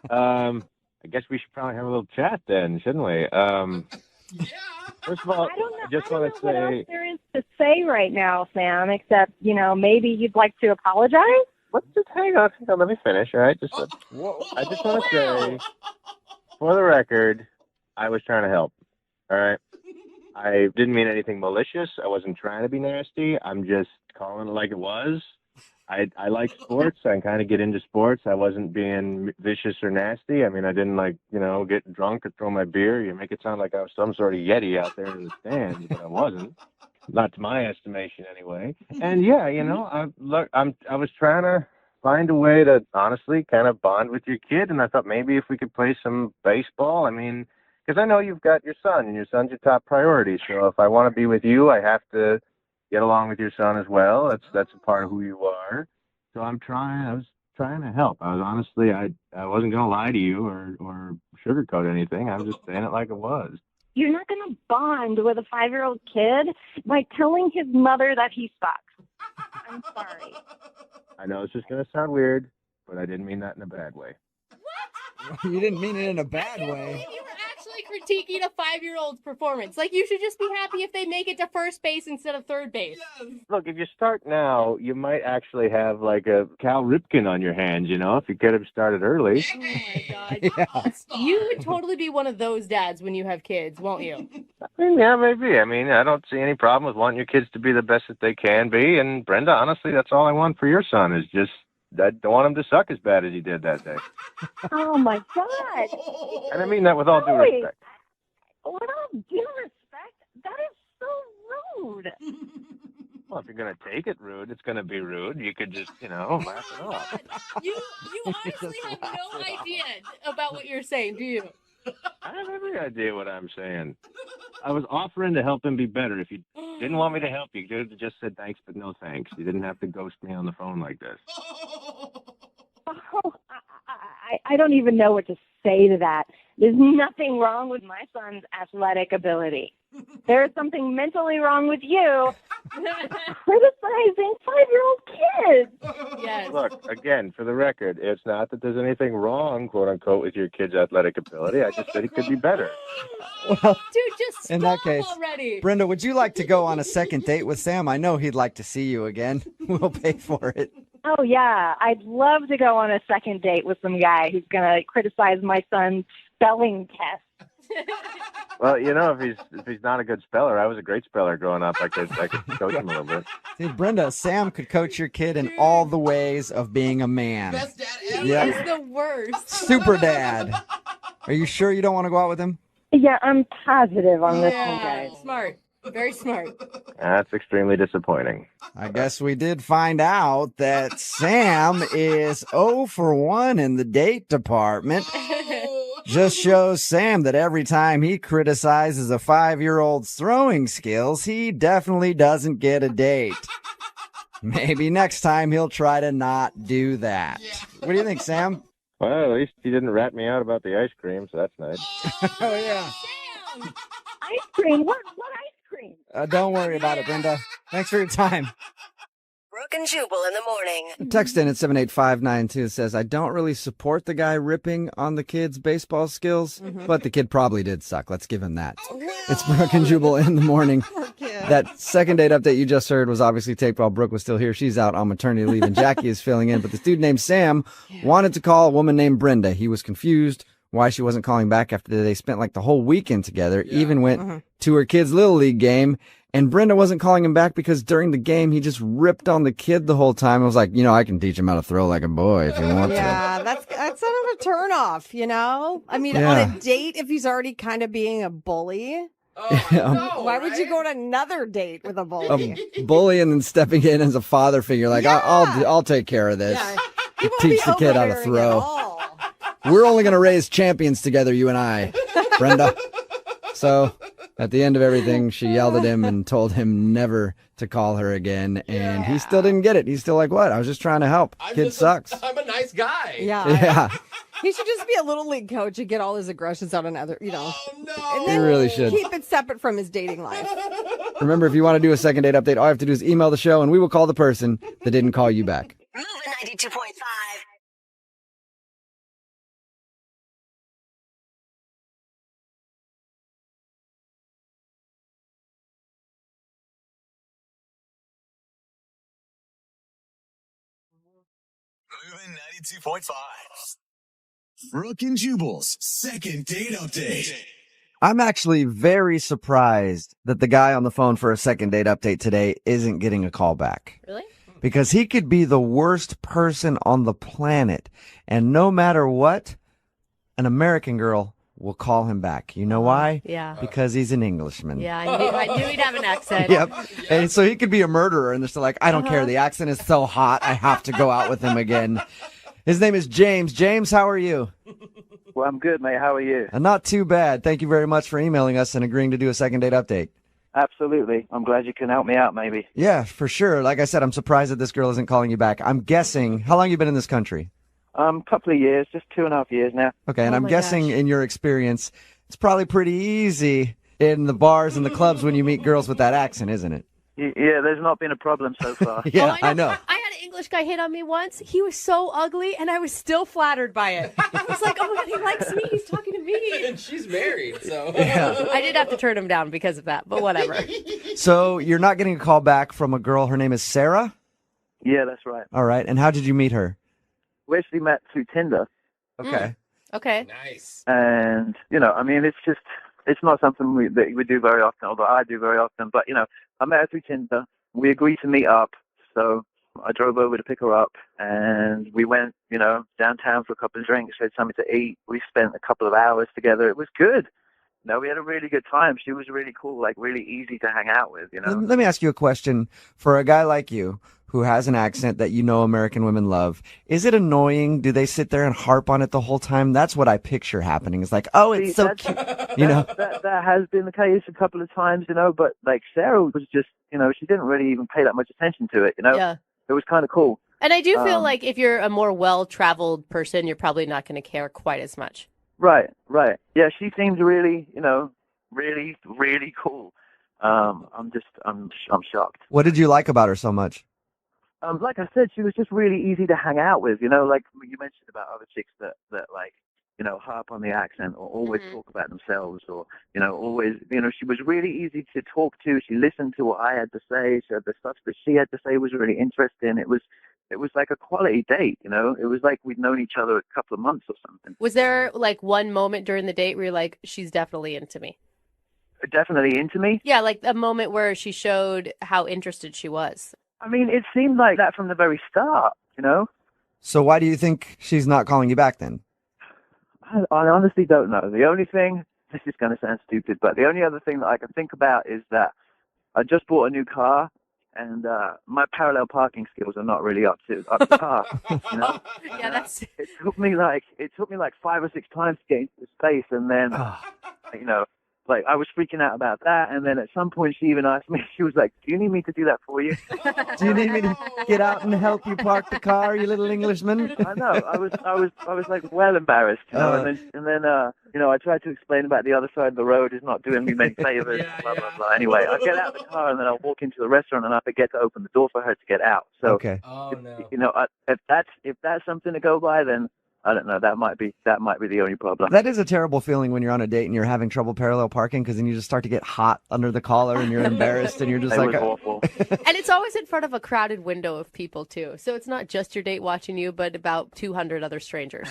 I guess we should probably have a little chat then, shouldn't we? First of all, I just want to what say, else there is to say right now, Sam, except, maybe you'd like to apologize? let's just hang on. Let me finish, all right? I just want to say, for the record, I was trying to help, all right? I didn't mean anything malicious. I wasn't trying to be nasty. I'm just calling it like it was. I like sports. I kind of get into sports. I wasn't being vicious or nasty. I mean, I didn't get drunk or throw my beer. You make it sound like I was some sort of Yeti out there in the stands, but I wasn't. Not to my estimation, anyway. And yeah, I was trying to find a way to honestly kind of bond with your kid, and I thought maybe if we could play some baseball. I mean, because I know you've got your son, and your son's your top priority. So if I want to be with you, I have to get along with your son as well. That's a part of who you are. So I was trying to help. I was honestly, I wasn't going to lie to you or sugarcoat anything. I was just saying it like it was. You're not going to bond with a 5-year-old kid by telling his mother that he sucks. I'm sorry. I know it's just going to sound weird, but I didn't mean that in a bad way. You didn't mean it in a bad way. You were actually critiquing a 5-year-old's performance. Like, you should just be happy if they make it to first base instead of third base. Look, if you start now, you might actually have like a Cal Ripken on your hands, if you could have started early. Oh my God. You would totally be one of those dads when you have kids, won't you? I mean, yeah, maybe. I mean, I don't see any problem with wanting your kids to be the best that they can be. And Brenda, honestly, that's all I want for your son is just, I don't want him to suck as bad as he did that day. Oh, my God. And I mean that with all due respect. With all due respect? That is so rude. Well, if you're going to take it rude, it's going to be rude. You could just, laugh it off. You honestly have no idea about what you're saying, do you? I have every idea what I'm saying. I was offering to help him be better. If you didn't want me to help you, you could have just said thanks, but no thanks. You didn't have to ghost me on the phone like this. Oh, I don't even know what to say to that. There's nothing wrong with my son's athletic ability. There's something mentally wrong with you criticizing 5-year-old kids. Yes. Look, again, for the record, it's not that there's anything wrong, quote unquote, with your kid's athletic ability. I just said he could be better. Well, dude, just stop in that case, already. Brenda, would you like to go on a second date with Sam? I know he'd like to see you again. We'll pay for it. Oh, yeah. I'd love to go on a second date with some guy who's going to criticize my son's spelling test. Well, if he's not a good speller, I was a great speller growing up. I could coach him a little bit. See, Brenda, Sam could coach your kid in all the ways of being a man. Best dad ever. He is the worst. Super dad. Are you sure you don't want to go out with him? Yeah, I'm positive on this one, guys. Smart. Very smart. That's extremely disappointing. I guess we did find out that Sam is 0 for 1 in the date department. Just shows Sam that every time he criticizes a 5-year-old's throwing skills, he definitely doesn't get a date. Maybe next time he'll try to not do that. What do you think, Sam? Well, at least he didn't rat me out about the ice cream, so that's nice. Oh, yeah. Ice cream? What ice cream? Don't worry about it, Brenda. Thanks for your time. Brooke and Jubal in the morning. Text in at 78592 says, I don't really support the guy ripping on the kid's baseball skills, but the kid probably did suck. Let's give him that. It's Brooke and Jubal in the morning. That second date update you just heard was obviously taped while Brooke was still here. She's out on maternity leave and Jackie is filling in. But this dude named Sam wanted to call a woman named Brenda. He was confused why she wasn't calling back after they spent like the whole weekend together, even went to her kid's Little League game. And Brenda wasn't calling him back because during the game, he just ripped on the kid the whole time. I was like, I can teach him how to throw like a boy if you want to. Yeah, that's sort of a turnoff, I mean, Yeah. on a date, if he's already kind of being a bully, why would you go on another date with a bully? A bully and then stepping in as a father figure, like, I'll take care of this. He won't Teach be the kid how to overbearing throw. at all. We're only going to raise champions together, you and I, Brenda. So at the end of everything, she yelled at him and told him never to call her again. And he still didn't get it. He's still like, what? I was just trying to help. Kid sucks. I'm a nice guy. Yeah. He should just be a little league coach and get all his aggressions out on other, Oh, no. and He then really should. keep it separate from his dating life. Remember, if you want to do a second date update, all you have to do is email the show and we will call the person that didn't call you back. Moving 92.5. Moving 92.5. Brooke and Jubal's second date update. I'm actually very surprised that the guy on the phone for a second date update today isn't getting a call back. Really? Because he could be the worst person on the planet. And no matter what, an American girl will call him back. You know why? Yeah. Because he's an Englishman. Yeah, I knew he'd have an accent. Yep. And so he could be a murderer, and they're still like, I don't care. The accent is so hot. I have to go out with him again. His name is James. James, how are you? Well, I'm good, mate. How are you? Not too bad. Thank you very much for emailing us and agreeing to do a second date update. Absolutely. I'm glad you can help me out, maybe. Yeah, for sure. Like I said, I'm surprised that this girl isn't calling you back. I'm guessing, how long you been in this country? Couple of years, just 2.5 years now. Okay, and I'm guessing in your experience, it's probably pretty easy in the bars and the clubs when you meet girls with that accent, isn't it? Yeah, there's not been a problem so far. Yeah, I know. I had an English guy hit on me once. He was so ugly, and I was still flattered by it. I was like, oh my God, he likes me. He's talking to me. And she's married, so. Yeah. I did have to turn him down because of that, but whatever. So you're not getting a call back from a girl. Her name is Sarah? Yeah, that's right. All right. And how did you meet her? We actually met through Tinder. Okay. Okay. Nice. And, I mean, it's not something that we do very often, although I do very often. But, I met her through Tinder. We agreed to meet up. So I drove over to pick her up, and we went, downtown for a couple of drinks, had something to eat. We spent a couple of hours together. It was good. We had a really good time. She was really cool, like really easy to hang out with, Let me ask you a question. For a guy like you who has an accent that American women love, is it annoying? Do they sit there and harp on it the whole time? That's what I picture happening. It's like, oh, it's so cute. That has been the case a couple of times, but like Sarah was just, she didn't really even pay that much attention to it, Yeah. It was kind of cool. And I do feel like if you're a more well-traveled person, you're probably not going to care quite as much. Right. Yeah, she seems really, really, really cool. I'm shocked. What did you like about her so much? Like I said, she was just really easy to hang out with, like you mentioned about other chicks that like, harp on the accent or always talk about themselves or, always, she was really easy to talk to. She listened to what I had to say. So the stuff that she had to say was really interesting. It was it was like a quality date, you know? It was like we'd known each other a couple of months or something. Was there like one moment during the date where you're like, she's definitely into me? Definitely into me. Yeah, like a moment where she showed how interested she was. I mean, it seemed like that from the very start, you know? So why do you think she's not calling you back then? I honestly don't know. The only thing, this is going to sound stupid, but the only other thing that I can think about is that I just bought a new car, and my parallel parking skills are not really up to par. You know? Yeah, that's. It took me like 5 or 6 times to get into the space, and then you know, like I was freaking out about that. And then at some point, she even asked me. She was like, "Do you need me to do that for you? Do you need me to get out and help you park the car, you little Englishman?" I know. I was like well embarrassed, you know. And then you know, I tried to explain about the other side of the road is not doing me many favors. Blah blah blah. Anyway, I get out of the car and then I walk into the restaurant and I forget to open the door for her to get out. So, okay. You know, if that's something to go by, then I don't know. That might be the only problem. That is a terrible feeling when you're on a date and you're having trouble parallel parking, because then you just start to get hot under the collar and you're embarrassed and you're just It like, was awful. And it's always in front of a crowded window of people, too. So it's not just your date watching you, but about 200 other strangers.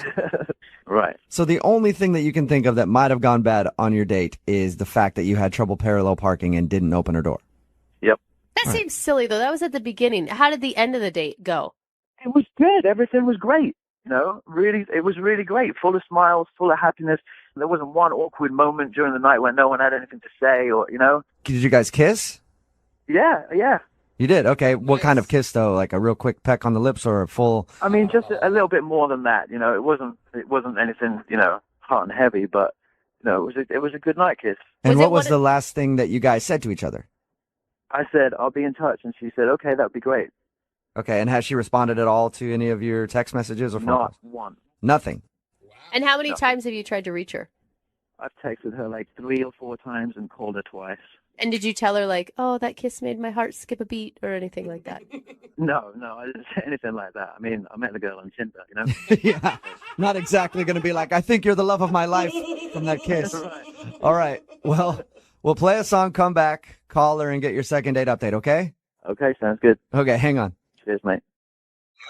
Right. So the only thing that you can think of that might have gone bad on your date is the fact that you had trouble parallel parking and didn't open her door. Yep. That seems silly, though. That was at the beginning. How did the end of the date go? It was good. Everything was great. You know, really, it was really great. Full of smiles, full of happiness. There wasn't one awkward moment during the night when no one had anything to say, or you know. Did you guys kiss? Yeah. You did? Okay. What kind of kiss, though? Like a real quick peck on the lips or a full... I mean, just a little bit more than that. You know, it wasn't anything, you know, hot and heavy, but you know, it was a good night kiss. And what was the last thing that you guys said to each other? I said, "I'll be in touch," and she said, "Okay, that'd be great." Okay. And has she responded at all to any of your text messages or phone Not calls? one. Nothing. And how many times have you tried to reach her? I've texted her like 3 or 4 times and called her twice. And did you tell her, like, oh, that kiss made my heart skip a beat or anything like that? No, I didn't say anything like that. I mean, I met the girl on Tinder, you know? Yeah. Not exactly going to be like, I think you're the love of my life from that kiss. Right. All right. Well, we'll play a song, come back, call her, and get your second date update, okay? Okay, sounds good. Okay, hang on. Cheers, mate.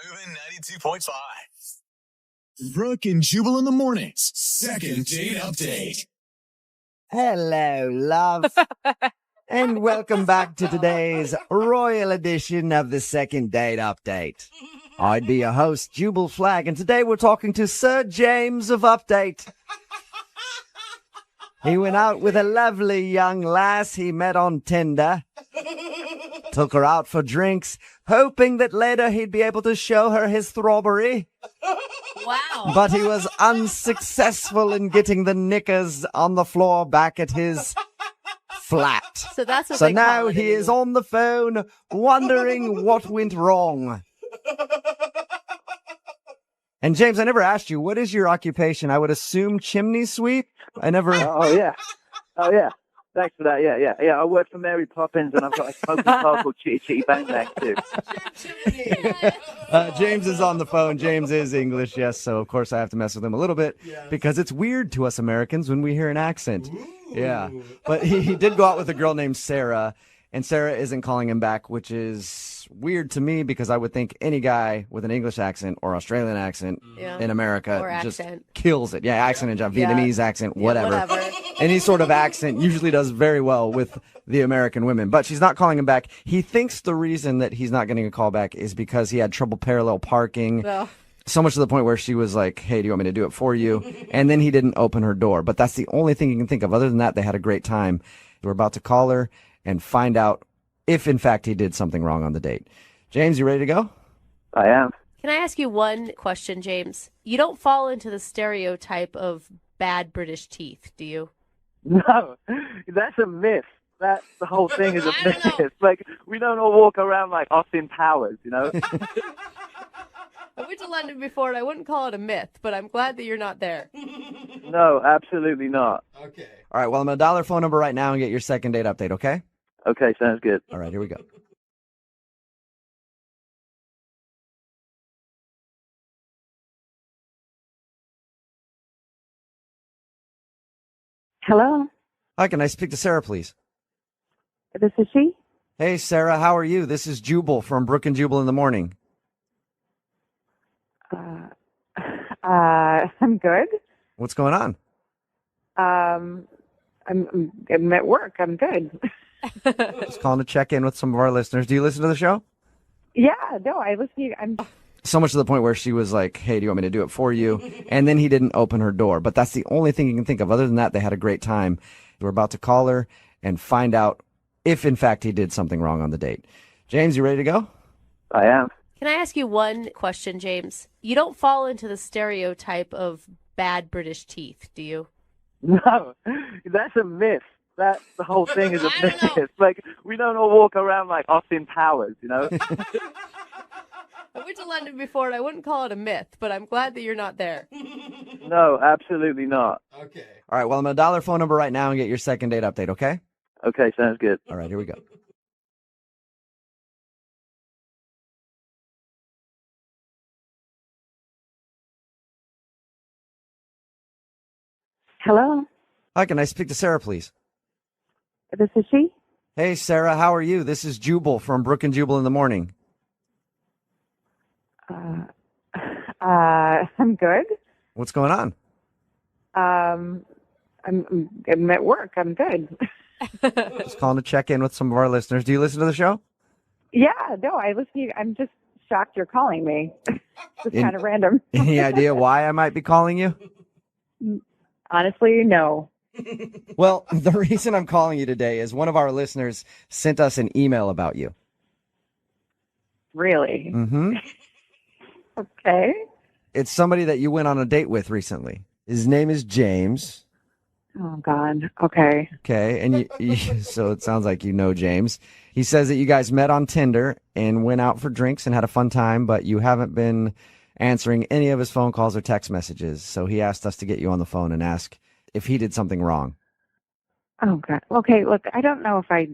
Moving 92.5. Brooke and Jubal in the mornings. Second date update. Hello, love. And welcome back to today's royal edition of the Second Date Update. I'd be your host, Jubal Flagg, and today we're talking to Sir James of Update. He went out with a lovely young lass he met on Tinder. Took her out for drinks, hoping that later he'd be able to show her his throbbery. Wow. But he was unsuccessful in getting the knickers on the floor back at his flat. So that's what So they now call it he is on the phone wondering what went wrong. And James, I never asked you, what is your occupation? I would assume chimney sweep? I never... Oh, yeah. Thanks for that. Yeah. I work for Mary Poppins, and I've got a smoking car called Chitty Chitty Bang Bang, too. James is on the phone. James is English, yes, so of course I have to mess with him a little bit because it's weird to us Americans when we hear an accent. Ooh. Yeah, but he did go out with a girl named Sarah, and Sarah isn't calling him back, which is weird to me because I would think any guy with an English accent or Australian accent in America Or just accent. kills it. Yeah, accent and Vietnamese accent, whatever. whatever. Any sort of accent usually does very well with the American women, but she's not calling him back. He thinks the reason that he's not getting a call back is because he had trouble parallel parking. Well. So much to the point where she was like, hey, do you want me to do it for you? And then he didn't open her door. But that's the only thing you can think of. Other than that, they had a great time. We're about to call her and find out if, in fact, he did something wrong on the date. James, you ready to go? I am. Can I ask you one question, James? You don't fall into the stereotype of bad British teeth, do you? No, that's a myth. That's the whole thing is a myth. Like, we don't all walk around like Austin Powers, you know? I went to London before, and I wouldn't call it a myth, but I'm glad that you're not there. No, absolutely not. Okay. All right, well, I'm going to dial her phone number right now and get your second date update, okay? Okay, sounds good. All right, here we go. Hello, Hi, can I speak to Sarah, please? this is she. Hey, Sarah, how are you? This is Jubal from Brooke and Jubal in the Morning. I'm good. What's going on? I'm at work. I'm good. Just calling to check in with some of our listeners. Do you listen to the show? Yeah, no, I listen to you. So much to the point where she was like, hey, do you want me to do it for you? And then he didn't open her door. But that's the only thing you can think of. Other than that, they had a great time. We're about to call her and find out if, in fact, he did something wrong on the date. James, you ready to go? I am. Can I ask you one question, James? You don't fall into the stereotype of bad British teeth, do you? No, that's a myth. The whole thing is a myth. Like, we don't all walk around like Austin Powers, you know? I went to London before, and I wouldn't call it a myth, but I'm glad that you're not there. No, absolutely not. Okay. All right, well, I'm going to dial her phone number right now and get your second date update, okay? Okay, sounds good. All right, here we go. Hello, Hi, can I speak to Sarah, please? this is she. Hey, Sarah, how are you? This is Jubal from Brooke and Jubal in the Morning. I'm good. What's going on? I'm at work. I'm good. Just calling to check in with some of our listeners. Do you listen to the show? Yeah, no, I listen to you. I'm just shocked you're calling me. It's kind of random. Any idea why I might be calling you? Honestly, no. Well, the reason I'm calling you today is one of our listeners sent us an email about you. Really? Mm-hmm. Okay. It's somebody that you went on a date with recently. His name is James. Oh, God. Okay. Okay, and so it sounds like you know James. He says that you guys met on Tinder and went out for drinks and had a fun time, but you haven't been answering any of his phone calls or text messages. So he asked us to get you on the phone and ask if he did something wrong. Oh, God. Okay, look, I don't know if I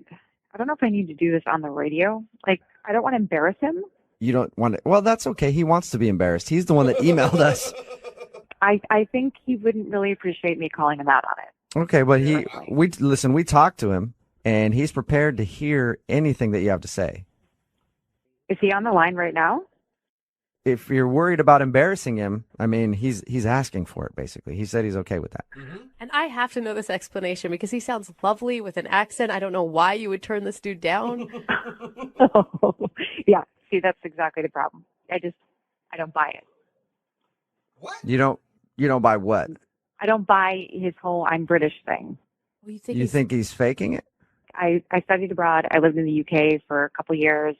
need to do this on the radio. Like, I don't want to embarrass him. You don't want to. Well, that's okay. He wants to be embarrassed. He's the one that emailed us. I think he wouldn't really appreciate me calling him out on it. Okay, but we talked to him, and he's prepared to hear anything that you have to say. Is he on the line right now? If you're worried about embarrassing him, I mean, he's asking for it, basically. He said he's okay with that. And I have to know this explanation because he sounds lovely with an accent. I don't know why you would turn this dude down. Yeah, see, that's exactly the problem. I don't buy it. You don't buy what? I don't buy his whole I'm British thing. Well, You think he's faking it? I studied abroad. I lived in the UK for a couple years.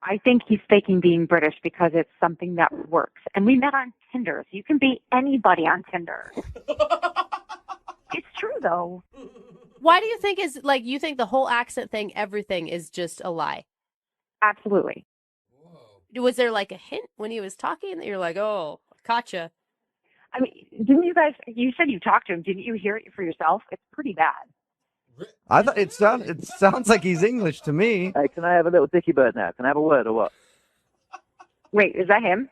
I think he's faking being British because it's something that works. And we met on Tinder, so you can be anybody on Tinder. It's true, though. Why do you think you think the whole accent thing, everything is just a lie? Absolutely. Was there like a hint when he was talking that you're like, oh, gotcha? I mean, you said you talked to him. Didn't you hear it for yourself? It's pretty bad. I thought it sounds like he's English to me. Hey, can I have a little dicky bird now? Can I have a word or what? Wait, is that him?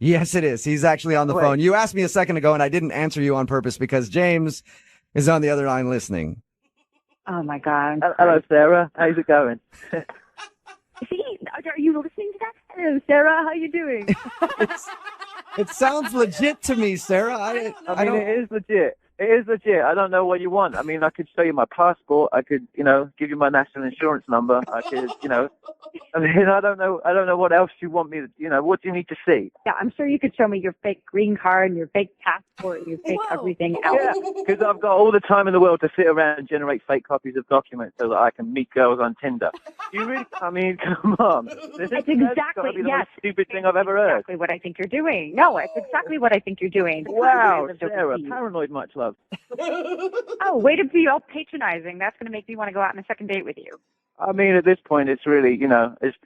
Yes, it is. He's actually on the phone. You asked me a second ago, and I didn't answer you on purpose because James is on the other line listening. Oh, my God. Hello, Sarah. How's it going? Are you listening to that? Hello, Sarah. How you doing? It sounds legit to me, Sarah. I mean, it is legit. It is legit. I don't know what you want. I mean, I could show you my passport. I could, give you my national insurance number. I could, I mean, I don't know what else you want me to, what do you need to see? Yeah, I'm sure you could show me your fake green card and your fake passport and your fake everything else. Yeah, because I've got all the time in the world to sit around and generate fake copies of documents so that I can meet girls on Tinder. You really, I mean, come on. That's exactly, the most stupid thing I've ever heard. Exactly what I think you're doing. No, it's exactly what I think you're doing. Wow, Sarah, paranoid much love. Oh, way to be all patronizing. That's going to make me want to go out on a second date with you. I mean, at this point, it's really, it's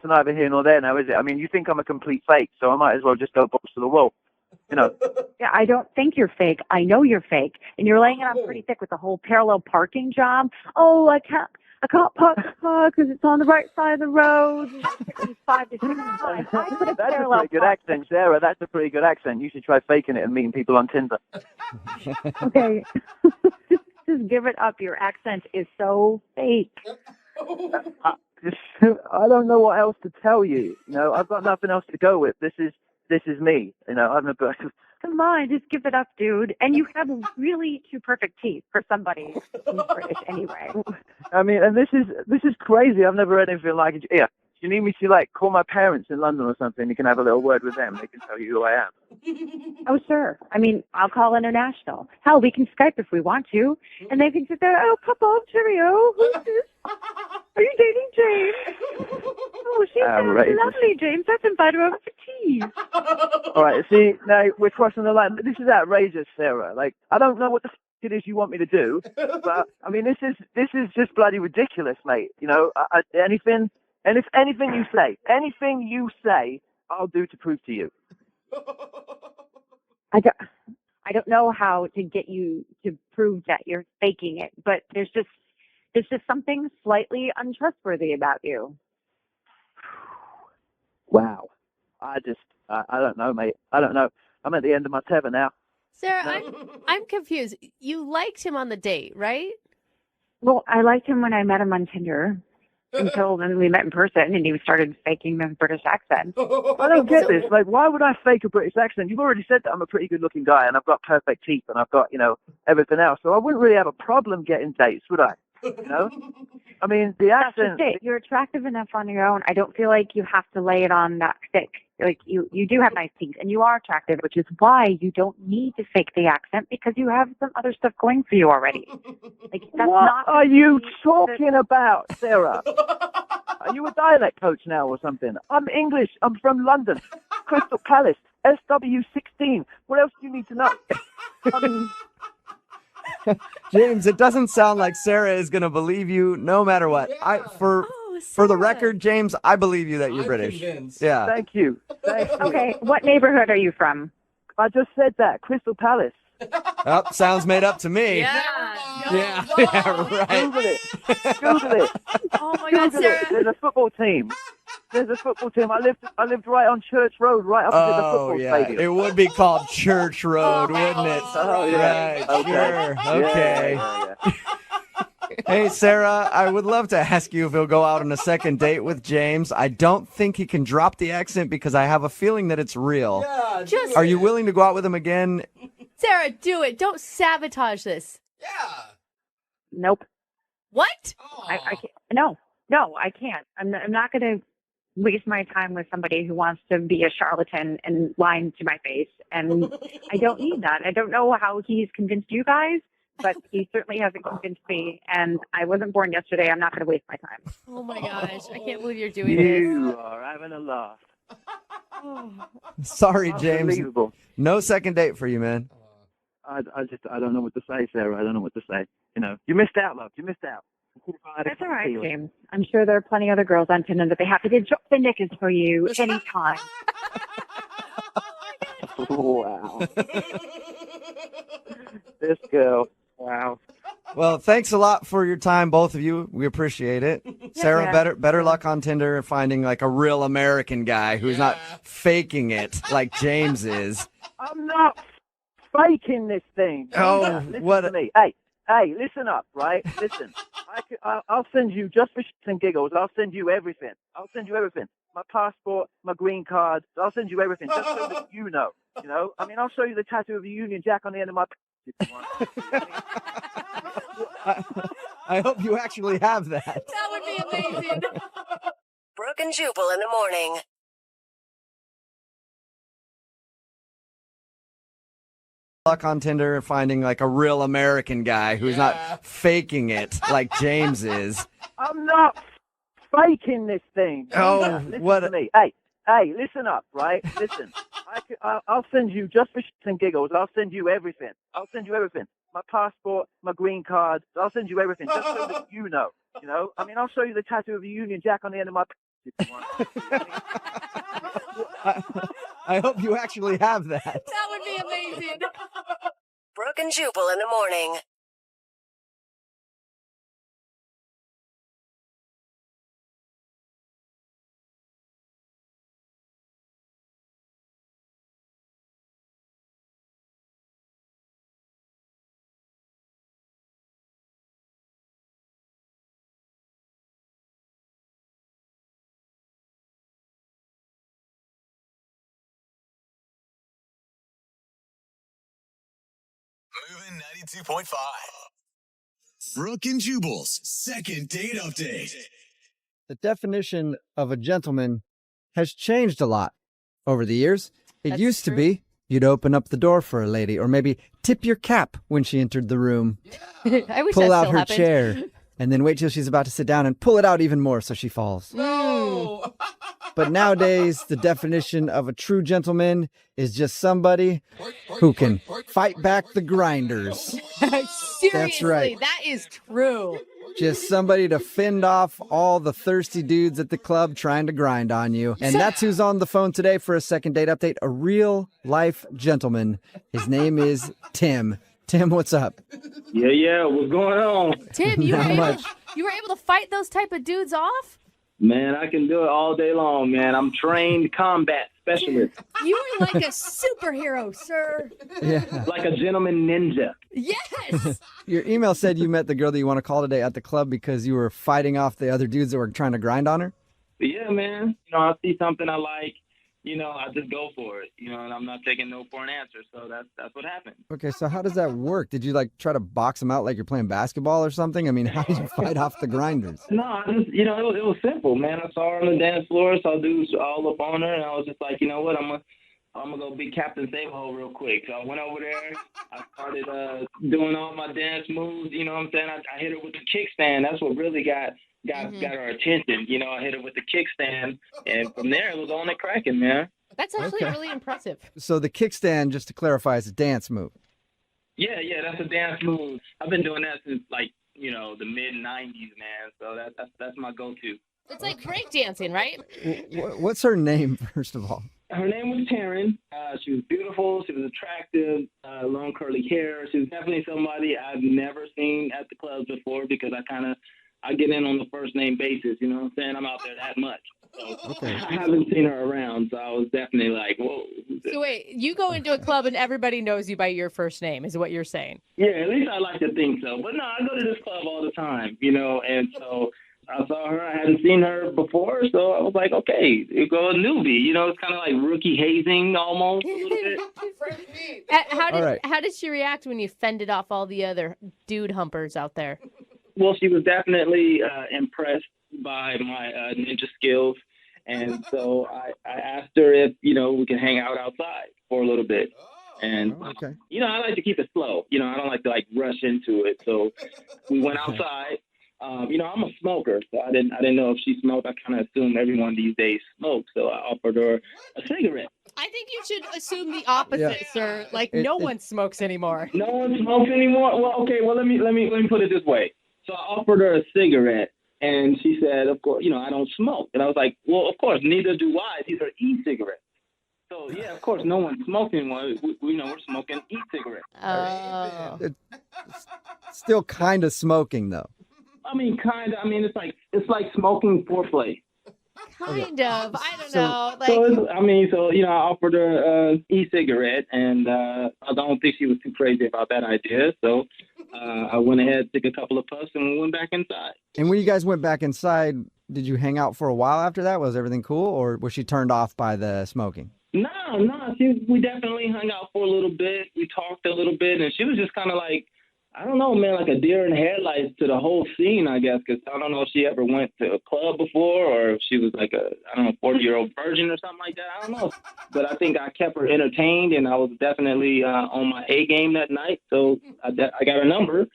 neither here nor there now, is it? I mean, you think I'm a complete fake, so I might as well just go box to the wall, Yeah, I don't think you're fake. I know you're fake. And you're laying it on pretty thick with the whole parallel parking job. Oh, I can't park the car because it's on the right side of the road. It's 5 to 6 times. I could have That's a parallel pretty good parked. accent, Sarah. That's a pretty good accent. You should try faking it and meeting people on Tinder. Okay. Just give it up. Your accent is so fake. I don't know what else to tell you. You know, I've got nothing else to go with. This is me. You know, I've never. Come on, just give it up, dude. And you have really two perfect teeth for somebody who's British anyway. I mean, and this is crazy. I've never heard anything like it. Yeah, if you need me to like call my parents in London or something, you can have a little word with them. They can tell you who I am. Oh, sure. I mean, I'll call international. Hell, we can Skype if we want to. And they can sit there, oh, Papa, cheerio. Who's this? Are you dating James? Oh, she sounds lovely, James. Let's invite her over for tea. All right, see, now we're crossing the line. This is outrageous, Sarah. Like, I don't know what the it is you want me to do, but I mean, this is just bloody ridiculous, mate. You know, anything you say, I'll do to prove to you. I don't know how to get you to prove that you're faking it, but there's just something slightly untrustworthy about you. Wow. I don't know, mate. I don't know. I'm at the end of my tether now. Sarah, I'm confused. You liked him on the date, right? Well, I liked him when I met him on Tinder until then we met in person and he started faking the British accent. I don't get this. Like, why would I fake a British accent? You've already said that I'm a pretty good-looking guy and I've got perfect teeth and I've got, you know, everything else. So I wouldn't really have a problem getting dates, would I? You know? I mean, the accent... That's just it. You're attractive enough on your own. I don't feel like you have to lay it on that thick. Like, you do have nice teeth and you are attractive, which is why you don't need to fake the accent because you have some other stuff going for you already. Like, that's what not are you talking about, Sarah? Are you a dialect coach now or something? I'm English. I'm from London. Crystal Palace. SW16. What else do you need to know? I mean... James, it doesn't sound like Sarah is going to believe you no matter what. For the record, James, I believe you that you're British. Convinced. Yeah. Thank you. Okay, what neighborhood are you from? I just said that. Crystal Palace. Oh, sounds made up to me. Yeah. Yeah, right. Google it. Google it. Oh my God, Google Sarah. it. There's a football team. I lived right on Church Road, right opposite the football stadium. It would be called Church Road, wouldn't it? Oh, yeah. Right, Okay. sure. Okay. Yeah. Hey, Sarah, I would love to ask you if he'll go out on a second date with James. I don't think he can drop the accent because I have a feeling that it's real. Just Are you willing to go out with him again? Sarah, do it. Don't sabotage this. Nope. What? I can't. No, I can't. I'm not going to waste my time with somebody who wants to be a charlatan and lying to my face. And I don't need that. I don't know how he's convinced you guys, but he certainly hasn't convinced me. And I wasn't born yesterday. I'm not going to waste my time. Oh my gosh, I can't believe you're doing this. You are having a laugh. Sorry, James. Unbelievable. No second date for you, man. I don't know what to say, Sarah. I don't know what to say. You know, you missed out, love. You missed out. That's all right, James. I'm sure there are plenty other girls on Tinder that be happy to drop the knickers for you anytime. Wow. This girl. Wow. Well, thanks a lot for your time, both of you. We appreciate it. Sarah, better luck on Tinder finding like a real American guy who's not faking it like James is. I'm not faking this thing. Oh, listen what? To me. Hey, listen up, right? Listen. I'll send you, just for shits and giggles, I'll send you everything. My passport, my green card. I'll send you everything just so that you know. You know? I mean, I'll show you the tattoo of the Union Jack on the end of my if you want. I hope you actually have that. That would be amazing. Brooke and Jubal in the morning. Luck on Tinder finding like a real American guy who's not faking it like James is. I'm not faking this thing. Oh, listen what? To me. Hey, listen up, right? Listen. I'll send you, just for shits and giggles, I'll send you everything. My passport, my green card. I'll send you everything just so that you know. You know? I mean, I'll show you the tattoo of the Union Jack on the end of my if you want. I hope you actually have that. That would be amazing. Brooke and Jubal in the morning. Moving 92.5. Brooke and Jubal's second date update. The definition of a gentleman has changed a lot over the years. It That's used to true. be you'd open up the door for a lady or maybe tip your cap when she entered the room, I wish pull that out still her happened. chair, and then wait till she's about to sit down and pull it out even more so she falls. No. But nowadays, the definition of a true gentleman is just somebody who can fight back the grinders. Seriously, That's right. that is true. Just somebody to fend off all the thirsty dudes at the club trying to grind on you. And that's who's on the phone today for a second date update, a real life gentleman. His name is Tim. Tim, what's up? Yeah, what's going on? Tim, you were, Not able, much. you were able to fight those type of dudes off? Man, I can do it all day long, man. I'm trained combat specialist, You were like a superhero, sir. Yeah. like a gentleman ninja. Yes. Your email said you met the girl that you want to call today at the club because you were fighting off the other dudes that were trying to grind on her? But yeah, man. I see something I like, I just go for it, and I'm not taking no for an answer. So that's what happened. Okay, so how does that work? Did you try to box them out like you're playing basketball or something? I mean, how did you fight off the grinders? No, I just, it was simple, man. I saw her on the dance floor, saw dudes all up on her, and I was just like, you know what, I'm gonna go be Captain Save-A-Hole real quick. So I went over there. I started doing all my dance moves. You know what I'm saying? I hit her with the kickstand. That's what really got her attention. I hit her with the kickstand, and from there it was on and cracking, man. That's actually Okay. really impressive. So the kickstand, just to clarify, is a dance move. Yeah, that's a dance move. I've been doing that since the mid '90s, man. So that's my go-to. It's like breakdancing, right? What's her name, first of all? Her name was Taryn. She was beautiful. She was attractive. Long curly hair. She was definitely somebody I've never seen at the clubs before because I get in on the first name basis. You know what I'm saying? I'm out there that much. So Okay. I haven't seen her around, so I was definitely like, whoa. So wait, you go into a club and everybody knows you by your first name, is what you're saying? Yeah, at least I like to think so. But no, I go to this club all the time, and so I saw her. I hadn't seen her before, so I was like, okay, you go a newbie. It's kind of like rookie hazing almost a little bit. How did she react when you fended off all the other dude humpers out there? Well, she was definitely impressed by my ninja skills. And so I asked her if, we can hang out outside for a little bit. And, Okay. I like to keep it slow. I don't like to rush into it. So we went outside. I'm a smoker, so I didn't know if she smoked. I kind of assume everyone these days smokes. So I offered her a cigarette. I think you should assume the opposite, Yeah. sir. No one smokes anymore. No one smokes anymore. Well, okay. Well, let me put it this way. So I offered her a cigarette, and she said, "Of course, I don't smoke." And I was like, "Well, of course, neither do I. These are e-cigarettes." So yeah, of course, no one smokes anymore. We're smoking e-cigarettes. Oh. It's still kind of smoking, though. I mean, kind of. I mean, it's like smoking foreplay. Kind of. I don't So- know. I offered her e-cigarette, and I don't think she was too crazy about that idea. So I went ahead, took a couple of puffs, and we went back inside. And when you guys went back inside, did you hang out for a while after that? Was everything cool, or was she turned off by the smoking? No. We definitely hung out for a little bit. We talked a little bit, and she was just kind of like, I don't know, man, like a deer in headlights to the whole scene, I guess, because I don't know if she ever went to a club before or if she was like a, 40-year-old virgin or something like that. I don't know. But I think I kept her entertained, and I was definitely on my A game that night. So I got her number,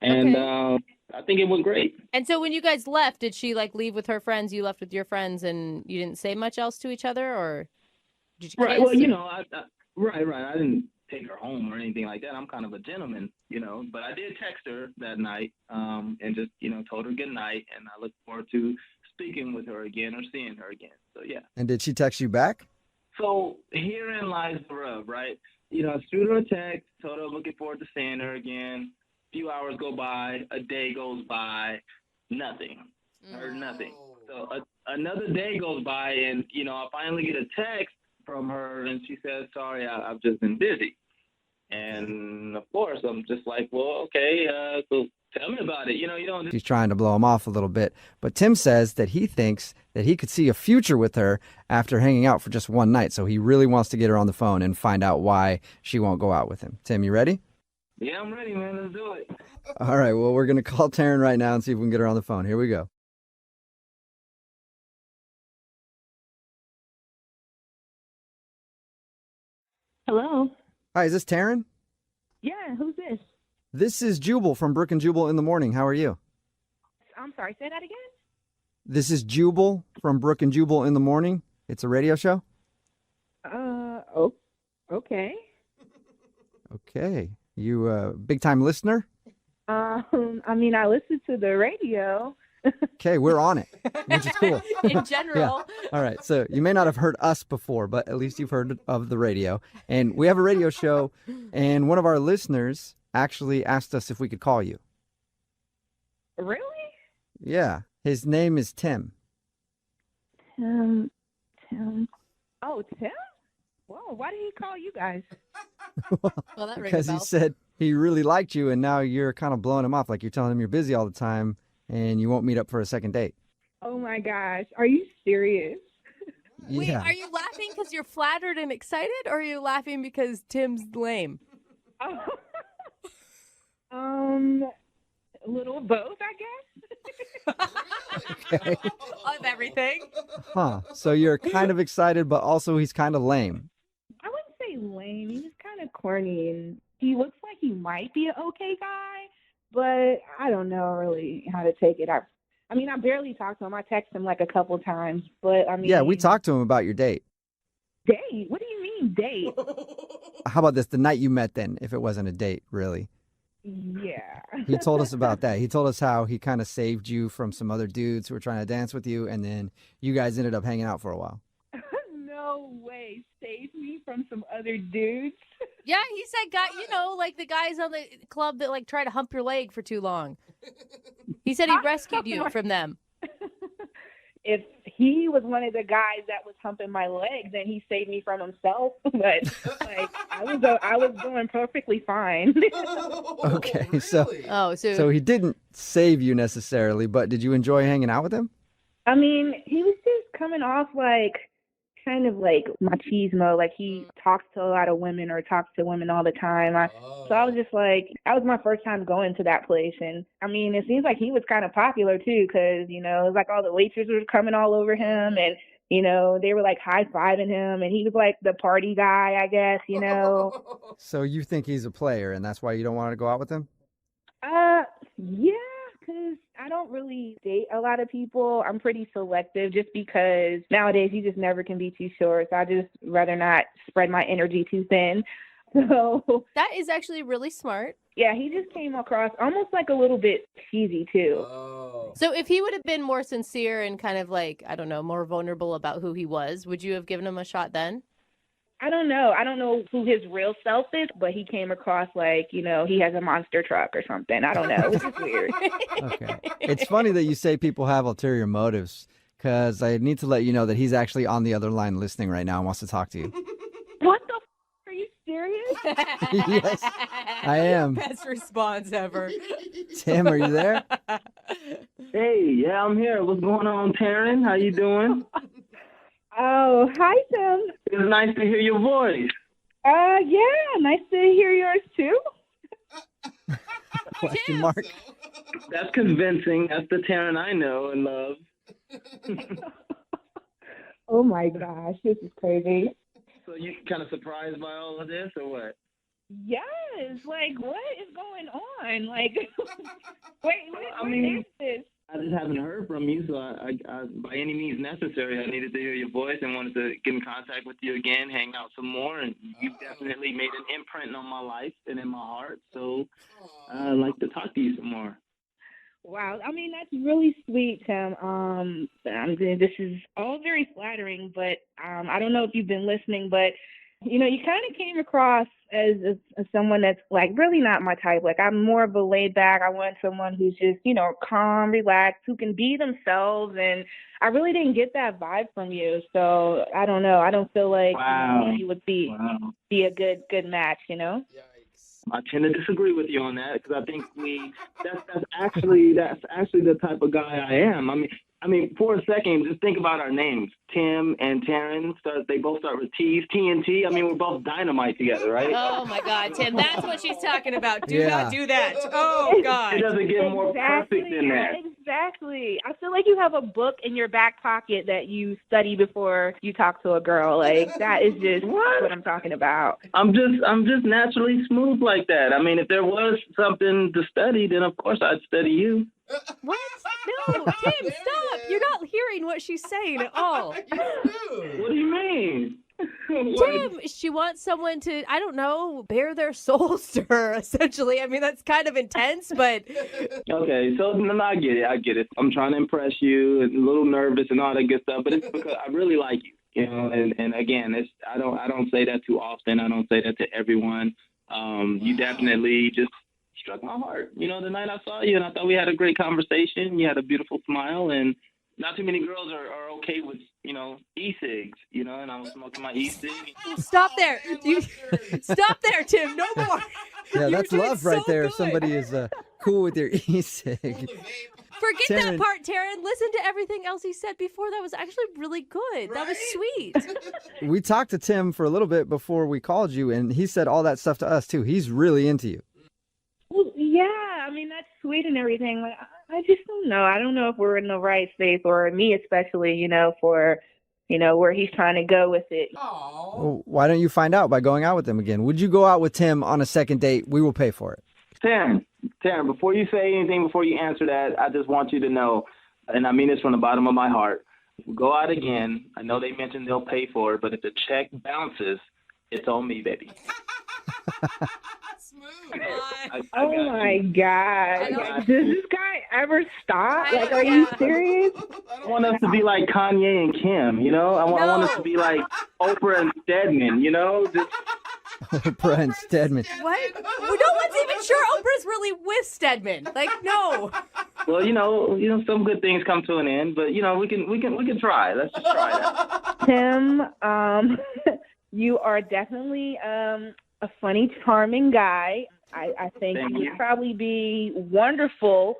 and I think it went great. And so when you guys left, did she leave with her friends? You left with your friends, and you didn't say much else to each other, or did you? Right. kiss, Well, or- right. I didn't take her home or anything like that. I'm kind of a gentleman, but I did text her that night and just, told her good night, and I look forward to speaking with her again or seeing her again. So, yeah. And did she text you back? So herein lies the rub, right? I shoot her a text, told her I'm looking forward to seeing her again. A few hours go by, a day goes by, nothing. Heard nothing. So another day goes by, and, I finally get a text from her, and she says, sorry, I've just been busy. And, of course, I'm just like, well, okay, so tell me about it. You don't... She's trying to blow him off a little bit. But Tim says that he thinks that he could see a future with her after hanging out for just one night. So he really wants to get her on the phone and find out why she won't go out with him. Tim, you ready? Yeah, I'm ready, man. Let's do it. All right. Well, we're going to call Taryn right now and see if we can get her on the phone. Here we go. Hello. Hi, is this Taryn? Yeah, who's this? This is Jubal from Brooke and Jubal in the Morning. How are you? I'm sorry, say that again? This is Jubal from Brooke and Jubal in the Morning. It's a radio show. Oh, okay. Okay. You a big-time listener? I mean, I listen to the radio. Okay, we're on it, which is cool. In general. Yeah. All right. So you may not have heard us before, but at least you've heard of the radio. And we have a radio show, and one of our listeners actually asked us if we could call you. Really? Yeah. His name is Tim. Tim. Oh, Tim? Whoa, why did he call you guys? Well, that rings a Because he bell. said he really liked you, and now you're kind of blowing him off. Like you're telling him you're busy all the time, and you won't meet up for a second date. Oh my gosh, are you serious? Wait, Yeah. are you laughing because you're flattered and excited, or are you laughing because Tim's lame? A little of both, I guess. Okay. Of everything. Huh. So you're kind of excited, but also he's kind of lame. I wouldn't say lame. He was kind of corny, and he looks like he might be an okay guy, but I don't know really how to take it. I mean, I barely talked to him. I texted him like a couple times, but I mean, Yeah, we talked to him about your date. date. What do you mean date? How about this? The night you met then, if it wasn't a date, really. Yeah. He told us about that. He told us how he kind of saved you from some other dudes who were trying to dance with you, and then you guys ended up hanging out for a while. No way. Save me from some other dudes. Yeah, he said, like the guys on the club that like try to hump your leg for too long. He said he rescued you from them. If he was one of the guys that was humping my leg, then he saved me from himself. But like I was doing perfectly fine. Okay, so so he didn't save you necessarily, but did you enjoy hanging out with him? I mean, he was just coming off like kind of like machismo. Like he talks to a lot of women or talks to women all the time. So I was just like, that was my first time going to that place. And I mean, it seems like he was kind of popular too, because, it was like all the waitresses were coming all over him, and, they were like high-fiving him, and he was like the party guy, I guess, So you think he's a player, and that's why you don't want to go out with him? Yeah, because I don't really date a lot of people. I'm pretty selective just because nowadays you just never can be too sure. So I just rather not spread my energy too thin. So that is actually really smart. Yeah, he just came across almost like a little bit cheesy too. So if he would have been more sincere and kind of like, I don't know, more vulnerable about who he was, would you have given him a shot then? I don't know. I don't know who his real self is, but he came across like, he has a monster truck or something. I don't know. It's just weird. Okay. It's funny that you say people have ulterior motives, because I need to let you know that he's actually on the other line listening right now and wants to talk to you. What the are you serious? Yes, I am. Best response ever. Tim, are you there? Hey, yeah, I'm here. What's going on, Taryn? How you doing? Oh, hi, Tim. It's nice to hear your voice. Yeah, nice to hear yours too. Question mark. That's convincing. That's the Taryn I know and love. Oh my gosh, this is crazy. So you kind of surprised by all of this, or what? Yes, like what is going on? Like, wait, what is this? I just haven't heard from you, so I, by any means necessary, I needed to hear your voice and wanted to get in contact with you again, hang out some more, and you've definitely made an imprint on my life and in my heart, so I'd like to talk to you some more. Wow, I mean, that's really sweet, Tim. This is all very flattering, but I don't know if you've been listening, but you kind of came across as someone that's like really not my type. Like I'm more of a laid back. I want someone who's just, calm, relaxed, who can be themselves. And I really didn't get that vibe from you. So I don't know. I don't feel like you would be a good match, I tend to disagree with you on that because I think that's actually the type of guy I am. I mean, I mean, for a second, just think about our names. Tim and Taryn, they both start with T's. TNT, I mean, we're both dynamite together, right? Oh, my God, Tim. That's what she's talking about. Do Yeah. not do that. Oh, God. It doesn't get more perfect than that. Exactly. I feel like you have a book in your back pocket that you study before you talk to a girl. Like, that is just what I'm talking about. I'm just naturally smooth like that. I mean, if there was something to study, then of course I'd study you. What? No, Tim, stop. You're not hearing what she's saying at all. What do you mean? Tim, she wants someone to, I don't know, bare their souls to her, essentially. I mean, that's kind of intense, but... Okay, so no, I get it. I'm trying to impress you, and a little nervous and all that good stuff, but it's because I really like you. You know, and again, I don't say that too often. I don't say that to everyone. You definitely just struck my heart. You know, the night I saw you, and I thought we had a great conversation. You had a beautiful smile, and not too many girls are okay with, you know, e-cigs, you know, and I was smoking my e-cig. Stop there. Stop there, Tim. No more. Yeah, that's love right there. Good. If somebody is cool with your e-cig. Forget that part, Taryn. Listen to everything else he said before. That was actually really good. Right? That was sweet. We talked to Tim for a little bit before we called you, and he said all that stuff to us, too. He's really into you. Well, yeah, I mean, that's sweet and everything. Like, I just don't know. I don't know if we're in the right space, or me especially, you know, for, you know, where he's trying to go with it. Well, why don't you find out by going out with him again? Would you go out with Tim on a second date? We will pay for it. Taryn, before you say anything, before you answer that, I just want you to know, and I mean this from the bottom of my heart, if we go out again, I know they mentioned they'll pay for it, but if the check bounces, it's on me, baby. Oh my God. Does this guy ever stop? Like, are you serious? I want us to be like Kanye and Kim, you know? I want us to be like Oprah and Stedman, you know? Just... Oprah and Stedman. What? No one's even sure Oprah's really with Stedman. Like, no. Well, you know, some good things come to an end, but you know, we can try. Let's just try that. Tim, you are definitely a funny, charming guy. I think you would probably be wonderful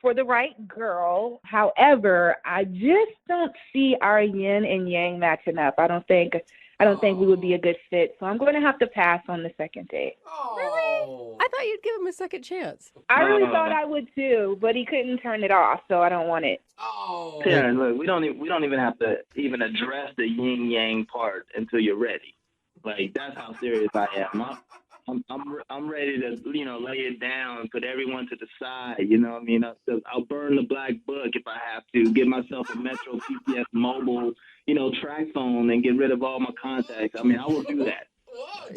for the right girl. However, I just don't see our yin and yang matching up. I don't think we would be a good fit. So I'm going to have to pass on the second date. Really? I thought you'd give him a second chance. I really thought I would too, but he couldn't turn it off, so I don't want it. Taryn, look, we don't even have to even address the yin yang part until you're ready. Like, that's how serious I am. I'm ready to, you know, lay it down, put everyone to the side. You know what I mean? I'll burn the black book if I have to, get myself a Metro PCS mobile, you know, track phone, and get rid of all my contacts. I mean, I will do that.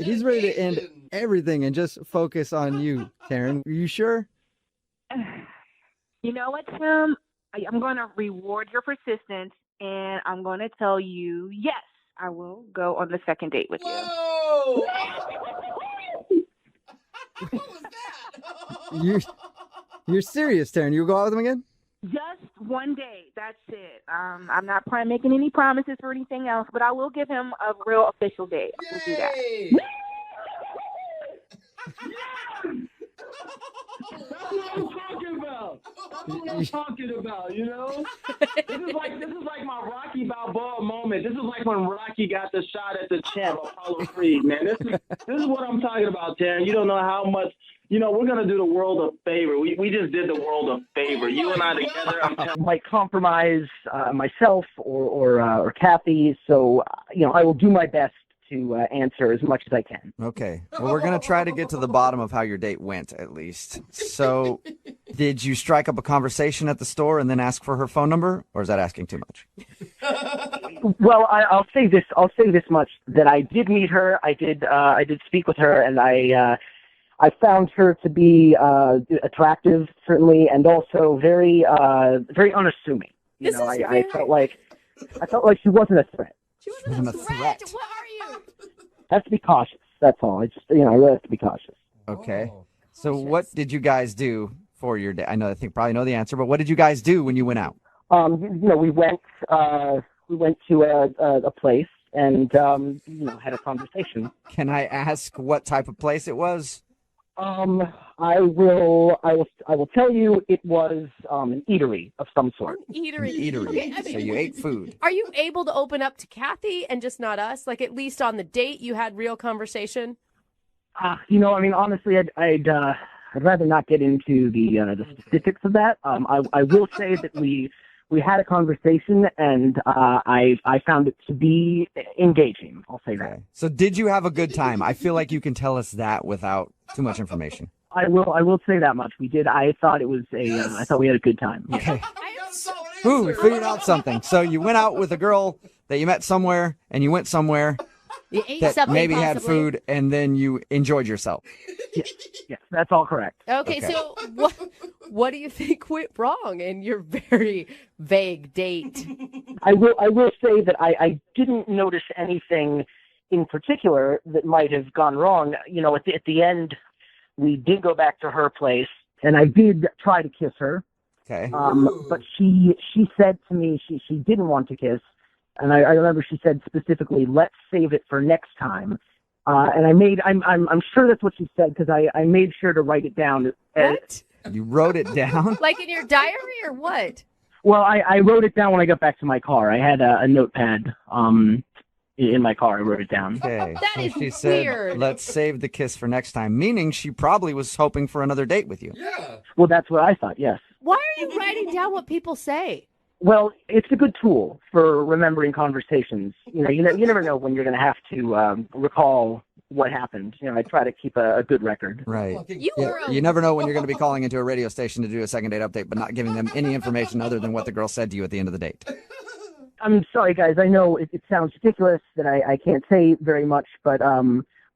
He's ready to end everything and just focus on you, Taryn. Are you sure? You know what, Tim? I'm going to reward your persistence, and I'm going to tell you, yes, I will go on the second date with you. Whoa! You're serious, Taryn? You go out with him again? Just one date. That's it. I'm not making any promises or anything else, but I will give him a real official date. We'll do that. That's what I'm talking about. That's what I'm talking about, you know? This is like my Rocky Balboa moment. This is like when Rocky got the shot at the champ, Apollo Creed, man. This is what I'm talking about, Taryn. You don't know how much, you know, we're going to do the world a favor. We just did the world a favor. You and I together, I'm telling you. Might compromise myself or Kathy, so, you know, I will do my best to answer as much as I can. Okay. Well, we're going to try to get to the bottom of how your date went, at least. So, did you strike up a conversation at the store and then ask for her phone number, or is that asking too much? Well, I'll say this. I'll say this much: that I did meet her. I did speak with her, and I found her to be attractive, certainly, and also very unassuming. You know, I felt like she wasn't a threat. She wasn't a threat. What are you? Have to be cautious. That's all. I really have to be cautious. Okay. So what did you guys do for your day? I probably know the answer, but what did you guys do when you went out? You know, we went to a place and you know, had a conversation. Can I ask what type of place it was? I will tell you it was an eatery of some sort. Eatery. Eatery. Okay, I So mean, you ate food. are you able to open up to Kathy and just not us? Like, at least on the date, you had real conversation? Honestly, I'd rather not get into the specifics of that. I will say that we had a conversation, and I found it to be engaging. I'll say that. So did you have a good time? I feel like you can tell us that without too much information. I will say that much. We did. I thought it was I thought we had a good time. Okay. Ooh, we figured out something. So you went out with a girl that you met somewhere, and you went somewhere You ate that something maybe had possibly. food, and then you enjoyed yourself. Yes, that's all correct. Okay, so what do you think went wrong in your very vague date? I will say that I didn't notice anything in particular that might have gone wrong. At the end, we did go back to her place, and I did try to kiss her. Okay. But she said to me she didn't want to kiss, and I remember she said specifically, "Let's save it for next time." And I'm sure that's what she said, because I made sure to write it down. What? You wrote it down? Like in your diary or what? Well, I wrote it down when I got back to my car. I had a notepad in my car. I wrote it down. Okay. That so is she said, weird. let's save the kiss for next time, meaning she probably was hoping for another date with you. Yeah. Well, that's what I thought, yes. Why are you writing down what people say? Well, it's a good tool for remembering conversations. You never know when you're going to have to recall what happened. I try to keep a good record. Right. You Yeah, were a- you never know when you're going to be calling into a radio station to do a second date update, but not giving them any information other than what the girl said to you at the end of the date. I'm sorry, guys. I know it sounds ridiculous that I can't say very much, but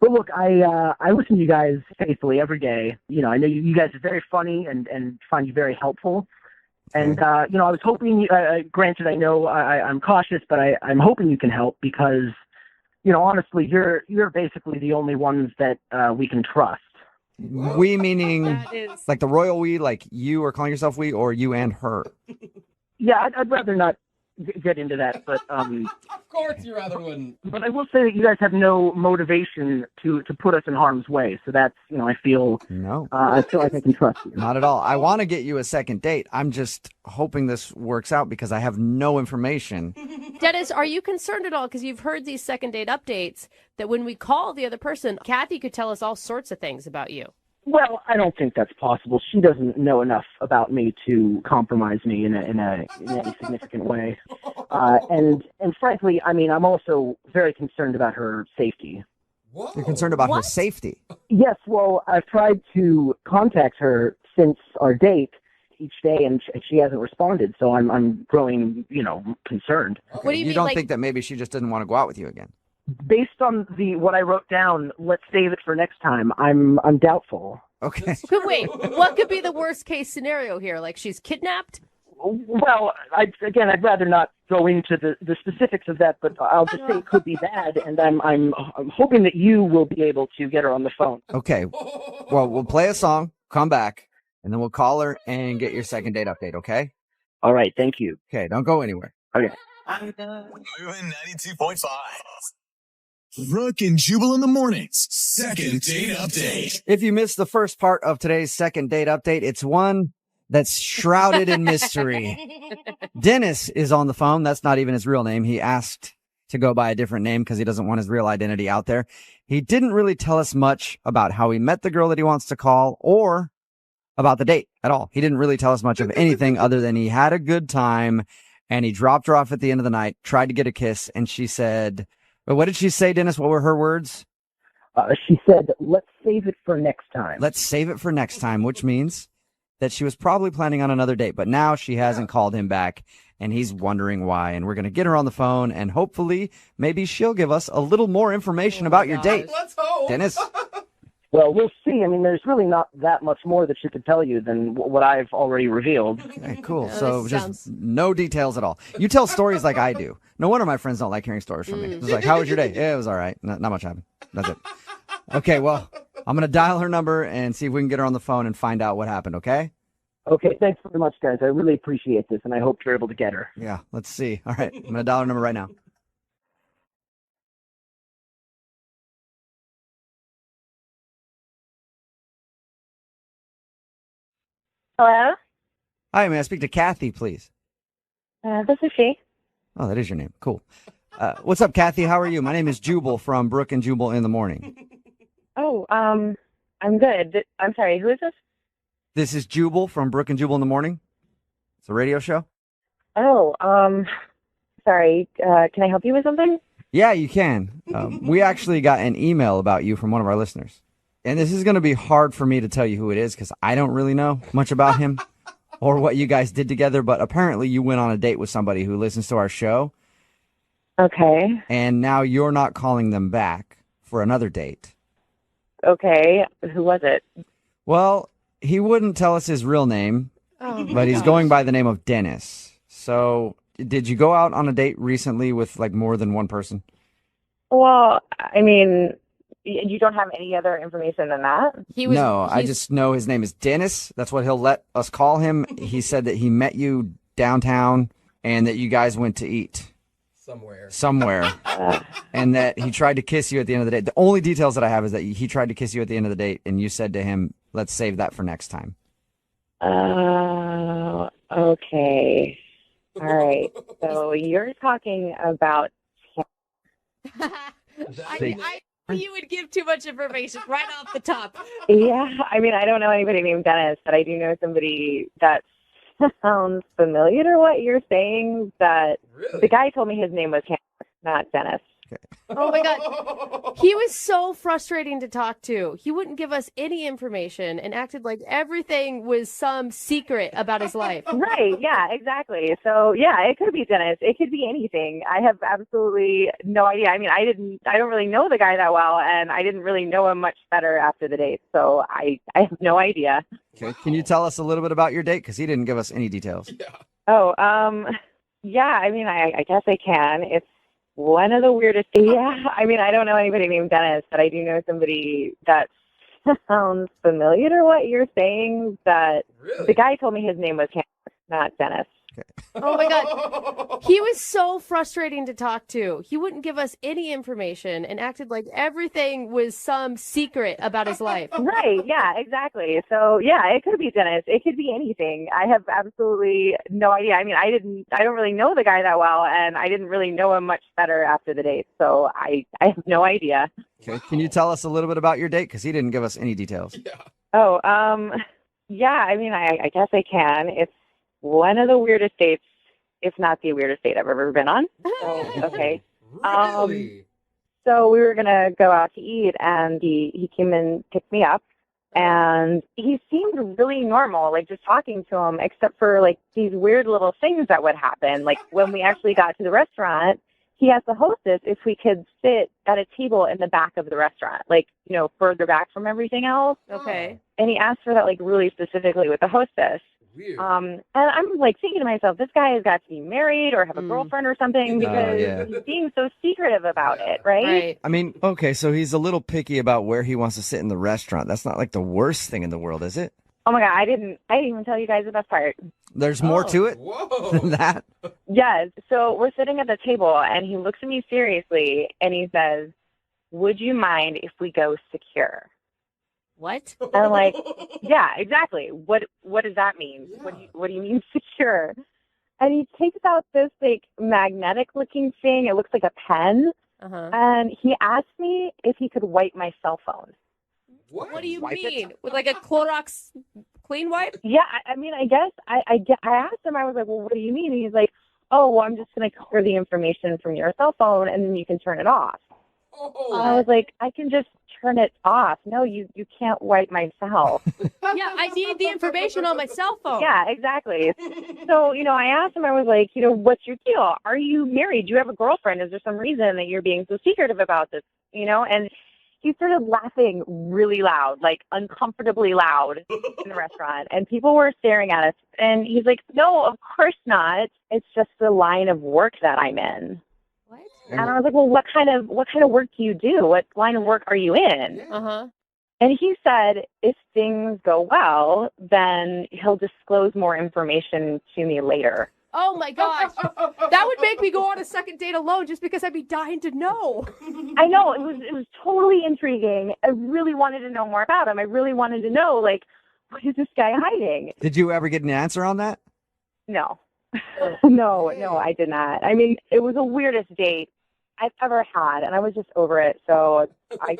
look, I listen to you guys faithfully every day. I know you guys are very funny and find you very helpful. And I was hoping. Granted, I know I'm cautious, but I'm hoping you can help, because honestly, you're basically the only ones that we can trust. We meaning That is- like the royal we, like you are calling yourself we, or you and her? Yeah, I'd rather not get into that, but Of course you rather wouldn't. but I will say that you guys have no motivation to put us in harm's way. So that's I feel No. I feel like I can trust you. Not at all. I want to get you a second date. I'm just hoping this works out because I have no information. Dennis, are you concerned at all? Because you've heard these second date updates that when we call the other person, Kathy could tell us all sorts of things about you. Well, I don't think that's possible. She doesn't know enough about me to compromise me in any significant way. And frankly, I'm also very concerned about her safety. Whoa. You're concerned about her What? safety. Yes, well, I've tried to contact her since our date each day, and she hasn't responded. So I'm growing, concerned. What do you mean, don't like- think that maybe she just didn't want to go out with you again? Based on what I wrote down, let's save it for next time. I'm doubtful. Okay. Wait, what could be the worst case scenario here? Like she's kidnapped? Well, I'd rather not go into the specifics of that, but I'll just say it could be bad, and I'm hoping that you will be able to get her on the phone. Okay. Well, we'll play a song, come back, and then we'll call her and get your second date update, okay? All right, thank you. Okay, don't go anywhere. Okay. Moving 92.5. Brooke and Jubal in the mornings. Second date update. If you missed the first part of today's second date update, it's one that's shrouded in mystery. Dennis is on the phone. That's not even his real name. He asked to go by a different name because he doesn't want his real identity out there. He didn't really tell us much about how he met the girl that he wants to call or about the date at all. He didn't really tell us much of anything other than he had a good time and he dropped her off at the end of the night, tried to get a kiss, and she said, well, what did she say, Dennis? What were her words? She said, let's save it for next time. Let's save it for next time, which means that she was probably planning on another date, but now she hasn't called him back, and he's wondering why. And we're going to get her on the phone, and hopefully maybe she'll give us a little more information about your date. Let's hope. Dennis? Well, we'll see. There's really not that much more that she could tell you than what I've already revealed. Okay, cool. Yeah, So this just sounds- no details at all. You tell stories like I do. No wonder my friends don't like hearing stories from me. It's like, how was your day? Yeah, it was all right. Not much happened. That's it. Okay, well, I'm going to dial her number and see if we can get her on the phone and find out what happened, okay? Okay, thanks very much, guys. I really appreciate this, and I hope you're able to get her. Yeah, let's see. All right, I'm going to dial her number right now. Hello? Hi, may I speak to Kathy, please? This is she. Oh, that is your name. Cool. What's up, Kathy? How are you? My name is Jubal from Brooke and Jubal in the Morning. Oh, I'm good. I'm sorry, who is this? This is Jubal from Brooke and Jubal in the Morning. It's a radio show. Oh, sorry. Can I help you with something? Yeah, you can. We actually got an email about you from one of our listeners. And this is going to be hard for me to tell you who it is because I don't really know much about him or what you guys did together. But apparently you went on a date with somebody who listens to our show. Okay. And now you're not calling them back for another date. Okay. Who was it? Well, he wouldn't tell us his real name, but he's going by the name of Dennis. So did you go out on a date recently with like more than one person? Well, I mean, you don't have any other information than that? I just know his name is Dennis. That's what he'll let us call him. He said that he met you downtown and that you guys went to eat. Somewhere. And that he tried to kiss you at the end of the date. The only details that I have is that he tried to kiss you at the end of the date and you said to him, let's save that for next time. Okay. All right. So you're talking about... I you would give too much information right off the top. Yeah, I mean, I don't know anybody named Dennis, but I do know somebody that sounds familiar to what you're saying. That the guy told me his name was Cameron, not Dennis. Oh my God. He was so frustrating to talk to. He wouldn't give us any information and acted like everything was some secret about his life. Right, yeah, exactly. So, yeah, it could be Dennis. It could be anything. I have absolutely no idea. I mean, I don't really know the guy that well, and I didn't really know him much better after the date. So I have no idea. Okay. Can you tell us a little bit about your date? Because he didn't give us any details. Oh, yeah, I mean, I guess I can. It's one of the weirdest. Yeah, I mean, I don't know anybody named Dennis, but I do know somebody that sounds familiar to what you're saying. That the guy told me his name was Cameron, not Dennis. Oh my God. He was so frustrating to talk to. He wouldn't give us any information and acted like everything was some secret about his life. Right, yeah, exactly. So, yeah, it could be Dennis. It could be anything. I have absolutely no idea. I mean, I don't really know the guy that well, and I didn't really know him much better after the date. So I have no idea. Okay. Can you tell us a little bit about your date? Because he didn't give us any details. Oh, yeah, I mean, I guess I can. It's one of the weirdest dates, if not the weirdest date I've ever been on. So, okay. Really? So we were going to go out to eat, and he came and picked me up, and he seemed really normal, like just talking to him, except for like these weird little things that would happen. Like when we actually got to the restaurant, he asked the hostess if we could sit at a table in the back of the restaurant, like, you know, further back from everything else. Okay. And he asked for that like really specifically with the hostess. Weird. And I'm like thinking to myself, this guy has got to be married or have a girlfriend or something because he's being so secretive about it, right? I mean, okay, so he's a little picky about where he wants to sit in the restaurant. That's not like the worst thing in the world, is it? Oh my God, I didn't even tell you guys the best part. There's more to it than that. Yes. So we're sitting at the table and he looks at me seriously and he says, "Would you mind if we go secure?" What? And I'm like, yeah, exactly. What does that mean? Yeah. What do you mean secure? And he takes out this like magnetic looking thing. It looks like a pen. And he asked me if he could wipe my cell phone. What do you mean? With like a Clorox clean wipe? Yeah, I mean, I guess I asked him. I was like, well, what do you mean? And he's like, oh, well, I'm just going to clear the information from your cell phone and then you can turn it off. And I was like, I can just turn it off. No, you can't wipe my cell. Yeah, I need the information on my cell phone. Yeah, exactly. So, you know, I asked him, I was like, you know, what's your deal? Are you married? Do you have a girlfriend? Is there some reason that you're being so secretive about this? You know, and he started laughing really loud, like uncomfortably loud in the restaurant. And people were staring at us. And he's like, no, of course not. It's just the line of work that I'm in. What? And I was like, well, what kind of work do you do? What line of work are you in? And he said, if things go well, then he'll disclose more information to me later. Oh my gosh. That would make me go on a second date alone just because I'd be dying to know. I know. It was totally intriguing. I really wanted to know more about him. I really wanted to know, like, what is this guy hiding? Did you ever get an answer on that? No. No, I did not. I mean, it was the weirdest date I've ever had, and I was just over it. So I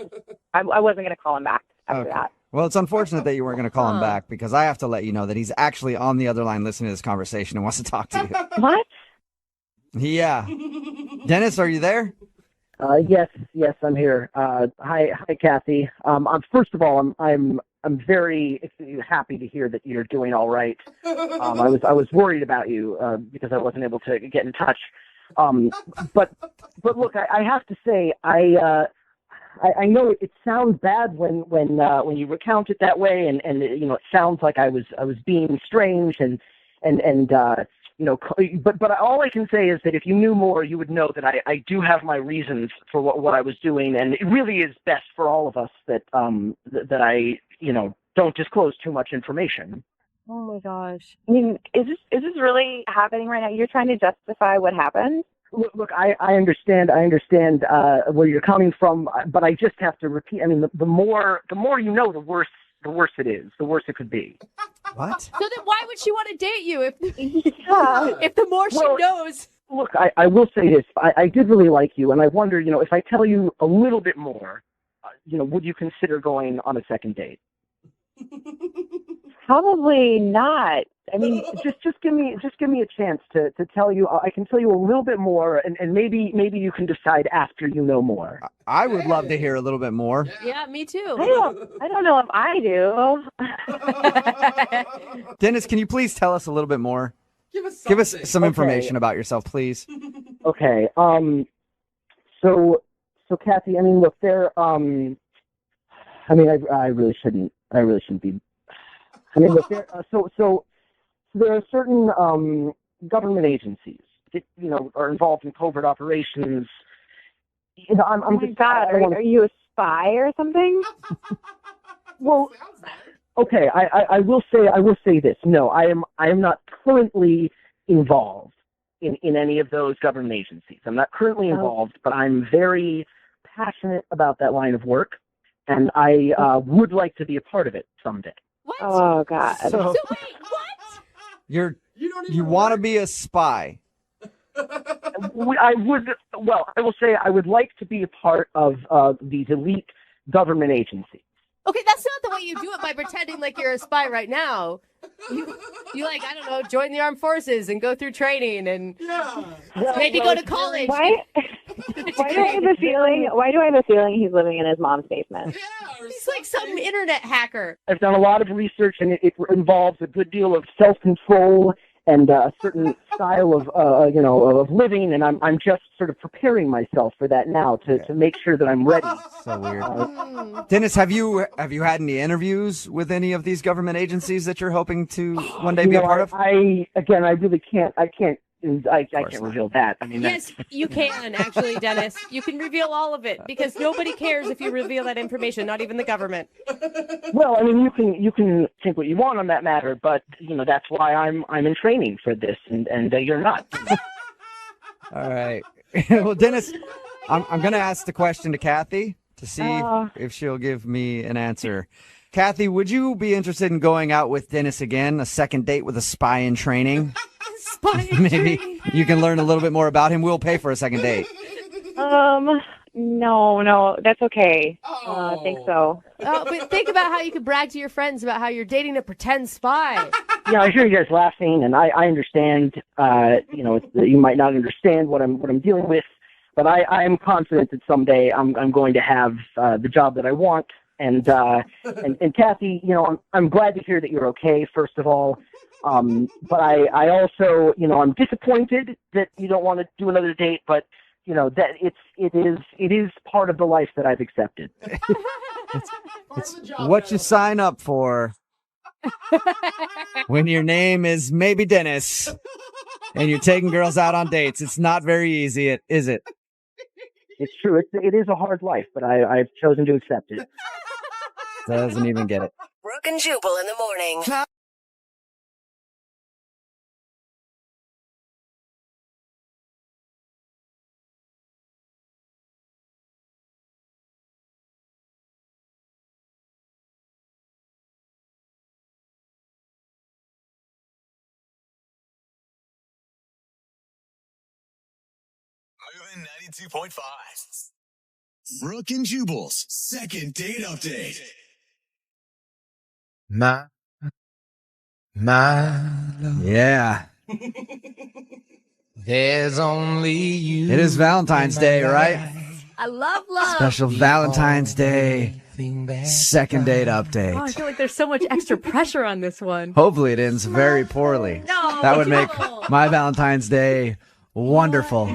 wasn't going to call him back after that. Well, it's unfortunate that you weren't going to call him back because I have to let you know that he's actually on the other line listening to this conversation and wants to talk to you. What? Yeah. Dennis, are you there? Yes, I'm here. Hi, Kathy. First of all, I'm very happy to hear that you're doing all right. I was worried about you because I wasn't able to get in touch. But look, I have to say, I know it sounds bad when you recount it that way, and it sounds like I was being strange and but all I can say is that if you knew more, you would know that I do have my reasons for what I was doing, and it really is best for all of us that I don't disclose too much information. Oh my gosh. I mean, is this really happening right now? You're trying to justify what happened? Look, I understand where you're coming from, but I just have to repeat. I mean, the more you know, the worse it is. The worse it could be. What? So then why would she want to date you if the more she knows? Look, I will say this. I did really like you, and I wonder, if I tell you a little bit more, would you consider going on a second date? Probably not. I mean, just give me a chance to tell you. I can tell you a little bit more, and maybe you can decide after you know more. I would love to hear a little bit more. Yeah, me too. I don't know if I do. Dennis, can you please tell us a little bit more? Give us some information about yourself, please. Okay. So Kathy, I mean, look, I really shouldn't be. I mean, look, so there are certain government agencies that are involved in covert operations. Are you a spy or something? Well, okay. I will say this. No, I am not currently involved in any of those government agencies. I'm not currently involved, but I'm very passionate about that line of work, and I would like to be a part of it someday. What? Oh God. So wait, what? You want to be a spy? I will say I would like to be a part of these elite government agencies. Okay, that's not the way you do it by pretending like you're a spy right now. You like, I don't know, join the armed forces and go through training and maybe go to college. Why do I have a feeling he's living in his mom's basement? He's like some internet hacker. I've done a lot of research, and it involves a good deal of self-control and a certain style of living, and I'm just sort of preparing myself for that now to make sure that I'm ready. So weird. Dennis, have you had any interviews with any of these government agencies that you're hoping to one day be a part of? I really can't. I can't reveal that. I mean, yes, you can actually, Dennis. You can reveal all of it because nobody cares if you reveal that information, not even the government. Well, I mean, you can think what you want on that matter, but that's why I'm in training for this, and you're not. All right. Well, Dennis, I'm going to ask the question to Kathy to see if she'll give me an answer. Kathy, would you be interested in going out with Dennis again, a second date with a spy in training? Maybe you can learn a little bit more about him. We'll pay for a second date. No, that's okay. I think so. But think about how you could brag to your friends about how you're dating a pretend spy. Yeah, I hear you guys laughing, and I understand. You might not understand what I'm dealing with, but I am confident that someday I'm going to have the job that I want. And Kathy, I'm glad to hear that you're okay. First of all. But I also, I'm disappointed that you don't want to do another date, but that it is part of the life that I've accepted. It's what you sign up for when your name is maybe Dennis and you're taking girls out on dates. It's not very easy, is it? It's true. It is a hard life, but I've chosen to accept it. Doesn't even get it. Brooke and Jubal in the morning. Moving 92.5. Brooke and Jubal's second date update. My love. Yeah. There's only you. It is Valentine's Day, right? I love love. Special Valentine's Day second date update. Oh, I feel like there's so much extra pressure on this one. Hopefully it ends very poorly. No, that would make my Valentine's Day wonderful.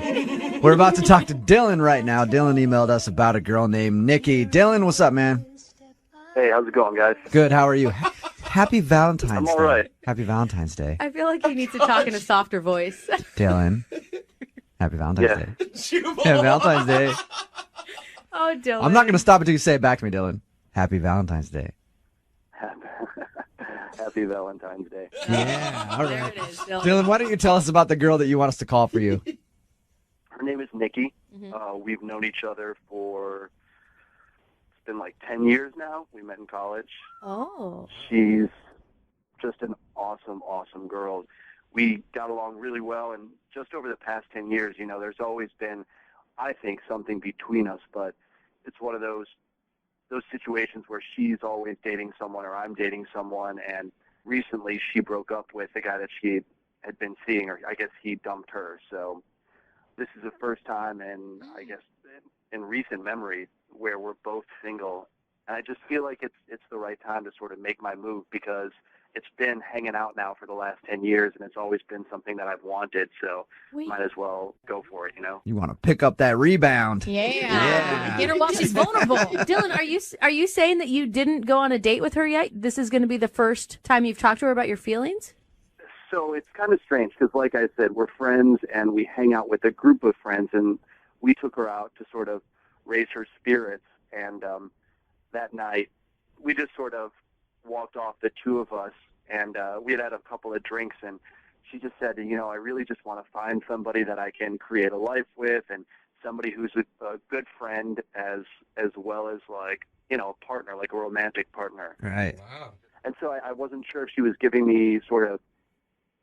We're about to talk to Dylan right now. Dylan emailed us about a girl named Nikki. Dylan, what's up, man? Hey, how's it going, guys? Good, how are you? Happy Valentine's I'm Day. all right. Happy Valentine's Day. I feel like he needs to talk in a softer voice. Dylan. Happy Valentine's Yeah. Day. Happy Valentine's Day. Oh, Dylan. I'm not going to stop until you say it back to me, Dylan. Happy Valentine's Day. Happy Valentine's Day. Yeah, all right. There it is, Dylan. Dylan, why don't you tell us about the girl that you want us to call for you? Her name is Nikki. We've known each other for, it's been like 10 years now. We met in college. Oh. She's just an awesome, awesome girl. We got along really well, and just over the past 10 years, you know, there's always been, I think, something between us, but it's one of those situations where she's always dating someone or I'm dating someone, and recently she broke up with the guy that she had been seeing, or I guess he dumped her. So this is the first time, and I guess in recent memory, where we're both single, and I just feel like it's the right time to sort of make my move, because it's been hanging out now for the last 10 years, and it's always been something that I've wanted, so might as well go for it, you know? You want to pick up that rebound. Yeah. Get her while she's vulnerable. Dylan, are you saying that you didn't go on a date with her yet? This is going to be the first time you've talked to her about your feelings? So it's kind of strange, because like I said, we're friends, and we hang out with a group of friends, and we took her out to sort of raise her spirits, and that night we just sort of walked off, the two of us, and we had a couple of drinks, and she just said, you know, I really just want to find somebody that I can create a life with, and somebody who's a good friend as well as, like, you know, a partner, like a romantic partner. Right. Wow. And so I wasn't sure if she was giving me sort of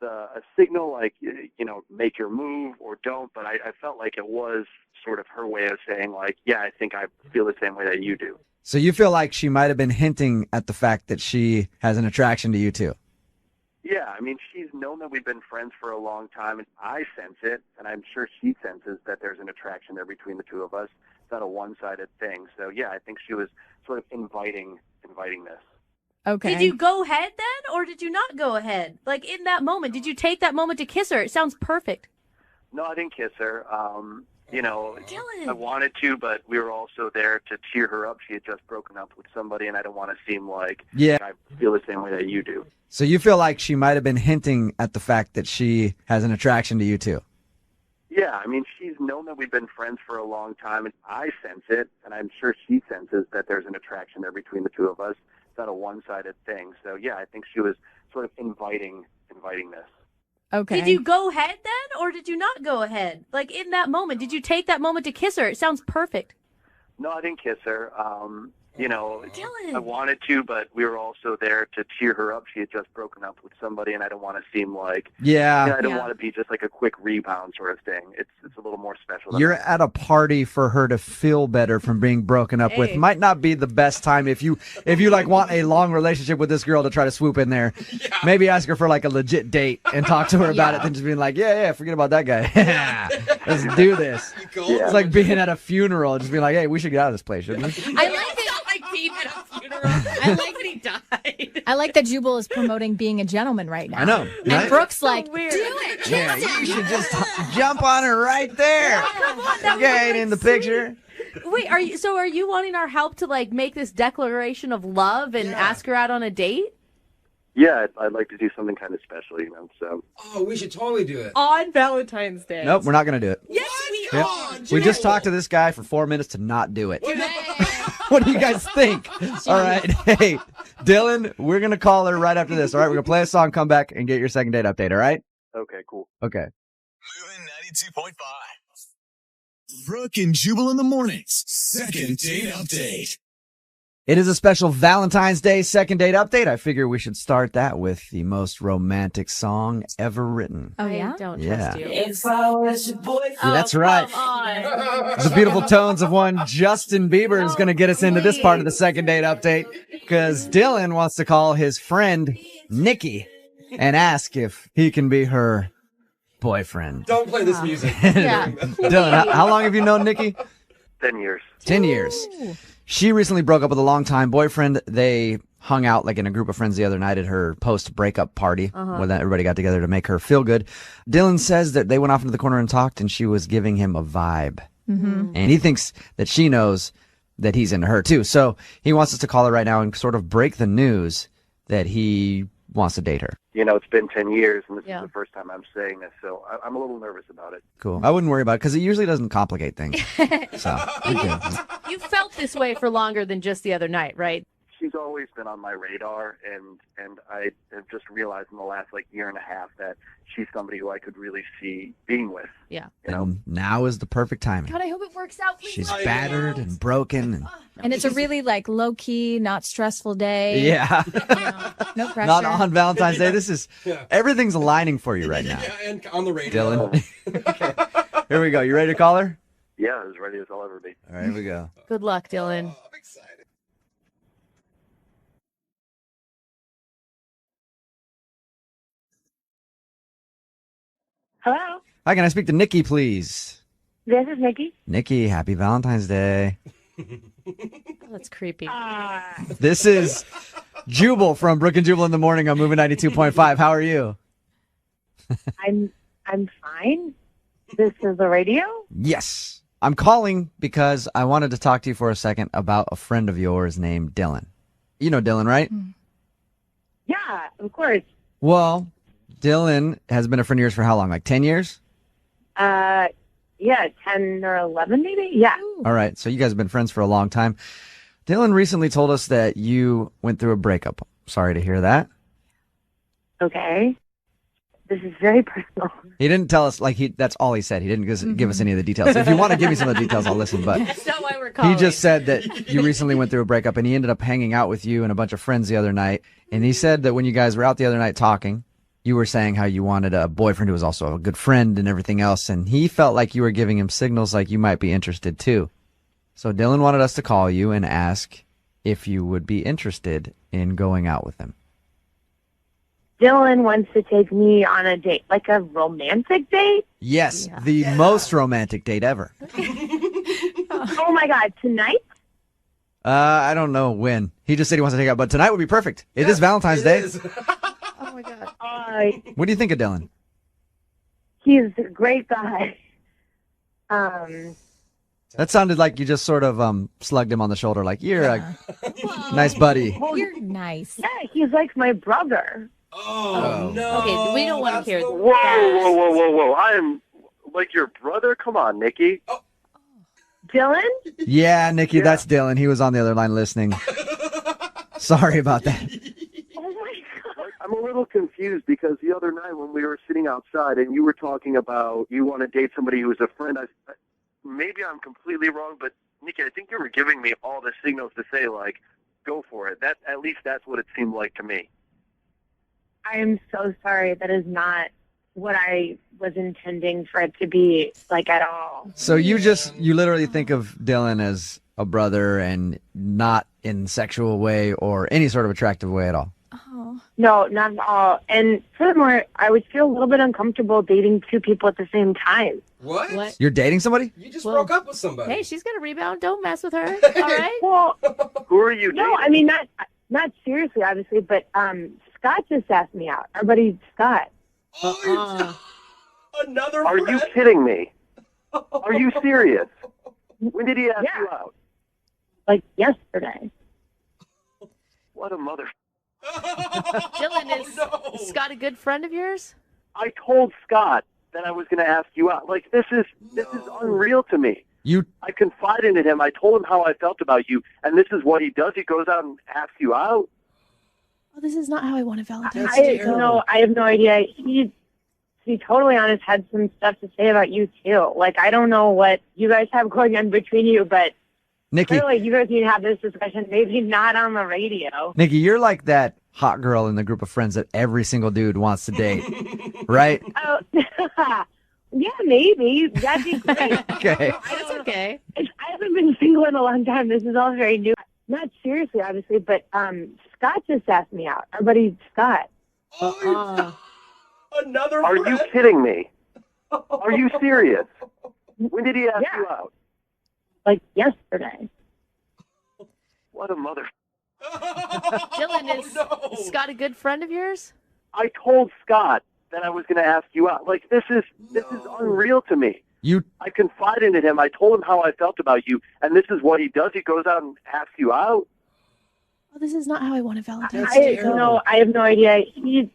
a signal, like, you know, make your move or don't, but I felt like it was sort of her way of saying, like, yeah, I think I feel the same way that you do. So you feel like she might have been hinting at the fact that she has an attraction to you too? Yeah, I mean, she's known that we've been friends for a long time, and I sense it, and I'm sure she senses that there's an attraction there between the two of us. It's not a one-sided thing. So, yeah, I think she was sort of inviting this. Okay. Did you go ahead then, or did you not go ahead? Like, in that moment, did you take that moment to kiss her? It sounds perfect. No, I didn't kiss her. You know, Dylan. I wanted to, but we were also there to cheer her up. She had just broken up with somebody, and I don't want to seem like I feel the same way that you do. So you feel like she might have been hinting at the fact that she has an attraction to you too? Yeah, I mean, she's known that we've been friends for a long time, and I sense it, and I'm sure she senses that there's an attraction there between the two of us. It's not a one-sided thing. So, yeah, I think she was sort of inviting this. Okay. Did you go ahead then, or did you not go ahead? Like, in that moment, did you take that moment to kiss her? It sounds perfect. No, I didn't kiss her. You know, Dylan. I wanted to, but we were also there to cheer her up. She had just broken up with somebody, and I don't want to seem like I don't want to be just like a quick rebound sort of thing. It's a little more special than You're that. at a party for her to feel better from being broken up with. Might not be the best time if you like want a long relationship with this girl to try to swoop in there. Maybe ask her for like a legit date and talk to her about it, than just being like, yeah, forget about that guy. Let's do this. It's like being at a funeral and just being like, hey, we should get out of this place, shouldn't we? I like it. Like being at a funeral. I like that he died. I like that Jubal is promoting being a gentleman right now. I know. And Right? Brooke's like, So weird. do it. Kiss Yeah, him. you should just jump on her right there. Come on, that Get was, like, in the picture. Wait, are you wanting our help to like make this declaration of love and ask her out on a date? Yeah, I'd like to do something kind of special, you know. So. Oh, we should totally do it. On Valentine's Day. Nope, we're not going to do it. Yes, we Yep. are. We just talked to this guy for 4 minutes to not do it. What do you guys think? All right. Hey, Dylan, we're going to call her right after this. All right. We're going to play a song, come back, and get your second date update. All right. Okay, cool. Okay. Moving 92.5. Brooke and Jubal in the mornings. Second date update. It is a special Valentine's Day second date update. I figure we should start that with the most romantic song ever written. Oh, yeah? I don't Yeah. trust you. If I was your boyfriend. Yeah, that's right. The beautiful tones of one Justin Bieber is going to get us into this part of the second date update because Dylan wants to call his friend Nikki and ask if he can be her boyfriend. Don't play this music. Dylan, how long have you known Nikki? 10 years. 10 years. She recently broke up with a longtime boyfriend. They hung out like in a group of friends the other night at her post-breakup party when everybody got together to make her feel good. Dylan says that they went off into the corner and talked, and she was giving him a vibe. And he thinks that she knows that he's into her too. So he wants us to call her right now and sort of break the news that he wants to date her. You know, it's been 10 years, and this is the first time I'm saying this, so I'm a little nervous about it. Cool. I wouldn't worry about it because it usually doesn't complicate things. So, You felt this way for longer than just the other night, right? She's always been on my radar, and I have just realized in the last, year and a half that she's somebody who I could really see being with. Yeah. You know? and now is the perfect timing. God, I hope it works out. Please. She's battered and broken. And it's a really low-key, not stressful day. Yeah. No pressure. Not on Valentine's Day. This is, everything's aligning for you right now. Yeah, and on the radio. Dylan. Here we go. You ready to call her? Yeah, as ready as I'll ever be. All right, here we go. Good luck, Dylan. I'm excited. Hello, Hi, can I speak to Nikki, please? this is Nikki. Nikki, happy Valentine's Day. Oh, that's creepy. This is Jubal from Brooke and Jubal in the Morning on Moving 92.5. How are you? I'm fine. This is the radio. Yes. I'm calling because I wanted to talk to you for a second about a friend of yours named Dylan. You know Dylan, right? Yeah, of course. Well, Dylan has been a friend of yours for how long? Like 10 years? Yeah, 10 or 11 maybe. Yeah. All right. So you guys have been friends for a long time. Dylan recently told us that you went through a breakup. Sorry to hear that. Okay. This is very personal. He didn't tell us, that's all he said. He didn't give us any of the details. If you want to give me some of the details, I'll listen. But That's not why we're calling. he just said that you recently went through a breakup and he ended up hanging out with you and a bunch of friends the other night. And he said that when you guys were out the other night talking, you were saying how you wanted a boyfriend who was also a good friend and everything else. And he felt like you were giving him signals like you might be interested too. So Dylan wanted us to call you and ask if you would be interested in going out with him. Dylan wants to take me on a date, like a romantic date. Yes, the most romantic date ever. Oh my God, tonight? I don't know when. He just said he wants to take out, but tonight would be perfect. It is Valentine's Day. Oh my God. What do you think of Dylan? He's a great guy. That sounded like you just sort of slugged him on the shoulder, like, you're a nice buddy. You're nice. Yeah, he's like my brother. Oh, no. Okay, we don't want to hear Whoa, whoa, whoa, whoa, whoa. I am like your brother? Come on, Nikki. Dylan? Yeah, Nikki, that's Dylan. He was on the other line listening. Sorry about that. Oh my God. I'm a little confused because the other night when we were sitting outside and you were talking about you want to date somebody who's a friend, maybe I'm completely wrong, but Nikki, I think you were giving me all the signals to say, go for it. At least that's what it seemed like to me. I am so sorry. That is not what I was intending for it to be, at all. So you literally think of Dylan as a brother and not in sexual way or any sort of attractive way at all? Oh. No, not at all. And furthermore, I would feel a little bit uncomfortable dating two people at the same time. What? You're dating somebody? You just broke up with somebody. Hey, she's gonna rebound. Don't mess with her. All right. Well, who are you dating? No, I mean not seriously, obviously, but Scott just asked me out. Our buddy Scott. Another Are friend? you kidding me? Are you serious? When did he ask you out? Yesterday. What a mother... Dylan, is Scott a good friend of yours? I told Scott that I was going to ask you out. This is unreal to me. I confided in him. I told him how I felt about you, and this is what he does. He goes out and asks you out. Oh, this is not how I want a Valentine's I have no idea. He, to be totally honest, had some stuff to say about you too. I don't know what you guys have going on between you, but Nikki. I feel like you guys need to have this discussion, maybe not on the radio. Nikki, you're like that hot girl in the group of friends that every single dude wants to date, right? Oh, yeah, maybe. That'd be great. Okay. It's okay. I haven't been single in a long time. This is all very new. Not seriously, obviously, but Scott just asked me out. Our buddy Scott. Another Are you kidding me? Are you serious? When did he ask you out? Like yesterday. What a mother... Dylan, is Scott a good friend of yours? I told Scott that I was going to ask you out. Like, this is unreal to me. I confided in him. I told him how I felt about you, and this is what he does. He goes out and asks you out. Oh, this is not how I want a Valentine's I Day. have no idea. He, to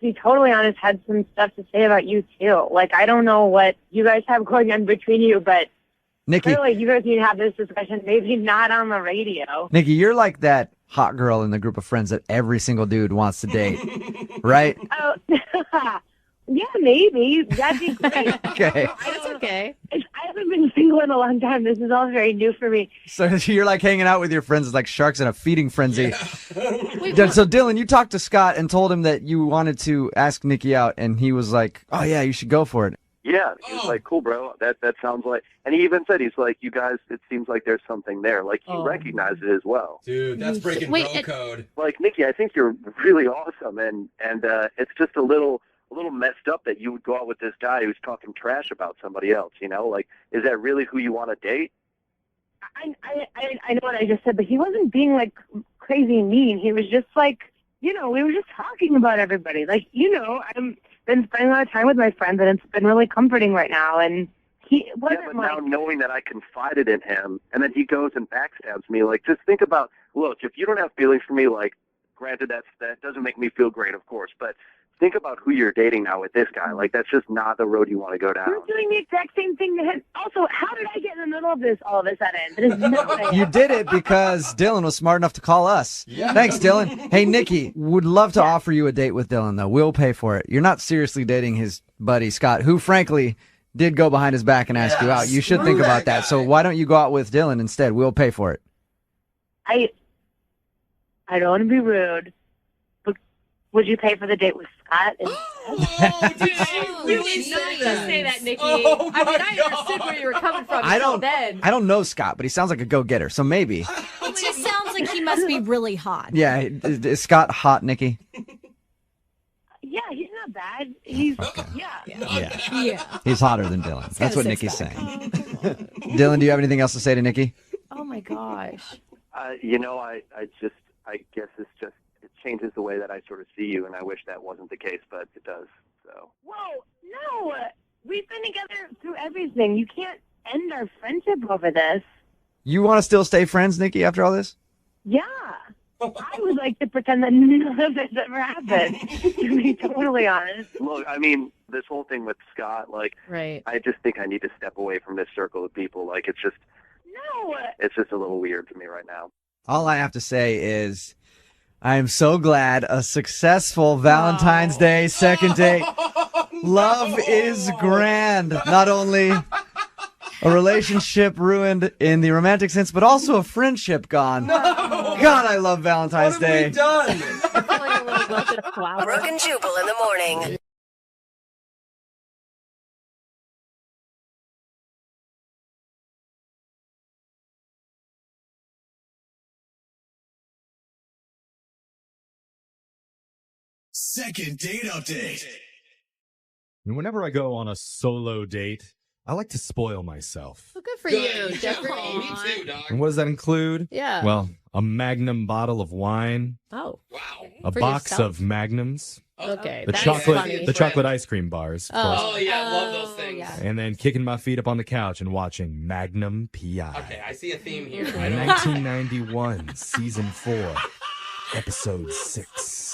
be totally honest, had some stuff to say about you, too. Like, I don't know what you guys have going on between you, but Nikki. I feel like you guys need to have this discussion, maybe not on the radio. Nikki, you're like that hot girl in the group of friends that every single dude wants to date, right? Oh, yeah, maybe. That'd be great. Okay. It's okay. I haven't been single in a long time. This is all very new for me. So you're like hanging out with your friends like sharks in a feeding frenzy. Wait, So Dylan, you talked to Scott and told him that you wanted to ask Nikki out, and he was like, "Oh yeah, you should go for it." Yeah, he was like, cool, bro. That sounds like... And he even said, he's like, you guys, it seems like there's something there. Like, he recognized it as well. Dude, that's breaking bro code. Like, Nikki, I think you're really awesome, and it's just a little messed up that you would go out with this guy who's talking trash about somebody else, you know? Like, is that really who you want to date? I know what I just said, but he wasn't being, like, crazy mean. He was just, like, we were just talking about everybody. Like, I'm been spending a lot of time with my friends, and it's been really comforting right now, and he wasn't but now knowing that I confided in him, and then he goes and backstabs me, like, just think about, look, if you don't have feelings for me, like, granted, that doesn't make me feel great, of course, but think about who you're dating now with this guy. Like, that's just not the road you want to go down. You're doing the exact same thing to him. Also, how did I get in the middle of this all of a sudden? That is not what I You did it because Dylan was smart enough to call us. Yeah. Thanks, Dylan. Hey, Nikki, would love to offer you a date with Dylan, though. We'll pay for it. You're not seriously dating his buddy, Scott, who, frankly, did go behind his back and ask you out. You should think about that. So why don't you go out with Dylan instead? We'll pay for it. I don't want to be rude, but would you pay for the date with Scott? Really nice to say that, Nikki. I understood where you were coming from. I don't know Scott, but he sounds like a go-getter, so maybe. It just sounds like he must be really hot. Yeah, is Scott hot, Nikki? Yeah, he's not bad. He's, Yeah. He's hotter than Dylan. That's what Nikki's saying. Dylan, do you have anything else to say to Nikki? Oh, my gosh. I guess it changes the way that I sort of see you, and I wish that wasn't the case, but it does, so. Whoa, no. We've been together through everything. You can't end our friendship over this. You want to still stay friends, Nikki, after all this? Yeah. I would like to pretend that none of this ever happened, to be totally honest. Look, I mean, this whole thing with Scott, like, right. I just think I need to step away from this circle of people. Like, it's just a little weird to me right now. All I have to say is I am so glad a successful Valentine's Day second date. Love is grand. Not only a relationship ruined in the romantic sense, but also a friendship gone. No. God, I love Valentine's Day. What have we done? I feel like a little wilted flower. Brooke and Jubal in the morning. Second date update. And whenever I go on a solo date, I like to spoil myself. Well, good for you, Jeffrey. Me too, dog. And what does that include? Yeah. Well, a Magnum bottle of wine, Oh. Wow. a For box yourself? of Magnums, Okay. the that's chocolate, funny. the chocolate ice cream bars, of course, Oh, yeah, love those things. Yeah. and then kicking my feet up on the couch and watching Magnum PI. Okay, I see a theme here. Mhm. I don't 1991, season 4, episode 6.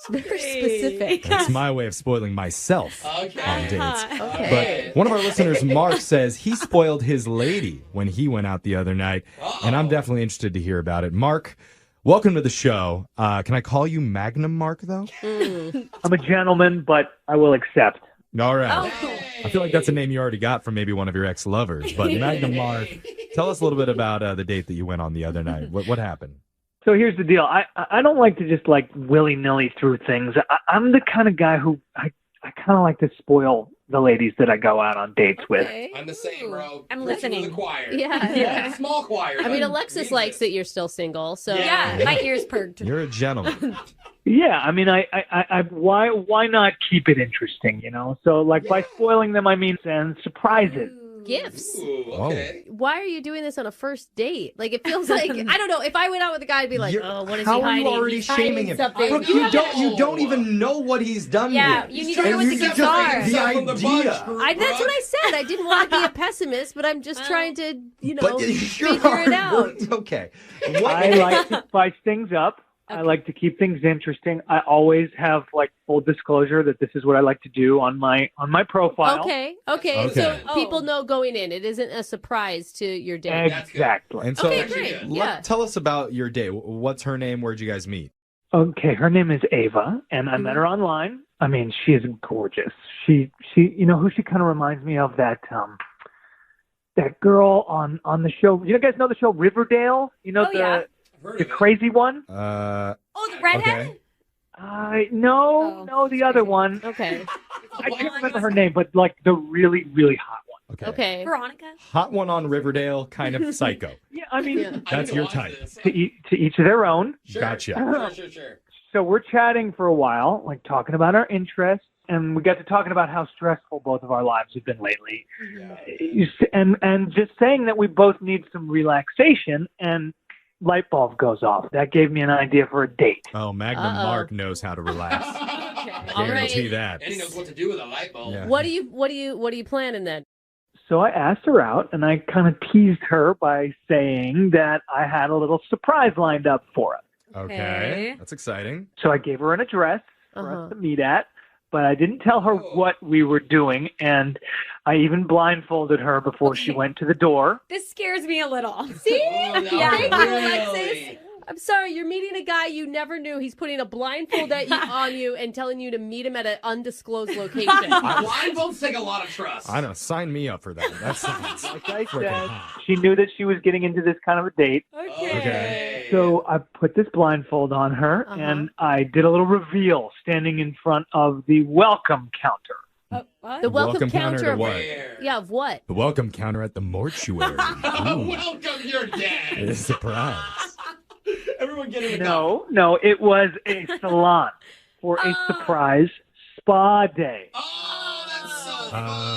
Very specific. That's my way of spoiling myself Okay. on dates. Okay. But one of our listeners, Mark, says he spoiled his lady when he went out the other night, and I'm definitely interested to hear about it. Mark, welcome to the show. Can I call you Magnum Mark, though? Mm. I'm a gentleman, but I will accept. All right. Oh. I feel like that's a name you already got from maybe one of your ex-lovers. But Magnum Mark, tell us a little bit about the date that you went on the other night. What happened? So here's the deal. I don't like to just like willy-nilly through things. I'm the kind of guy who I kind of like to spoil the ladies that I go out on dates with. I'm the same, bro. I'm Preaching to listening. the choir. Yeah. Small choir. I mean, Alexis likes that you're still single, so Yeah, my ears perked. You're a gentleman. Yeah, I mean, I why not keep it interesting, you know? So like by spoiling them, I mean and surprises. gifts. Ooh, okay. Why are you doing this on a first date? Like, it feels like, I don't know, if I went out with a guy, I'd be like, oh, what is he How are hiding? you already He's shaming hiding him? something. Brooke, you don't even know what he's done Yeah, here. you need to know what the And gifts just- are. The idea. That's what I said. I didn't want to be a pessimist, but I'm just trying to, But you're figure it out. Okay. I like to spice things up. I like to keep things interesting. I always have like full disclosure that this is what I like to do on my profile. Okay. So people know going in. It isn't a surprise to your date. Exactly. And so, Okay, great. Yeah. tell us about your date. What's her name? Where'd you guys meet? Okay, her name is Ava, and I met her online. I mean, she is gorgeous. She, you know who she kind of reminds me of? That girl on the show. You guys know the show Riverdale? You know the crazy one? Oh, the redhead? No, the other one. Okay. I can't remember her name, but like the really, really hot one. Okay. Veronica? Hot one on Riverdale, kind of psycho. Yeah, I mean, That's your type. to each of their own. Gotcha. Sure. So we're chatting for a while, like talking about our interests, and we got to talking about how stressful both of our lives have been lately. And just saying that we both need some relaxation, and light bulb goes off. That gave me an idea for a date. Oh, Magnum Mark knows how to relax. Guarantee that. And he knows what to do with a light bulb. Yeah. What are you planning then? So I asked her out, and I kind of teased her by saying that I had a little surprise lined up for us. Okay. That's exciting. So I gave her an address for us to meet at, but I didn't tell her what we were doing, and I even blindfolded her before she went to the door. This scares me a little. See? no, Thank you, really? Alexis. I'm sorry, you're meeting a guy you never knew. He's putting a blindfold on you and telling you to meet him at an undisclosed location. Blindfolds take a lot of trust. I know. Sign me up for that. That's Like I said, she knew that she was getting into this kind of a date. Okay. So I put this blindfold on her, and I did a little reveal standing in front of the welcome counter. The welcome counter to what? Yeah, of what? The welcome counter at the mortuary. Ooh. Welcome your dad. It's a surprise. Everyone get in the No, it was a salon for a surprise spa day. Oh, that's so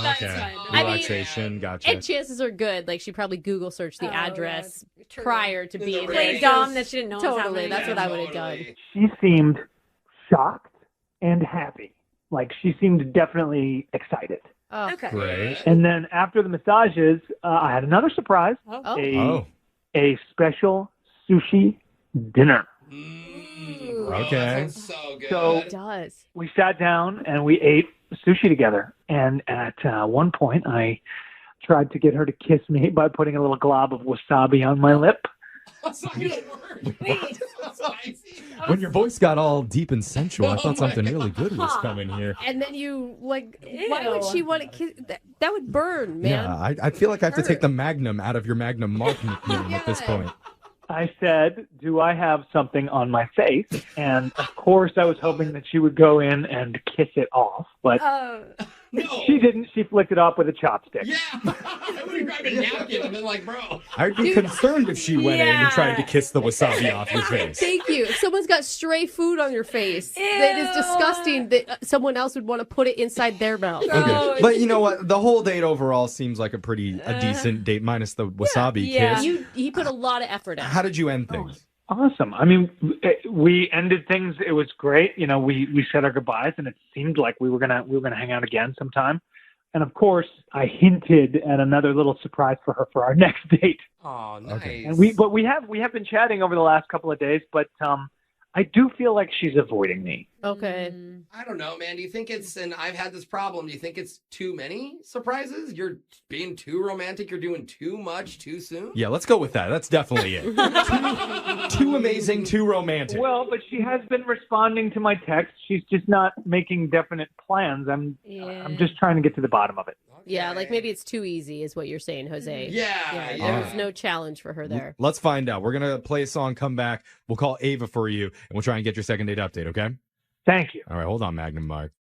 That's Okay. fine. I mean, Relaxation. Gotcha. And chances are good. Like, she probably Google searched the address prior to being Play there. dumb that she didn't know was Totally. happening. That's what I would have done. She seemed shocked and happy. Like, she seemed definitely excited. Oh, Okay. Great. And then after the massages, I had another surprise. Oh. A special sushi dinner. Okay. So good. So It does. we sat down and we ate sushi together. And at one point, I tried to get her to kiss me by putting a little glob of wasabi on my lip. That's not gonna work. Wait. When your voice got all deep and sensual, I thought something really good was coming here. And then you, like, why would she want to kiss? That would burn, man. Yeah, I feel like I have to take the Magnum out of your Magnum Mark nickname at this point. I said, do I have something on my face? And of course, I was hoping that she would go in and kiss it off, but she didn't. She flicked it off with a chopstick. Yeah. I would have grabbed a napkin and been like, bro. I'd be concerned if she went in and tried to kiss the wasabi off your face. Thank you. If someone's got stray food on your face, that is disgusting that someone else would want to put it inside their mouth. Okay. But you know what? The whole date overall seems like a decent date minus the wasabi kiss. He put a lot of effort in. How did you end things? Awesome. I mean, we ended things. It was great. You know, we said our goodbyes, and it seemed like we were gonna hang out again sometime. And of course, I hinted at another little surprise for her for our next date. Oh, nice. Okay. And we have been chatting over the last couple of days, but I do feel like she's avoiding me. Okay. I don't know, man. Do you think it's, and I've had this problem, do you think it's too many surprises? You're being too romantic? You're doing too much too soon? Yeah, let's go with that. That's definitely it. Too amazing, too romantic. Well, but she has been responding to my text. She's just not making definite plans. I'm just trying to get to the bottom of it. Yeah, like maybe it's too easy is what you're saying, Jose. Yeah. There's no challenge for her there. Let's find out. We're going to play a song, come back. We'll call Ava for you, and we'll try and get your second date update, okay? Thank you. All right, hold on, Magnum Mark.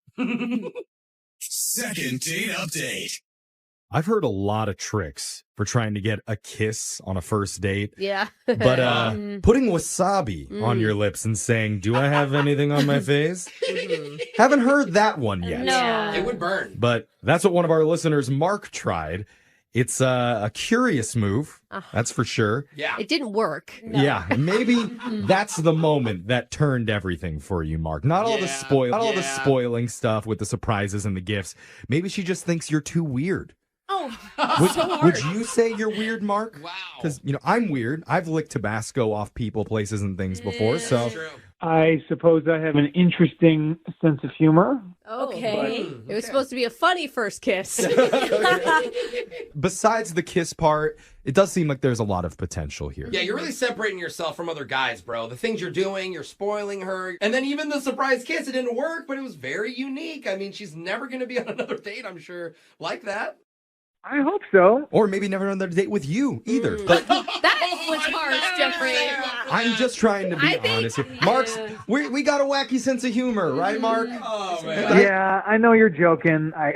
Second date update. I've heard a lot of tricks for trying to get a kiss on a first date. Yeah. But putting wasabi on your lips and saying, do I have anything on my face? Haven't heard that one yet. No. It would burn. But that's what one of our listeners, Mark, tried. It's a curious move, that's for sure. Yeah. It didn't work. Yeah, maybe that's the moment that turned everything for you, Mark. Not all the spoiling stuff with the surprises and the gifts. Maybe she just thinks you're too weird. Oh, Would you say you're weird, Mark? Wow. Because, I'm weird. I've licked Tabasco off people, places, and things before, so... I suppose I have an interesting sense of humor. Okay. It was supposed to be a funny first kiss. Besides the kiss part, it does seem like there's a lot of potential here. Yeah, you're really separating yourself from other guys, bro. The things you're doing, you're spoiling her. And then even the surprise kiss, it didn't work, but it was very unique. I mean, she's never going to be on another date, I'm sure, like that. I hope so. Or maybe never on another date with you either. But That was harsh, Jeffrey. I'm just trying to be honest here. Mark's, we got a wacky sense of humor, right, Mark? Oh, man. Yeah, I know you're joking. I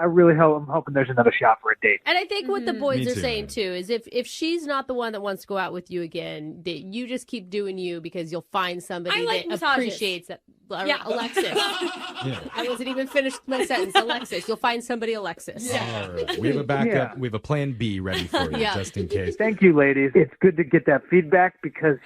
really hope, I'm hoping there's another shot for a date. And I think what the boys Me are too, saying man. too is if she's not the one that wants to go out with you again, that you just keep doing you because you'll find somebody I like that massages. appreciates that. Yeah. Alexis. I wasn't even finished my sentence. Alexis. You'll find somebody Alexis. All right. We have a backup. We have a plan B ready for you, Yeah. just in case. Thank you, ladies. It's good to get that feedback because,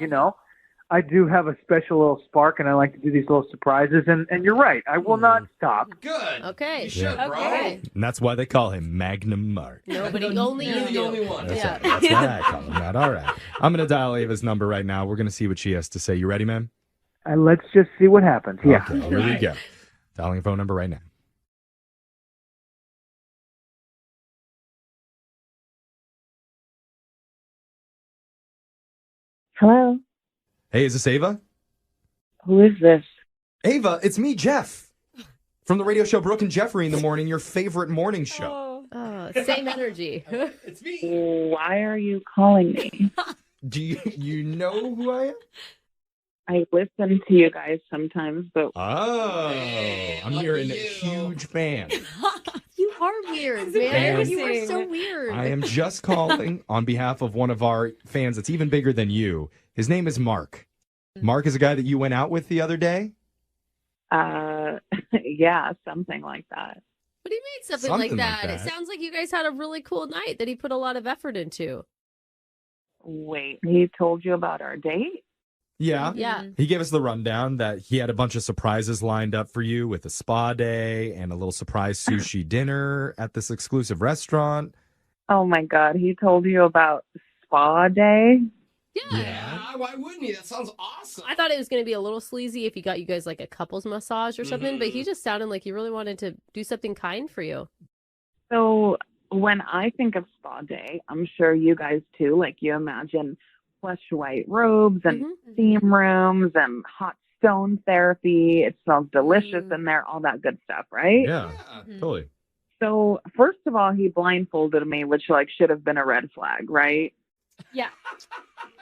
I do have a special little spark and I like to do these little surprises. And you're right. I will not stop. Good. Okay. You should, bro. Okay. And that's why they call him Magnum Mark. Nobody, only You're you the do. only one. That's right. That's why I call him that. All right. I'm going to dial Ava's number right now. We're going to see what she has to say. You ready, man? Let's just see what happens. Yeah. Okay, here we go. Dialing a phone number right now. Hello. Hey, is this Ava? Who is this? Ava, it's me, Jeff. From the radio show Brooke and Jeffrey in the Morning, your favorite morning show. Oh, same energy. It's me. Why are you calling me? Do you know who I am? I listen to you guys sometimes, but Oh, I'm lucky hearing a you. huge fan. You are weird, man. And You are so weird. I am just calling on behalf of one of our fans that's even bigger than you. His name is Mark. Mark is a guy that you went out with the other day? yeah, something like that. But he made something Something like that. like that. It sounds like you guys had a really cool night that he put a lot of effort into. Wait, he told you about our date? Yeah. Yeah. He gave us the rundown that he had a bunch of surprises lined up for you with a spa day and a little surprise sushi dinner at this exclusive restaurant. Oh my God, he told you about spa day? Yeah, why wouldn't he? That sounds awesome. I thought it was going to be a little sleazy if he got you guys like a couples massage or something, but he just sounded like he really wanted to do something kind for you. So when I think of spa day, I'm sure you guys too, like you imagine plush white robes and steam rooms and hot stone therapy. It smells delicious in there, all that good stuff, right? Yeah, totally. So first of all, he blindfolded me, which like should have been a red flag, right? Yeah.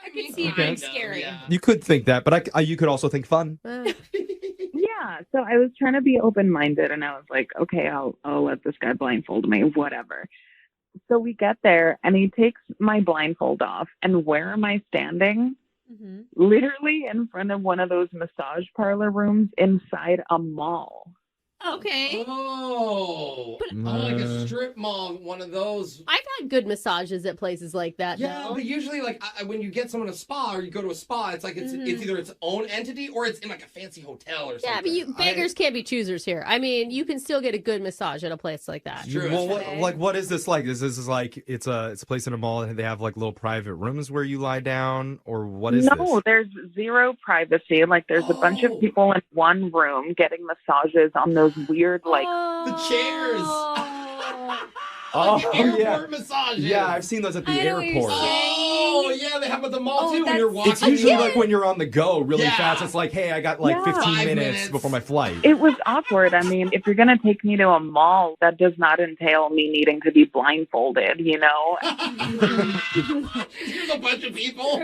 I could see it Okay. being scary. You could think that, but you could also think fun. Yeah, so I was trying to be open-minded, and I was like, okay, I'll let this guy blindfold me, whatever. So we get there, and he takes my blindfold off, and where am I standing? Literally in front of one of those massage parlor rooms inside a mall. Okay. Oh. Like a strip mall, one of those. I've had good massages at places like that. Yeah, though. but usually, like, when you get someone a spa or you go to a spa, it's like it's either its own entity or it's in like a fancy hotel or something. Yeah, but beggars can't be choosers here. I mean, you can still get a good massage at a place like that. Well, what is this like? Is this like it's a place in a mall and they have like little private rooms where you lie down, or what is this? No, there's zero privacy. Like there's a bunch of people in one room getting massages on those weird like the chairs. Oh, airport massages. Yeah, I've seen those at the airport. Oh, yeah, they have at the mall too when you're walking. It's usually like when you're on the go really fast. It's like, hey, I got like Yeah. 15 5 minutes before my flight. It was awkward. I mean, if you're going to take me to a mall, that does not entail me needing to be blindfolded, you know? Here's a bunch of people.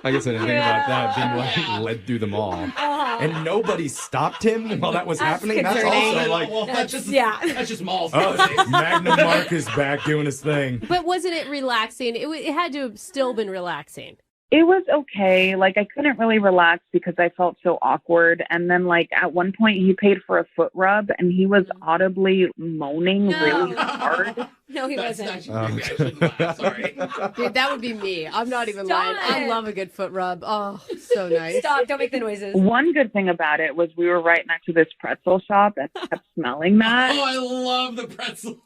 I guess I didn't think about that, being like led through the mall. And nobody stopped him while that was happening. That's also like, well, that's just mall stuff. oh, Magnum Mark is back doing his thing. But wasn't it relaxing? It had to have still been relaxing. It was okay. Like, I couldn't really relax because I felt so awkward. And then, like, at one point, he paid for a foot rub, and he was audibly moaning really hard. No, he wasn't. Sorry. Dude, that would be me. I'm not even lying. I love a good foot rub. Oh, so nice. Stop. Don't make the noises. One good thing about it was we were right next to this pretzel shop and kept smelling that. Oh, I love the pretzel.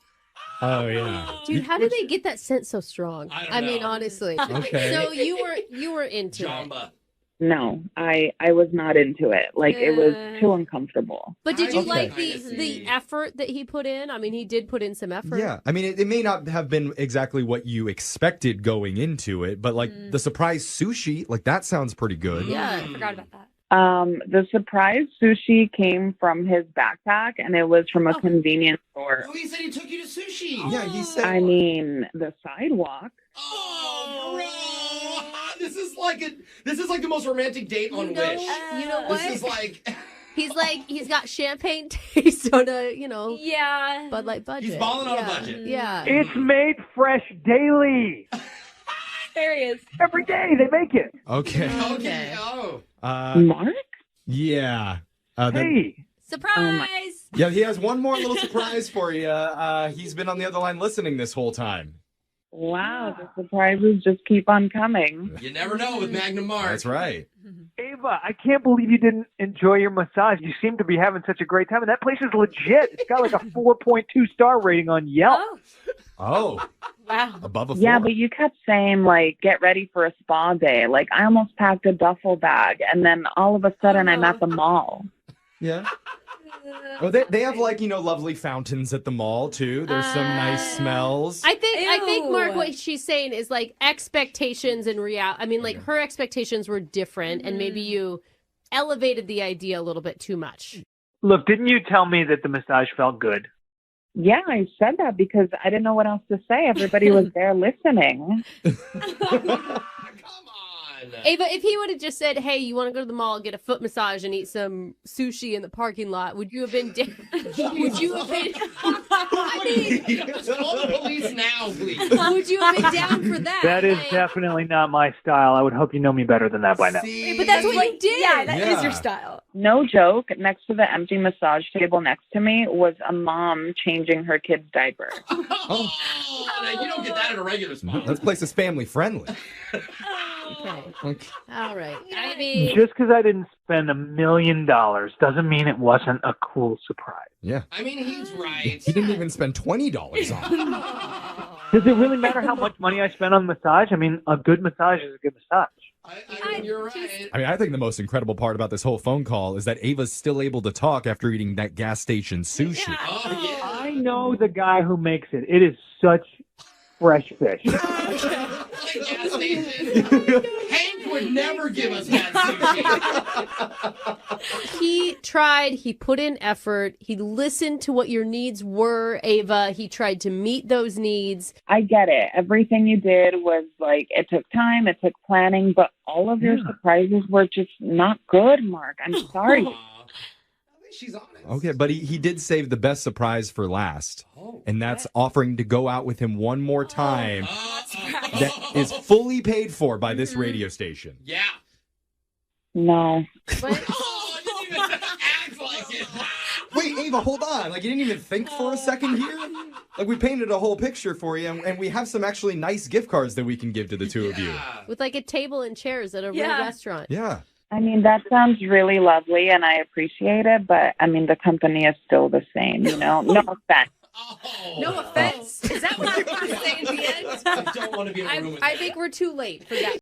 Oh, yeah. Dude, how did they get that scent so strong? I mean, honestly. Okay. So you were into it. No, I was not into it. Like, it was too uncomfortable. But did you Okay. like the effort that he put in? I mean, he did put in some effort. Yeah, I mean, it may not have been exactly what you expected going into it, but like the surprise sushi, like that sounds pretty good. Yeah, I forgot about that. The surprise sushi came from his backpack, and it was from a convenience store. Oh, he said he took you to sushi. Yeah, he said. I mean, the sidewalk. Oh, bro. This is like the most romantic date on Wish. You know what? This is like he's got champagne taste on a, Yeah. Bud Light budget. He's balling on a budget. Yeah. It's made fresh daily. There he is. Every day they make it. Okay. Okay. Oh. Mark? Yeah. Hey. Surprise! Yeah, he has one more little surprise for you. He's been on the other line listening this whole time. Wow, the surprises just keep on coming. You never know with Magnum Mark. That's right. Ava, I can't believe you didn't enjoy your massage. You seem to be having such a great time, and that place is legit. It's got like a 4.2 star rating on Yelp. Oh. Wow. Above a 4. Yeah, but you kept saying, like, get ready for a spa day. Like, I almost packed a duffel bag, and then all of a sudden I'm at the mall. Yeah. Oh, they have like, lovely fountains at the mall too. There's some nice smells. I think Ew. Mark, what she's saying is like expectations and reality. I mean, like her expectations were different, and maybe you elevated the idea a little bit too much. Look, didn't you tell me that the massage felt good? Yeah, I said that because I didn't know what else to say. Everybody was there listening. Ava, if he would have just said, "Hey, you want to go to the mall, get a foot massage, and eat some sushi in the parking lot," would you have been? Would you have been? I mean, Just call the police now, please. would you have been down for that? That is definitely not my style. I would hope you know me better than that by now. But that's what you did. Yeah, that is your style. No joke, next to the empty massage table next to me was a mom changing her kid's diaper. Oh, now you don't get that at a regular spot. This place is family friendly. Okay. All right. I mean, Just because I didn't spend $1 million doesn't mean it wasn't a cool surprise. Yeah. I mean, he's right. He didn't even spend $20 on it. Does it really matter how much money I spend on massage? I mean, a good massage is a good massage. I mean, you're right. I mean, I think the most incredible part about this whole phone call is that Ava's still able to talk after eating that gas station sushi. Oh, yeah. I know the guy who makes it. It is such fresh fish. Gas station. Hank would never give us bad sushi. he tried. He put in effort. He listened to what your needs were, Ava. He tried to meet those needs. I get it. Everything you did was like, it took time, it took planning, but all of your surprises were just not good, Mark. I'm sorry. She's honest. Okay, but he did save the best surprise for last. And that's offering to go out with him one more time. That is fully paid for by this radio station. Yeah. No. Oh, I didn't even act like it. Wait, Ava, hold on. Like, you didn't even think for a second here? Like, we painted a whole picture for you, and we have some actually nice gift cards that we can give to the two of you. With like a table and chairs at a real restaurant. Yeah. I mean, that sounds really lovely, and I appreciate it, but, I mean, the company is still the same, you know? No offense. No offense. Is that what you're going to say in the end? I don't want to be in a room with I think we're too late for that.